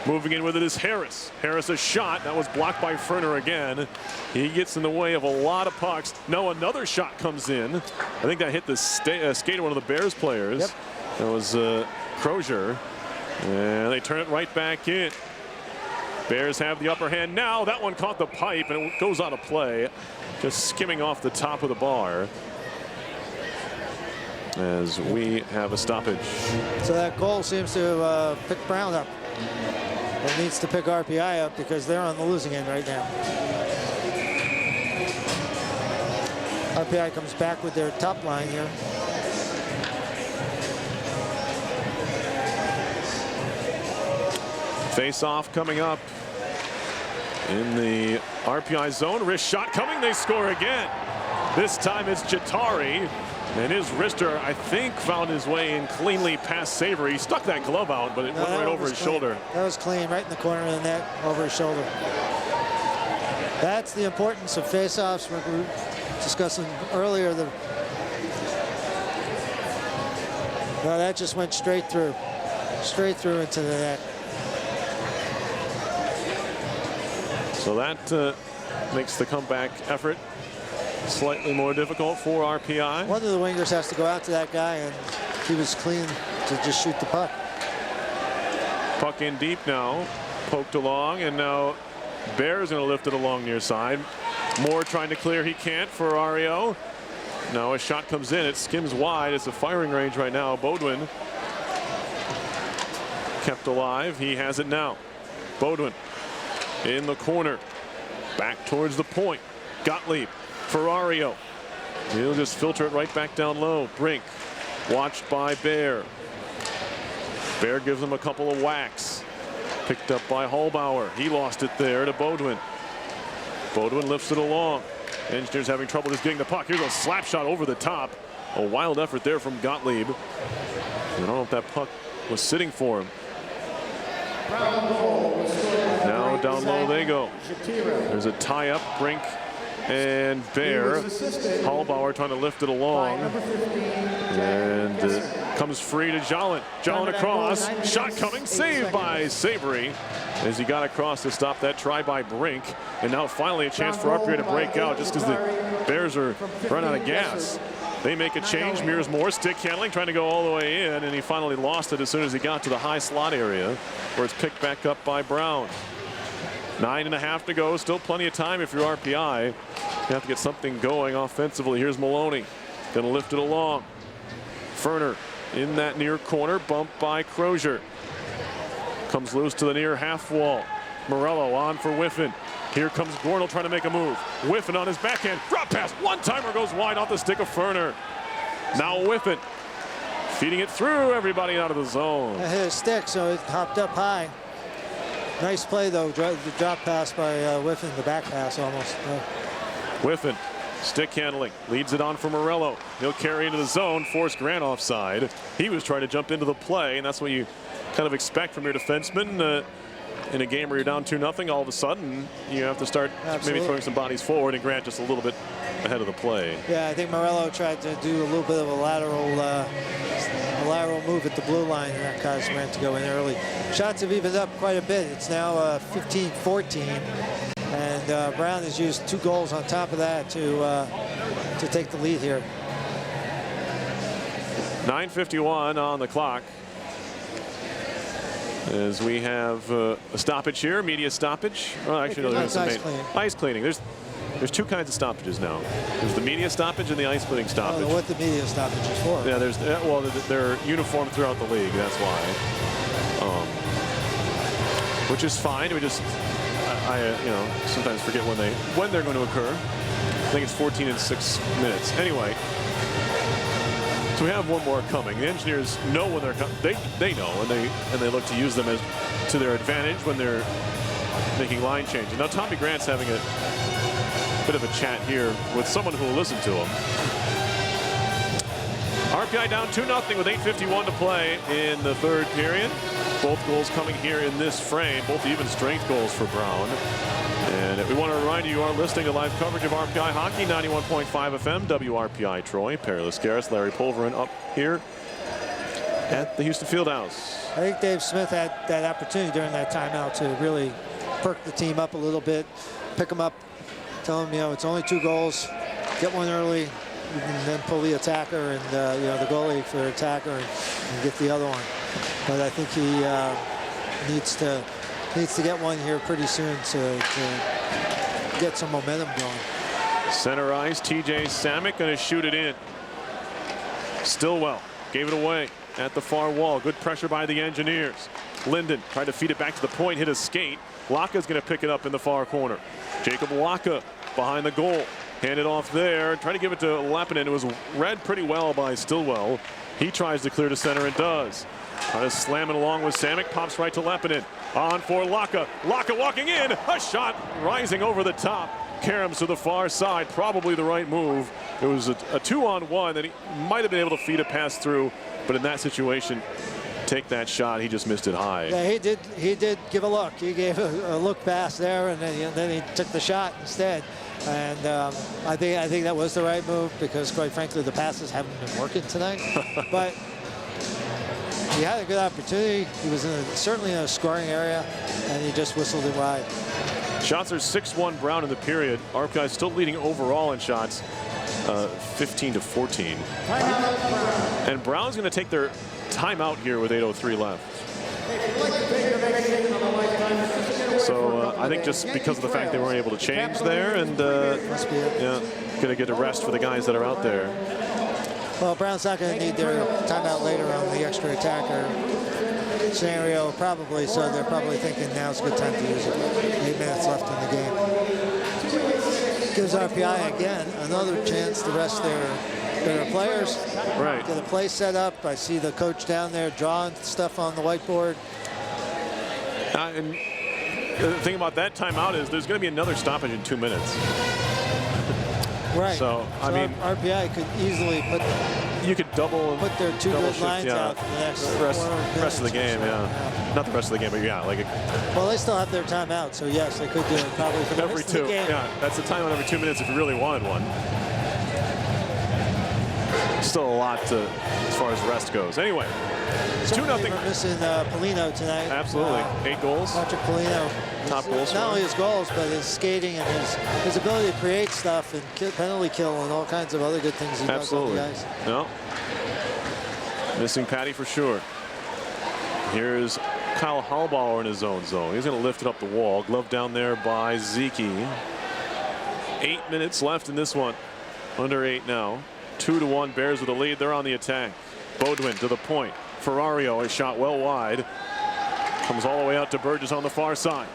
Speaker 2: Moving in with it is Harris. Harris a shot. That was blocked by Ferner again. He gets in the way of a lot of pucks. Now another shot comes in. I think that hit the skate of one of the Bears players.
Speaker 3: Yep.
Speaker 2: That was Crozier. And they turn it right back in. Bears have the upper hand now. That one caught the pipe and it goes out of play. Just skimming off the top of the bar as we have a stoppage.
Speaker 3: So that goal seems to have picked Brown up. It needs to pick RPI up because they're on the losing end right now. RPI comes back with their top line here.
Speaker 2: Face-off coming up in the RPI zone. Wrist shot coming. They score again. This time it's Jatari. And his wrister, I think, found his way in cleanly past Savory. He stuck that glove out, but it went right over his shoulder.
Speaker 3: That was clean, right in the corner of the net, over his shoulder. That's the importance of face-offs. We were discussing earlier. No, that just went straight through into the net.
Speaker 2: So that makes the comeback effort slightly more difficult for RPI.
Speaker 3: One of the wingers has to go out to that guy, and he was clean to just shoot the puck.
Speaker 2: Puck in deep now, poked along, and now Bear's going to lift it along near side. Moore trying to clear, he can't. Ferrario. Now a shot comes in, it skims wide. It's a firing range right now. Bodwin kept alive. He has it now. Bodwin in the corner, back towards the point. Gottlieb. Ferrario. He'll just filter it right back down low. Brink watched by Bear. Bear gives him a couple of whacks. Picked up by Hallbauer. He lost it there to Bodwin. Bodwin lifts it along. Engineers having trouble just getting the puck. Here's a slap shot over the top. A wild effort there from Gottlieb. I don't know if that puck was sitting for him. Now down low they go. There's a tie-up. Brink and Bear. Hallbauer trying to lift it along. And comes free to Jolin. Jolin across. Shot coming. Saved by Savory as he got across to stop that try by Brink. And now finally a chance for RPI to break out just because the Bears are running out of gas. They make a change. Mears Moore stick handling, trying to go all the way in, and he finally lost it as soon as he got to the high slot area where it's picked back up by Brown. 9.5 to go. Still plenty of time if you're RPI. You have to get something going offensively. Here's Maloney. Going to lift it along. Ferner in that near corner. Bumped by Crozier. Comes loose to the near half wall. Morello on for Whiffen. Here comes Gornell trying to make a move. Whiffen on his backhand. Drop pass. One-timer goes wide off the stick of Ferner. Now Whiffen feeding it through everybody out of the zone.
Speaker 3: It hit his stick, so it hopped up high. Nice play, though. The drop pass by Whiffen, the back pass almost.
Speaker 2: Whiffen, stick handling, leads it on for Morello. He'll carry into the zone, force Grant offside. He was trying to jump into the play, and that's what you kind of expect from your defenseman. In a game where you're down 2-0, all of a sudden you have to start maybe throwing some bodies forward, and Grant just a little bit ahead of the play.
Speaker 3: Yeah, I think Morello tried to do a little bit of a lateral move at the blue line, and that caused Grant to go in early. Shots have evened up quite a bit. It's now 15-14, and Brown has used 2 goals on top of that to take the lead here.
Speaker 2: 9:51 on the clock. As we have a stoppage here, media stoppage. Oh, actually, no, there's ice cleaning. There's 2 kinds of stoppages now. There's the media stoppage and the ice cleaning stoppage.
Speaker 3: What the media stoppage is for?
Speaker 2: Yeah, well, they're uniform throughout the league. That's why. Which is fine. We just, sometimes forget when they're going to occur. I think it's 14 and 6 minutes. Anyway. So we have one more coming. The Engineers know when they're coming. They know, and they look to use them to their advantage when they're making line changes. Now Tommy Grant's having a bit of a chat here with someone who will listen to him. RPI down 2-0 with 8:51 to play in the 3rd period. Both goals coming here in this frame, both even strength goals for Brown. And we want to remind you are listening to live coverage of RPI Hockey, 91.5 FM, WRPI Troy. Perry Lascaris, Larry Pulverin up here at the Houston Fieldhouse.
Speaker 3: I think Dave Smith had that opportunity during that timeout to really perk the team up a little bit, pick them up, tell them, it's only 2 goals, get one early, and then pull the attacker and the goalie for attacker and get the other one. But I think he needs to get one here pretty soon to get some momentum going.
Speaker 2: Center ice, TJ Samek going to shoot it in. Stillwell gave it away at the far wall. Good pressure by the Engineers. Linden tried to feed it back to the point, hit a skate. Laka's going to pick it up in the far corner. Jacob Laka behind the goal. Hand it off there. Try to give it to Leppinen. It was read pretty well by Stillwell. He tries to clear to center and does. Try to slam it along with Samek. Pops right to Leppinen. On for Laka. Laka walking in. A shot rising over the top. Karams to the far side. Probably the right move. It was a 2-on-1 that he might have been able to feed a pass through. But in that situation, take that shot. He just missed it high.
Speaker 3: Yeah, he did give a look. He gave a look pass there, and then he took the shot instead. And I think that was the right move because, quite frankly, the passes haven't been working tonight. But he had a good opportunity. He was certainly in a scoring area, and he just whistled it wide.
Speaker 2: Shots are 6-1 Brown in the period. RPI still leading overall in shots, 15-14. And Brown's going to take their timeout here with 8:03 left. So I think just because of the fact they weren't able to change there, and going to get a rest for the guys that are out there.
Speaker 3: Well, Brown's not going to need their timeout later on the extra attacker scenario, probably. So they're probably thinking now's a good time to use it. 8 minutes left in the game. Gives RPI again another chance to rest their players.
Speaker 2: Right.
Speaker 3: Get a play set up. I see the coach down there drawing stuff on the whiteboard.
Speaker 2: And the thing about that timeout is there's going to be another stoppage in 2 minutes.
Speaker 3: Right.
Speaker 2: So I mean,
Speaker 3: RPI could easily
Speaker 2: put
Speaker 3: their 2 good
Speaker 2: shift,
Speaker 3: lines out for the next
Speaker 2: rest of the game. Yeah. Not the rest of the game, but
Speaker 3: well, they still have their timeout, so yes, they could do it probably for the
Speaker 2: every
Speaker 3: rest
Speaker 2: 2.
Speaker 3: of the game.
Speaker 2: Yeah, that's the timeout every 2 minutes if you really wanted one. Still a lot as far as rest goes. Anyway, 2-0.
Speaker 3: We're missing Polino tonight.
Speaker 2: Absolutely. 8 goals.
Speaker 3: Patrick Polino.
Speaker 2: Top goal scorer.
Speaker 3: Not only his goals, but his skating and his ability to create stuff and penalty kill and all kinds of other good things he does on the ice.
Speaker 2: No. Missing Patty for sure. Here's Kyle Hallbauer in his own zone. He's going to lift it up the wall. Glove down there by Zeke. 8 minutes left in this one. Under 8 now. 2-1 Bears with a lead. They're on the attack. Beaudoin to the point. Ferrario, a shot well wide. Comes all the way out to Burgess on the far side.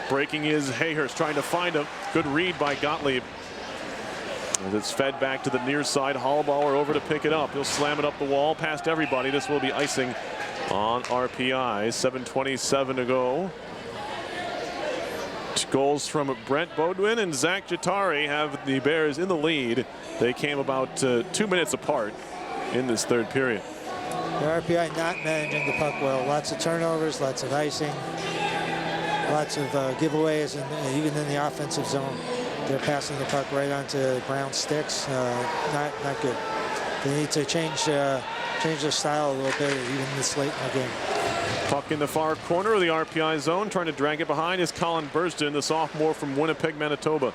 Speaker 2: Breaking is Hayhurst trying to find him. Good read by Gottlieb. As it's fed back to the near side. Hallbauer over to pick it up. He'll slam it up the wall past everybody. This will be icing on RPI. 7:27 to go Goals from Brent Bodwin and Zach Jatari have the Bears in the lead. They came about 2 minutes apart in this third period.
Speaker 3: The RPI not managing the puck well. Lots of turnovers, lots of icing, lots of giveaways, and even in the offensive zone, they're passing the puck right onto Brown sticks. Not good. They need to change their style a little bit, even this late in the game.
Speaker 2: Puck in the far corner of the RPI zone, trying to drag it behind is Colin Burston, the sophomore from Winnipeg, Manitoba.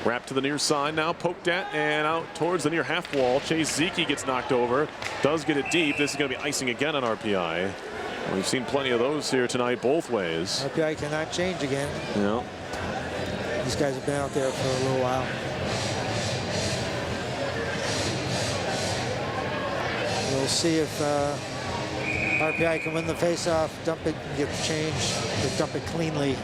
Speaker 2: Wrapped to the near side now, poked at and out towards the near half wall. Chase Zeke gets knocked over, does get it deep. This is going to be icing again on RPI. We've seen plenty of those here tonight both ways.
Speaker 3: RPI cannot change again.
Speaker 2: Yeah.
Speaker 3: These guys have been out there for a little while. We'll see if RPI can win the faceoff, dump it, and get the change, but dump it cleanly.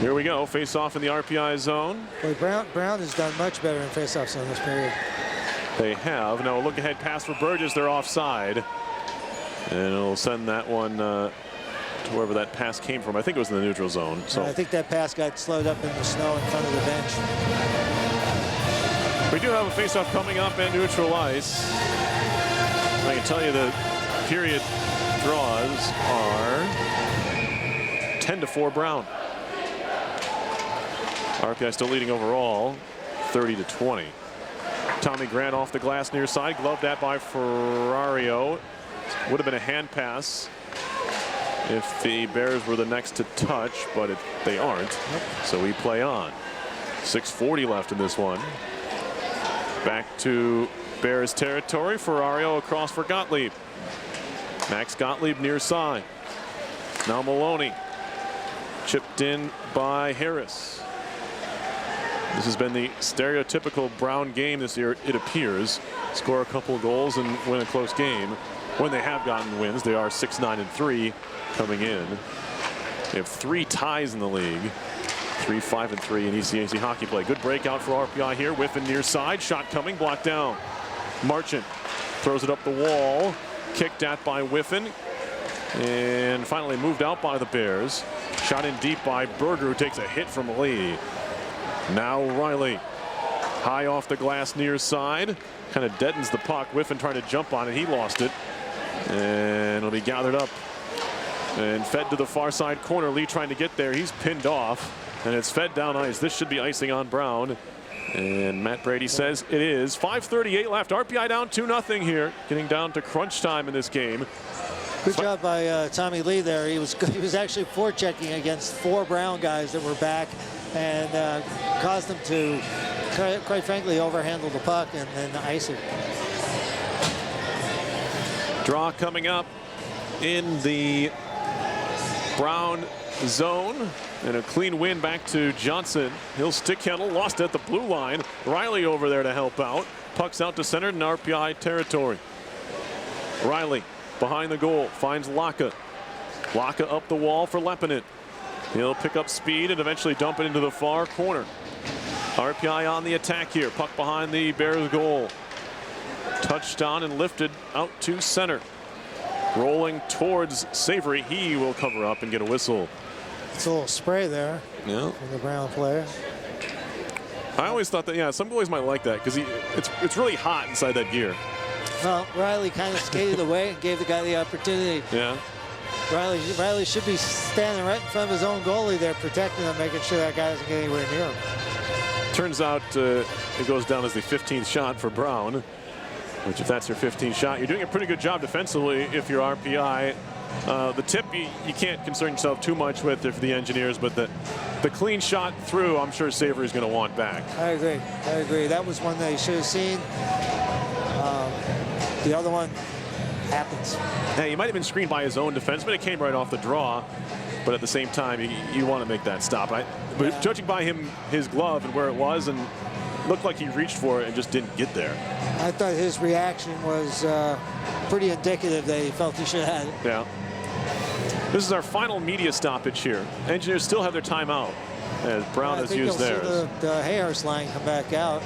Speaker 2: Here we go, face-off in the RPI zone.
Speaker 3: Boy, Brown has done much better in face-offs in this period.
Speaker 2: They have. Now a look-ahead pass for Burgess. They're offside. And it'll send that one to wherever that pass came from. I think it was in the neutral zone. So
Speaker 3: I think that pass got slowed up in the snow in front of the bench.
Speaker 2: We do have a face-off coming up at neutral ice. I can tell you the period draws are 10-4 Brown. RPI still leading overall, 30-20. Tommy Grant off the glass near side, gloved at by Ferrario. Would have been a hand pass if the Bears were the next to touch, but they aren't. So we play on. 6:40 left in this one. Back to Bears territory. Ferrario across for Gottlieb. Max Gottlieb near side. Now Maloney. Chipped in by Harris. This has been the stereotypical Brown game this year, it appears. Score a couple of goals and win a close game. When they have gotten wins, they are 6-9-3 coming in. They have 3 ties in the league. 3-5-3 in ECAC hockey play. Good breakout for RPI here. Whiffin near side. Shot coming. Blocked down. Marchant throws it up the wall. Kicked at by Whiffin. And finally moved out by the Bears. Shot in deep by Berger, who takes a hit from Lee. Now Riley. High off the glass near side. Kind of deadens the puck. Whiffin trying to jump on it. He lost it. And it'll be gathered up and fed to the far side corner. Lee trying to get there. He's pinned off. And it's fed down ice. This should be icing on Brown. And Matt Brady says it is. 5:38 left. RPI down 2-0 here. Getting down to crunch time in this game.
Speaker 3: Good job by Tommy Lee there. He was actually forechecking against 4 Brown guys that were back and caused them to, quite frankly, overhandle the puck and then ice it.
Speaker 2: Draw coming up in the Brown zone. And a clean win back to Johnson. He'll stick handle, lost at the blue line. Riley over there to help out. Puck's out to center in RPI territory. Riley behind the goal, finds Laka. Laka up the wall for Lepinen. He'll pick up speed and eventually dump it into the far corner. RPI on the attack here. Puck behind the Bears goal. Touchdown and lifted out to center. Rolling towards Savory. He will cover up and get a whistle.
Speaker 3: It's a little spray there from the Brown player.
Speaker 2: I always thought that, yeah, some goalies might like that because it's really hot inside that gear.
Speaker 3: Well, Riley kind of skated away and gave the guy the opportunity.
Speaker 2: Yeah.
Speaker 3: Riley should be standing right in front of his own goalie there, protecting him, making sure that guy doesn't get anywhere near him.
Speaker 2: Turns out it goes down as the 15th shot for Brown, which if that's your 15th shot, you're doing a pretty good job defensively if you're RPI. The tip you can't concern yourself too much with if the Engineers, but the clean shot through, I'm sure Savory's going to want back.
Speaker 3: I agree. That was one that he should have seen. The other one happens.
Speaker 2: Hey, he might have been screened by his own defenseman. It came right off the draw, but at the same time, you want to make that stop. But judging by his glove and where it was, and looked like he reached for it and just didn't get there.
Speaker 3: I thought his reaction was pretty indicative that he felt he should have had it.
Speaker 2: Yeah. This is our final media stoppage here. Engineers still have their timeout as Brown has used theirs.
Speaker 3: I think you'll see the Hayhurst line come back out.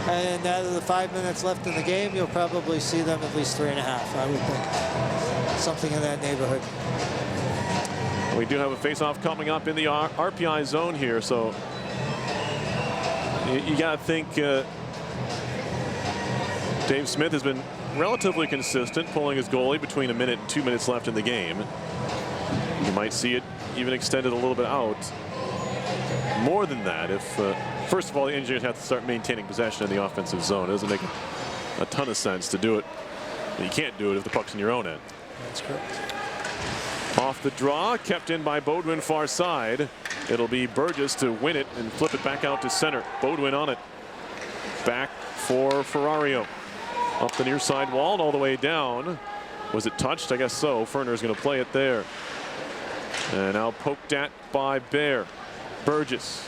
Speaker 3: And out of the 5 minutes left in the game, you'll probably see them at least 3.5, I would think. something in that neighborhood.
Speaker 2: We do have a face-off coming up in the RPI zone here, so you got to think Dave Smith has been relatively consistent, pulling his goalie between 1 minute and 2 minutes left in the game. You might see it even extended a little bit out. More than that, if first of all, the Engineers have to start maintaining possession in the offensive zone. It doesn't make a ton of sense to do it. You can't do it if the puck's in your own end.
Speaker 3: That's correct.
Speaker 2: Off the draw, kept in by Beaudoin far side. It'll be Burgess to win it and flip it back out to center. Beaudoin on it. Back for Ferrario. Up the near side wall and all the way down. Was it touched? I guess so. Ferner's going to play it there. And now poked at by Bear. Burgess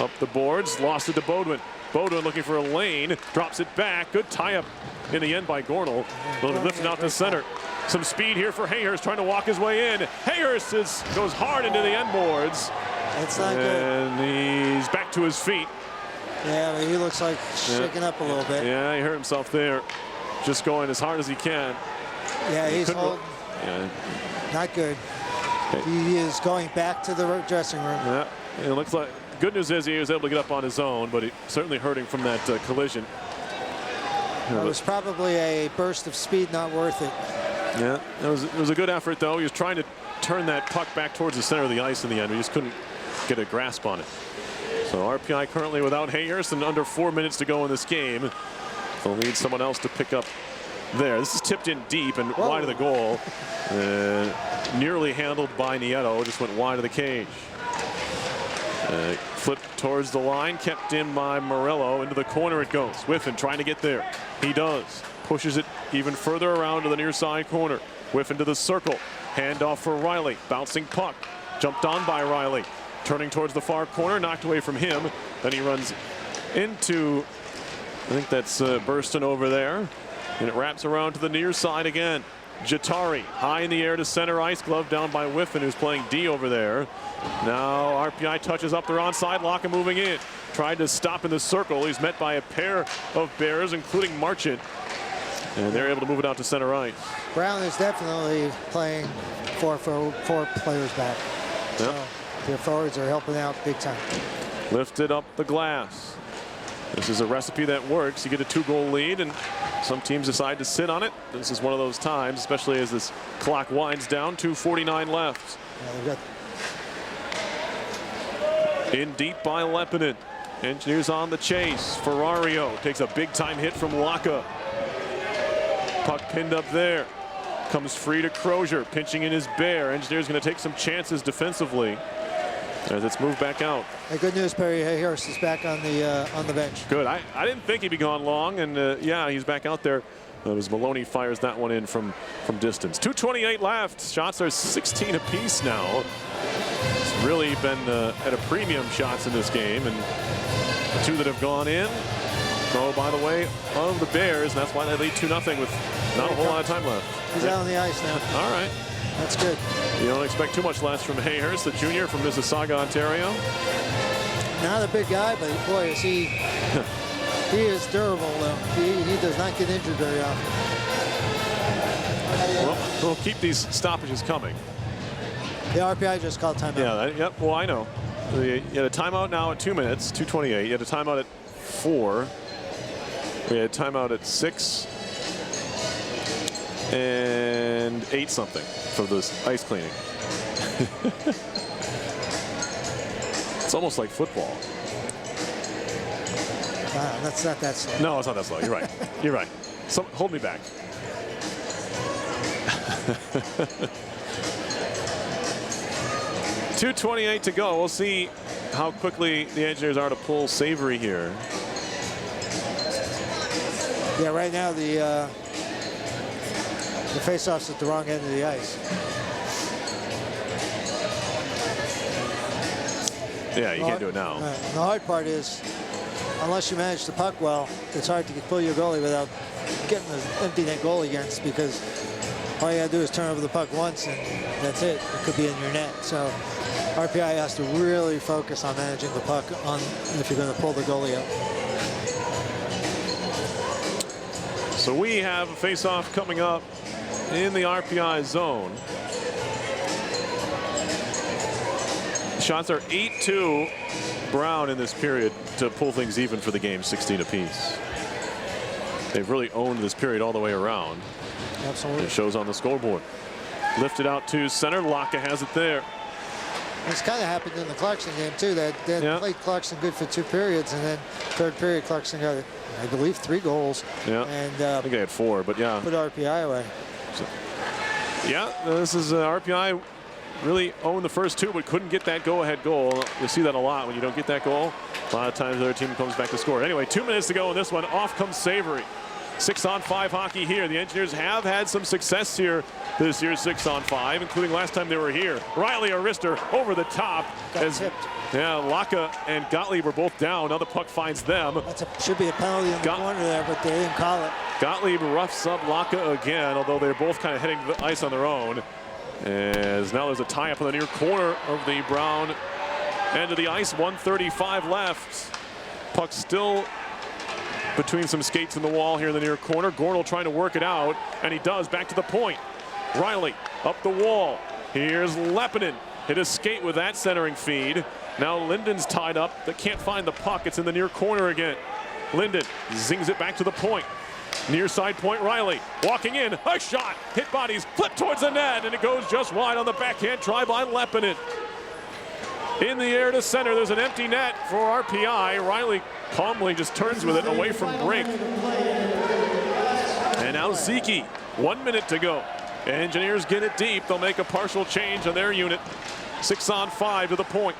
Speaker 2: up the boards, lost it to Beaudoin. Beaudoin looking for a lane, drops it back. Good tie-up in the end by Gornall. Lifting out to center. Some speed here for Hayhurst, trying to walk his way in. Hayhurst goes hard into the end boards.
Speaker 3: That's not good.
Speaker 2: And he's back to his feet.
Speaker 3: Yeah, but he looks like shaking up a little bit.
Speaker 2: Yeah, he hurt himself there. Just going as hard as he can.
Speaker 3: Yeah, he's holding.
Speaker 2: Yeah.
Speaker 3: Not good. He is going back to the dressing room.
Speaker 2: Yeah, it looks like. Good news is he was able to get up on his own, but he certainly hurting from that collision.
Speaker 3: It was probably a burst of speed not worth it.
Speaker 2: Yeah, it was a good effort, though. He was trying to turn that puck back towards the center of the ice in the end. We just couldn't get a grasp on it. So RPI currently without Hayhurst and under 4 minutes to go in this game. They'll need someone else to pick up there. This is tipped in deep and wide of the goal. Nearly handled by Nieto. Just went wide of the cage. Flipped towards the line, kept in by Morello. Into the corner it goes. Whiffen trying to get there. He does. Pushes it even further around to the near side corner. Whiffen to the circle. Handoff for Riley. Bouncing puck. Jumped on by Riley. Turning towards the far corner. Knocked away from him. Then he runs into, I think that's Burston over there. And it wraps around to the near side again. Jatari high in the air to center ice. Glove down by Whiffen, who's playing D over there. Now RPI touches up their onside lock and moving in. Tried to stop in the circle. He's met by a pair of Bears, including Marchant. And they're able to move it out to center ice.
Speaker 3: Brown is definitely playing four players back.
Speaker 2: Yep.
Speaker 3: So their forwards are helping out big time.
Speaker 2: Lifted up the glass. This is a recipe that works. You get a 2-goal lead, and some teams decide to sit on it. This is one of those times, especially as this clock winds down. 2:49 left.
Speaker 3: Yeah,
Speaker 2: in deep by Leppinen. Engineers on the chase. Ferrario takes a big-time hit from Laka. Puck pinned up there. Comes free to Crozier. Pinching in his Bear. Engineers going to take some chances defensively as it's moved back out.
Speaker 3: Hey, good news, Perry Hayhurst is back on the bench.
Speaker 2: Good. I didn't think he'd be gone long, and yeah, he's back out there. As Maloney fires that one in from distance. 2:28 left. Shots are 16 apiece now. It's really been at a premium shots in this game, and the two that have gone in go by the way of the Bears, and that's why they lead 2-0 with not a whole lot of time left.
Speaker 3: He's out on the ice now.
Speaker 2: All right.
Speaker 3: That's good.
Speaker 2: You don't expect too much less from Hayhurst, the junior from Mississauga, Ontario.
Speaker 3: Not a big guy, but boy, is he he is durable, though. He does not get injured very often.
Speaker 2: Well, we'll keep these stoppages coming.
Speaker 3: The RPI just called timeout.
Speaker 2: Yeah, yep, well, I know. You had a timeout now at 2 minutes, 2:28. You had a timeout at 4. We had a timeout at 6 and 8 something for this ice cleaning. It's almost like football.
Speaker 3: That's not that slow.
Speaker 2: No, it's not that slow. You're right. You're right. Hold me back. .228 to go. We'll see how quickly the Engineers are to pull Savory here.
Speaker 3: Yeah, right now the face-off's at the wrong end of the ice.
Speaker 2: Yeah, you can't do it now.
Speaker 3: The hard part is, unless you manage the puck well, it's hard to pull your goalie without getting an empty net goal against, because all you gotta do is turn over the puck once and that's it. It could be in your net. So RPI has to really focus on managing the puck if you're going to pull the goalie up.
Speaker 2: So we have a face-off coming up in the RPI zone. Shots are 8-2 Brown in this period to pull things even for the game, 16 apiece. They've really owned this period all the way around.
Speaker 3: Absolutely.
Speaker 2: It shows on the scoreboard. Lifted out to center. Laka has it there.
Speaker 3: It's kind of happened in the Clarkson game too. That played Clarkson good for 2 periods, and then third period Clarkson got, I believe, 3 goals.
Speaker 2: Yeah.
Speaker 3: And
Speaker 2: I think I had 4, but yeah.
Speaker 3: Put RPI away.
Speaker 2: So, yeah, this is RPI really owned the first 2, but couldn't get that go-ahead goal. You see that a lot when you don't get that goal. A lot of times the other team comes back to score. Anyway, 2 minutes to go in this one. Off comes Savory. 6-on-5 hockey here. The Engineers have had some success here this year, 6-on-5, including last time they were here. Riley Arister over the top. Yeah, Laka and Gottlieb were both down. Now the puck finds them.
Speaker 3: Should be a penalty in the corner there, but they didn't call it.
Speaker 2: Gottlieb roughs up Laka again, although they're both kind of heading to the ice on their own. As now there's a tie-up in the near corner of the Brown end of the ice. 1:35 left. Puck still between some skates in the wall here in the near corner. Gornall trying to work it out, and he does. Back to the point. Riley up the wall. Here's Leppinen. Hit a skate with that centering feed. Now Linden's tied up. They can't find the puck. It's in the near corner again. Linden zings it back to the point. Near side point, Riley walking in. A shot. Hit bodies. Flip towards the net, and it goes just wide on the backhand try by Leppinen. In the air to center. There's an empty net for RPI. Riley calmly just turns with it away from Brink. And now Zeke. 1 minute to go. Engineers get it deep. They'll make a partial change on their unit. 6-on-5 to the point.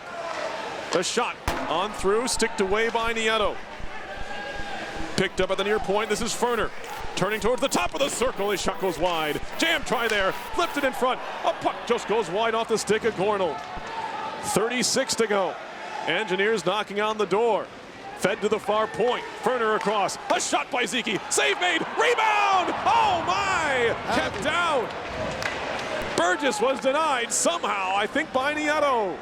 Speaker 2: A shot on through, sticked away by Nieto. Picked up at the near point. This is Ferner. Turning towards the top of the circle. His shot goes wide. Jam try there. Flipped it in front. A puck just goes wide off the stick of Gornall. 36 to go. Engineers knocking on the door. Fed to the far point. Ferner across. A shot by Zeke. Save made. Rebound! Oh my! Kept down. Burgess was denied somehow, I think, by Nieto.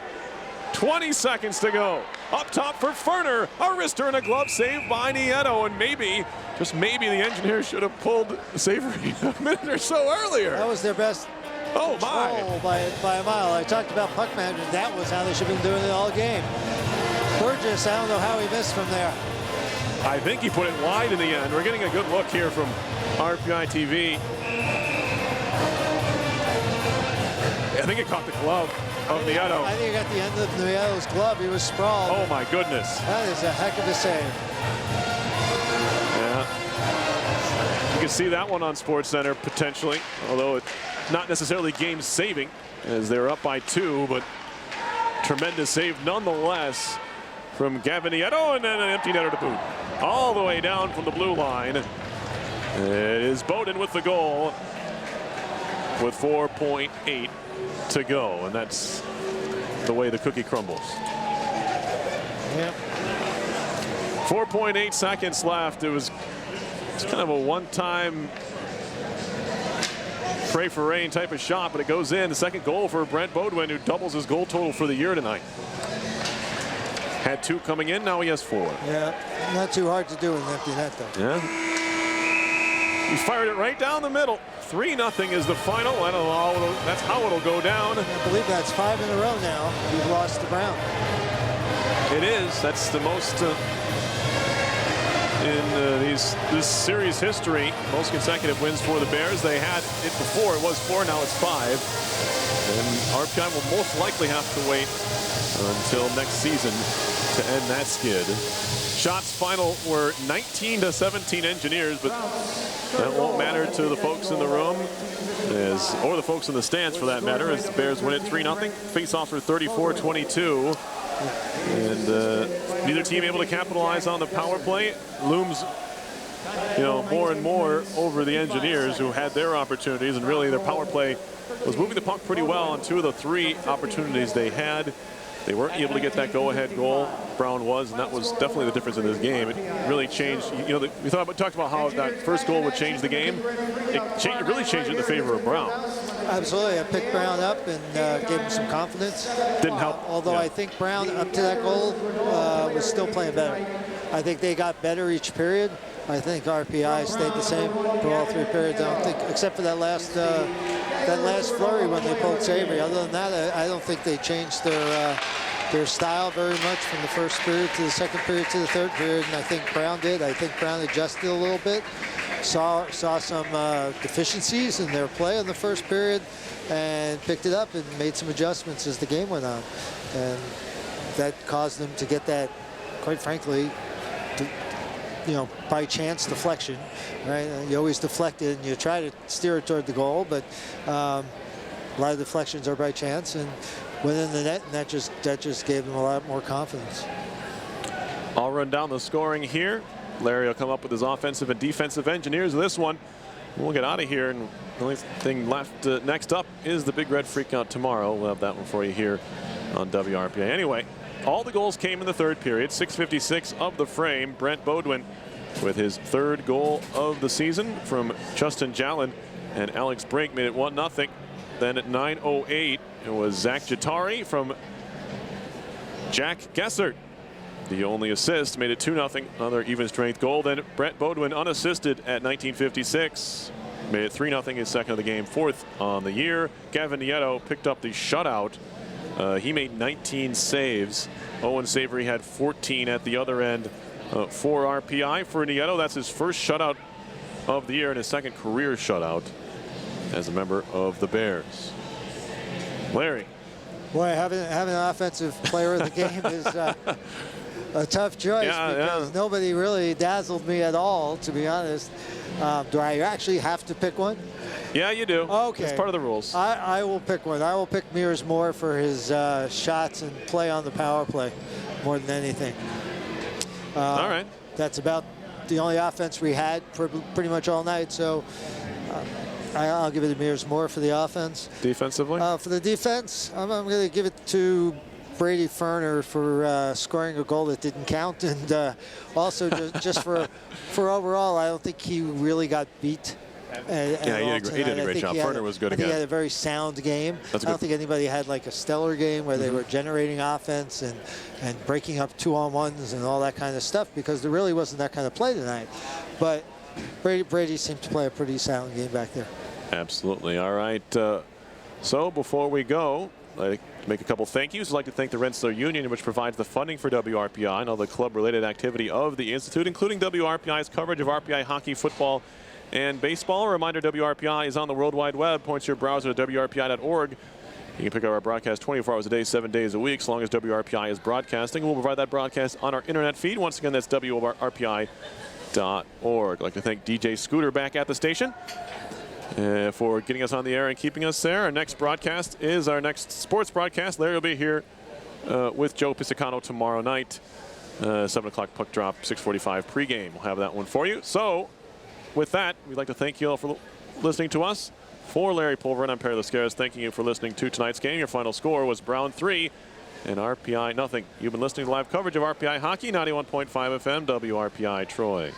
Speaker 2: 20 seconds to go. Up top for Ferner. A wrister and a glove save by Nieto. And maybe, just maybe, the Engineers should have pulled Savory a minute or so earlier.
Speaker 3: That was their best.
Speaker 2: Oh my!
Speaker 3: By a mile. I talked about puck management. That was how they should have been doing it all game. Burgess, I don't know how he missed from there.
Speaker 2: I think he put it wide in the end. We're getting a good look here from RPI TV. I think it caught the glove of Nieto.
Speaker 3: I think it got the end of Nieto's glove. He was sprawled.
Speaker 2: Oh my goodness.
Speaker 3: That is a heck of a save.
Speaker 2: Yeah. You can see that one on SportsCenter potentially, although it's not necessarily game saving as they're up by 2, but tremendous save nonetheless from Gavin Nieto, and then an empty netter to boot. All the way down from the blue line. It is Bowden with the goal with 4.8 to go, and that's the way the cookie crumbles.
Speaker 3: Yep.
Speaker 2: 4.8 seconds left. It's kind of a one-time pray for rain type of shot, but it goes in. The second goal for Brent Beaudoin, who doubles his goal total for the year tonight. Had 2 coming in, now he has 4.
Speaker 3: Yeah, not too hard to do in an empty net, though.
Speaker 2: Yeah. He fired it right down the middle. 3-0 is the final. I don't know, that's how it'll go down.
Speaker 3: I believe that's 5 in a row now. You've lost to Brown.
Speaker 2: It is. That's the most in this series history. Most consecutive wins for the Bears. They had it before. It was 4. Now it's 5. And RPI will most likely have to wait until next season to end that skid. Shots final were 19-17 Engineers, but that won't matter to the folks in the room, or the folks in the stands for that matter, as the Bears win it 3-0. Face-offs were 34-22. And neither team able to capitalize on the power play. Looms, more and more over the Engineers, who had their opportunities, and really their power play was moving the puck pretty well on 2 of the 3 opportunities they had. They weren't able to get that go-ahead goal. Brown was, and that was definitely the difference in this game. It really changed. We talked about how that first goal would change the game. It really changed it in the favor of Brown.
Speaker 3: Absolutely. I picked Brown up and gave him some confidence.
Speaker 2: Didn't help.
Speaker 3: Although I think Brown, up to that goal, was still playing better. I think they got better each period. I think RPI stayed the same for all 3 periods. I don't think, except for that last flurry when they pulled Savory. Other than that, I don't think they changed their style very much from the first period to the second period to the third period, and I think Brown did. I think Brown adjusted a little bit, saw some deficiencies in their play in the first period, and picked it up and made some adjustments as the game went on, and that caused them to get that, quite frankly, by chance deflection, right? You always deflect it and you try to steer it toward the goal, but a lot of deflections are by chance and within the net, and that just gave them a lot more confidence.
Speaker 2: I'll run down the scoring here. Larry will come up with his offensive and defensive engineers of this one. We'll get out of here, and the only thing left next up is the Big Red Freakout tomorrow. We'll have that one for you here on WRPA. Anyway, all the goals came in the third period. 6:56 of the frame. Brent Bodwin with his 3rd goal of the season from Justin Jalen, and Alex Brink made it 1-0. Then at 9:08, it was Zach Jatari from Jack Gessert. The only assist made it 2-0. Another even strength goal. Then Brent Bodwin unassisted at 19:56. Made it 3-0, his 2nd of the game, 4th on the year. Gavin Nieto picked up the shutout. He made 19 saves. Owen Savory had 14 at the other end for RPI. For Nieto, that's his first shutout of the year and his 2nd career shutout as a member of the Bears. Larry.
Speaker 3: Boy, having an offensive player of the game is a tough choice because nobody really dazzled me at all, to be honest. Do I actually have to pick one?
Speaker 2: Yeah, you do.
Speaker 3: Okay.
Speaker 2: It's part of the rules.
Speaker 3: I will pick one. I will pick Mears Moore for his shots and play on the power play more than anything.
Speaker 2: All right.
Speaker 3: That's about the only offense we had pretty much all night. So I'll give it to Mears Moore for the offense.
Speaker 2: Defensively?
Speaker 3: For the defense, I'm going to give it to Brady Ferner for scoring a goal that didn't count, and also just for overall, I don't think he really got beat.
Speaker 2: Yeah, he did a great job. Ferner was good again.
Speaker 3: He had a very sound game. I don't think anybody had like a stellar game where they were generating offense and breaking up 2-on-1s and all that kind of stuff, because there really wasn't that kind of play tonight. But Brady seemed to play a pretty sound game back there.
Speaker 2: Absolutely. All right. So before we go, I'd like to make a couple thank yous. I'd like to thank the Rensselaer Union, which provides the funding for WRPI and all the club-related activity of the Institute, including WRPI's coverage of RPI hockey, football, and baseball. A reminder, WRPI is on the World Wide Web. Point to your browser to WRPI.org. You can pick up our broadcast 24 hours a day, 7 days a week, as long as WRPI is broadcasting. We'll provide that broadcast on our internet feed. Once again, that's WRPI.org. I'd like to thank DJ Scooter back at the station for getting us on the air and keeping us there. Our next broadcast is our next sports broadcast. Larry will be here with Joe Pisacano tomorrow night. 7 o'clock puck drop, 6:45 pregame. We'll have that one for you. So with that, we'd like to thank you all for listening to us. For Larry Pulver, and I'm Perry Lascaris, thanking you for listening to tonight's game. Your final score was Brown 3 and RPI nothing. You've been listening to live coverage of RPI hockey, 91.5 FM, WRPI Troy.